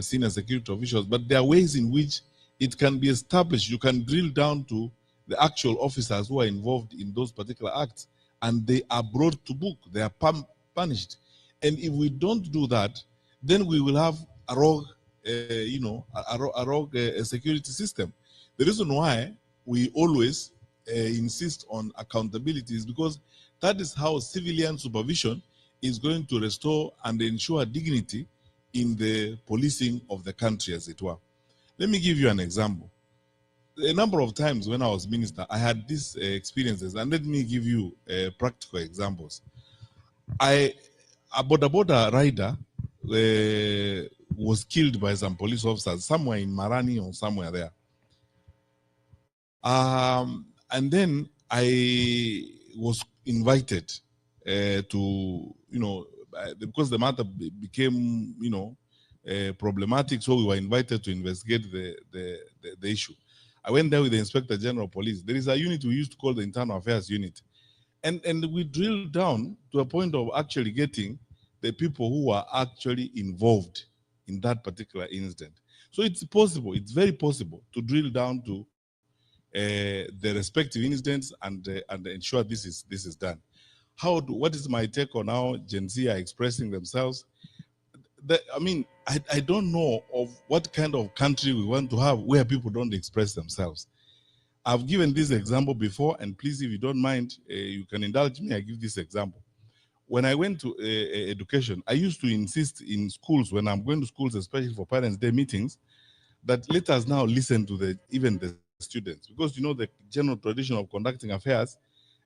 senior security officials, but there are ways in which it can be established. You can drill down to the actual officers who are involved in those particular acts, and they are brought to book. They are punished. And if we don't do that, then we will have a rogue, security system. The reason why we always insist on accountability is because that is how civilian supervision is going to restore and ensure dignity in the policing of the country, as it were. Let me give you an example. A number of times when I was minister, I had these experiences, and let me give you practical examples. A boda rider was killed by some police officers somewhere in Marani or somewhere there. And then I was invited to, because the matter became, problematic, so we were invited to investigate the issue. I went there with the Inspector General of Police. There is a unit we used to call the Internal Affairs Unit. And we drilled down to a point of actually getting the people who were actually involved in that particular incident. So it's possible, it's very possible to drill down to the respective incidents and ensure this is done. What is my take on how Gen Z are expressing themselves? I don't know of what kind of country we want to have where people don't express themselves. I've given this example before, and please, if you don't mind, you can indulge me. I give this example. When I went to education, I used to insist in schools, when I'm going to schools, especially for Parents' Day meetings, that let us now listen to even the students, because the general tradition of conducting affairs,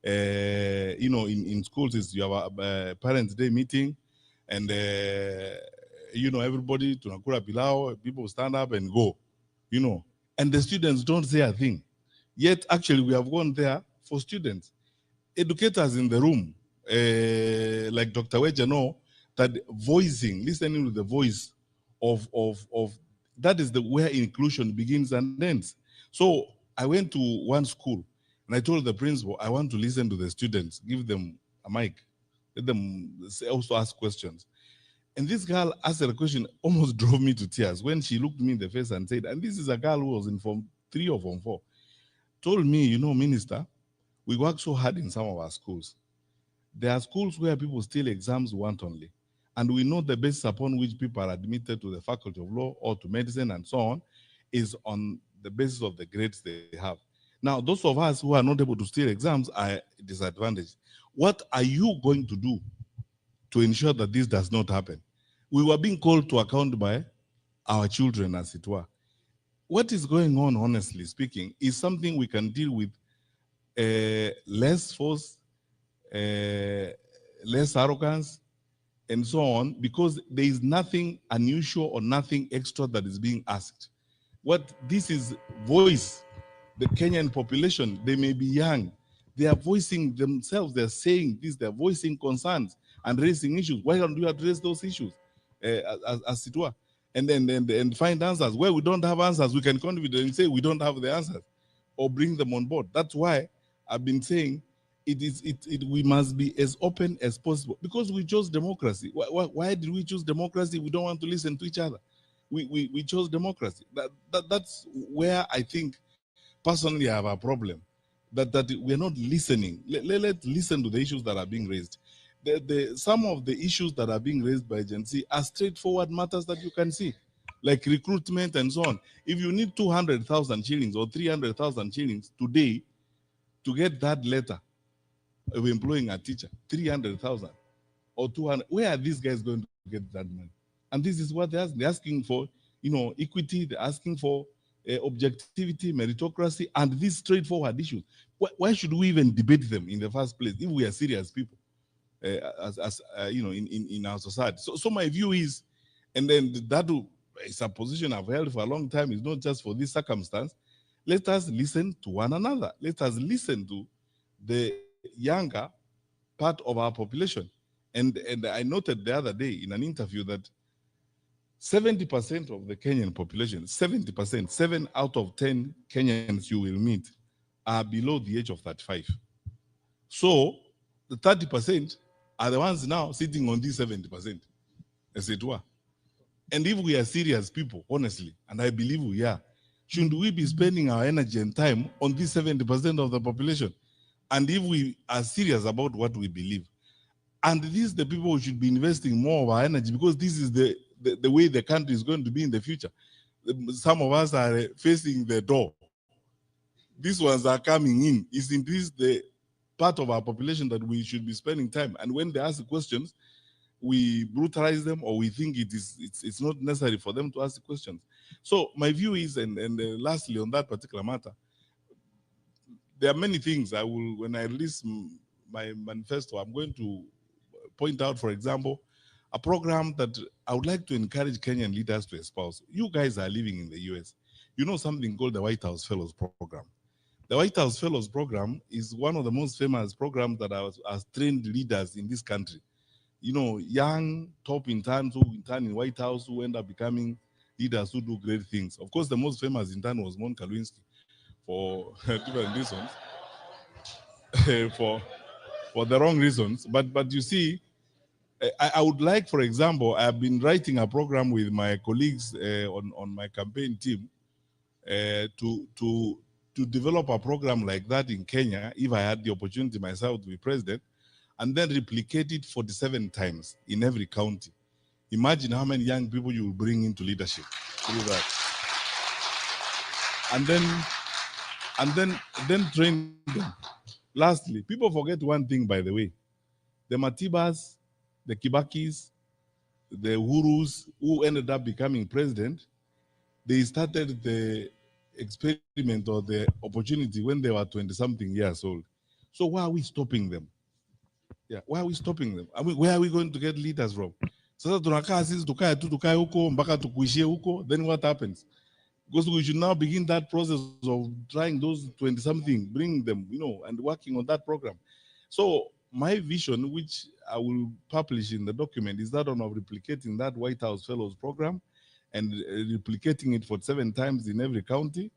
in schools is you have a Parents' Day meeting, and everybody tunakula pilau, people stand up and go, and the students don't say a thing. Yet actually we have gone there for students. Educators in the room, like Dr. Weja know that listening to the voice of that is where inclusion begins and ends. So I went to one school and I told the principal, I want to listen to the students, give them a mic. Let them also ask questions. And this girl asked a question, almost drove me to tears when she looked me in the face and said, and this is a girl who was in Form 3 or Form 4, told me, you know, Minister, we work so hard in some of our schools. There are schools where people steal exams wantonly. And we know the basis upon which people are admitted to the Faculty of Law or to medicine and so on is on the basis of the grades they have. Now, those of us who are not able to steal exams are disadvantaged. What are you going to do to ensure that this does not happen? We were being called to account by our children, as it were. What is going on, honestly speaking, is something we can deal with less force, less arrogance, and so on, because there is nothing unusual or nothing extra that is being asked. What this is voice, the Kenyan population, they may be young, they are voicing themselves, they're saying this, they're voicing concerns and raising issues. Why don't you address those issues as it were? And then find answers. Where we don't have answers, we can contribute and say we don't have the answers or bring them on board. That's why I've been saying we must be as open as possible because we chose democracy. Why did we choose democracy? We don't want to listen to each other. We chose democracy. That's where I think personally I have a problem. That we're not listening. Let's listen to the issues that are being raised. Some of the issues that are being raised by Gen Z are straightforward matters that you can see, like recruitment and so on. If you need 200,000 shillings or 300,000 shillings today to get that letter of employing a teacher, 300,000 or 200, where are these guys going to get that money? And this is what they're asking for, you know, equity, they're asking for objectivity, meritocracy, and these straightforward issues. Why should we even debate them in the first place if we are serious people? You know, in our society. So my view is, and then that is a position I've held for a long time, is not just for this circumstance. Let us listen to one another. Let us listen to the younger part of our population. And I noted the other day in an interview that 70% of the Kenyan population, 70%, 7 out of 10 Kenyans you will meet are below the age of 35. So the 30% are the ones now sitting on this 70%, as it were. And if we are serious people, honestly, and I believe we are, shouldn't we be spending our energy and time on this 70% of the population? And if we are serious about what we believe, and these are the people who should be investing more of our energy, because this is the way the country is going to be in the future. Some of us are facing the door. These ones are coming in. Isn't this the part of our population that we should be spending time? And when they ask questions, we brutalize them, or we think it's not necessary for them to ask questions. So my view is, and lastly on that particular matter, there are many things I will, when I release my manifesto, I'm going to point out, for example, a program that I would like to encourage Kenyan leaders to espouse. You guys are living in the US. You know something called the White House Fellows Program. The White House Fellows Program is one of the most famous programs that has trained leaders in this country. You know, young top interns who intern in White House who end up becoming leaders who do great things. Of course, the most famous intern was Monica Lewinsky for different reasons, for the wrong reasons. But you see, I would like, for example, I've been writing a program with my colleagues on my campaign team to develop a program like that in Kenya, if I had the opportunity myself to be president, and then replicate it 47 times in every county. Imagine how many young people you will bring into leadership through that. And then train them. Lastly, people forget one thing, by the way. The Matibas, the Kibakis, the Uhurus who ended up becoming president, they started the experiment or the opportunity when they were 20-something years old. So why are we stopping them? Yeah, why are we stopping them? Where are we going to get leaders from? So then what happens? Because we should now begin that process of trying those 20-something, bring them, you know, and working on that program. So my vision, which I will publish in the document, is that one of replicating that White House Fellows program and replicating it for 7 times in every county,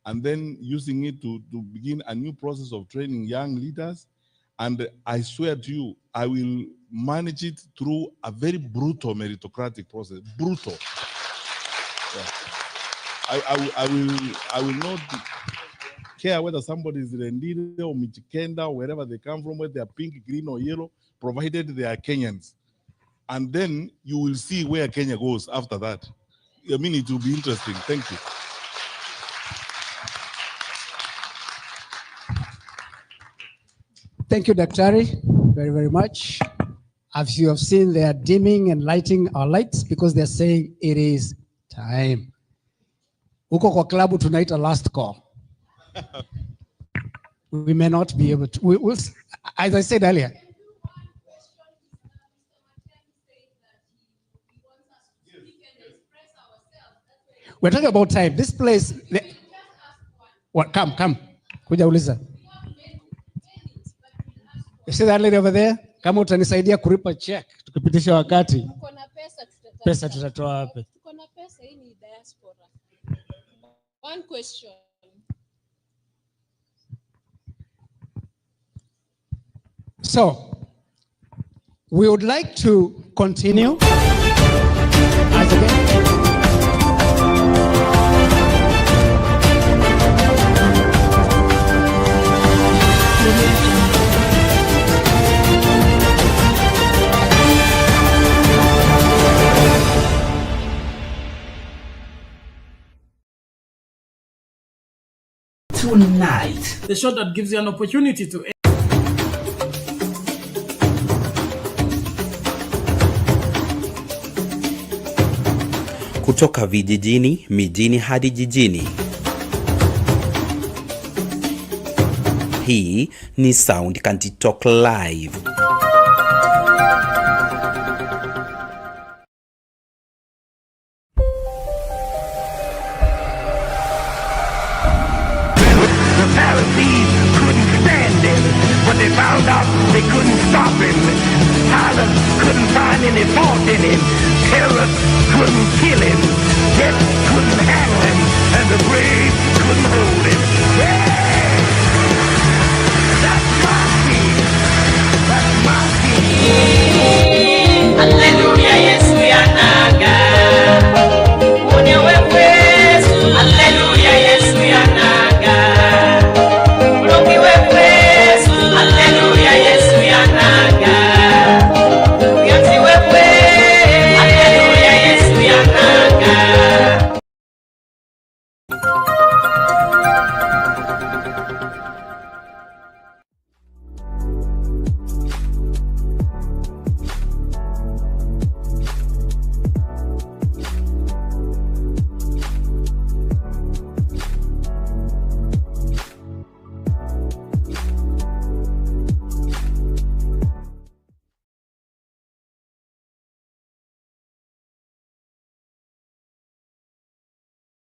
and then using it to begin a new process of training young leaders And I swear to you, I will manage it through a very brutal meritocratic process. Brutal. Yeah. I will not care whether somebody is Rendile or Michikenda or wherever they come from, whether they are pink, green, or yellow, provided they are Kenyans. And then you will see where Kenya goes after that. I mean, it will be interesting. Thank you. Thank you, Daktari, very, very much. As you have seen, they are dimming and lighting our lights because they're saying it is time. Huko kwa klabu tunaita last call. We may not be able to, as I said earlier. We're talking about time. This place, what? Come. Kuja uliza. You see that lady over there? Kama utanisaidia kulipa check, tukipitisha wakati. Pesa tutatoa wapi? Kuna pesa, hii ni diaspora. One question. So, we would like to continue. As again. Tonight, the show that gives you an opportunity to kutoka vijijini, mijini hadi jijini. Hii ni Sound Kanti Talk Live. They found out they couldn't stop him. Pilots couldn't find any fault in him. Terrorists couldn't kill him.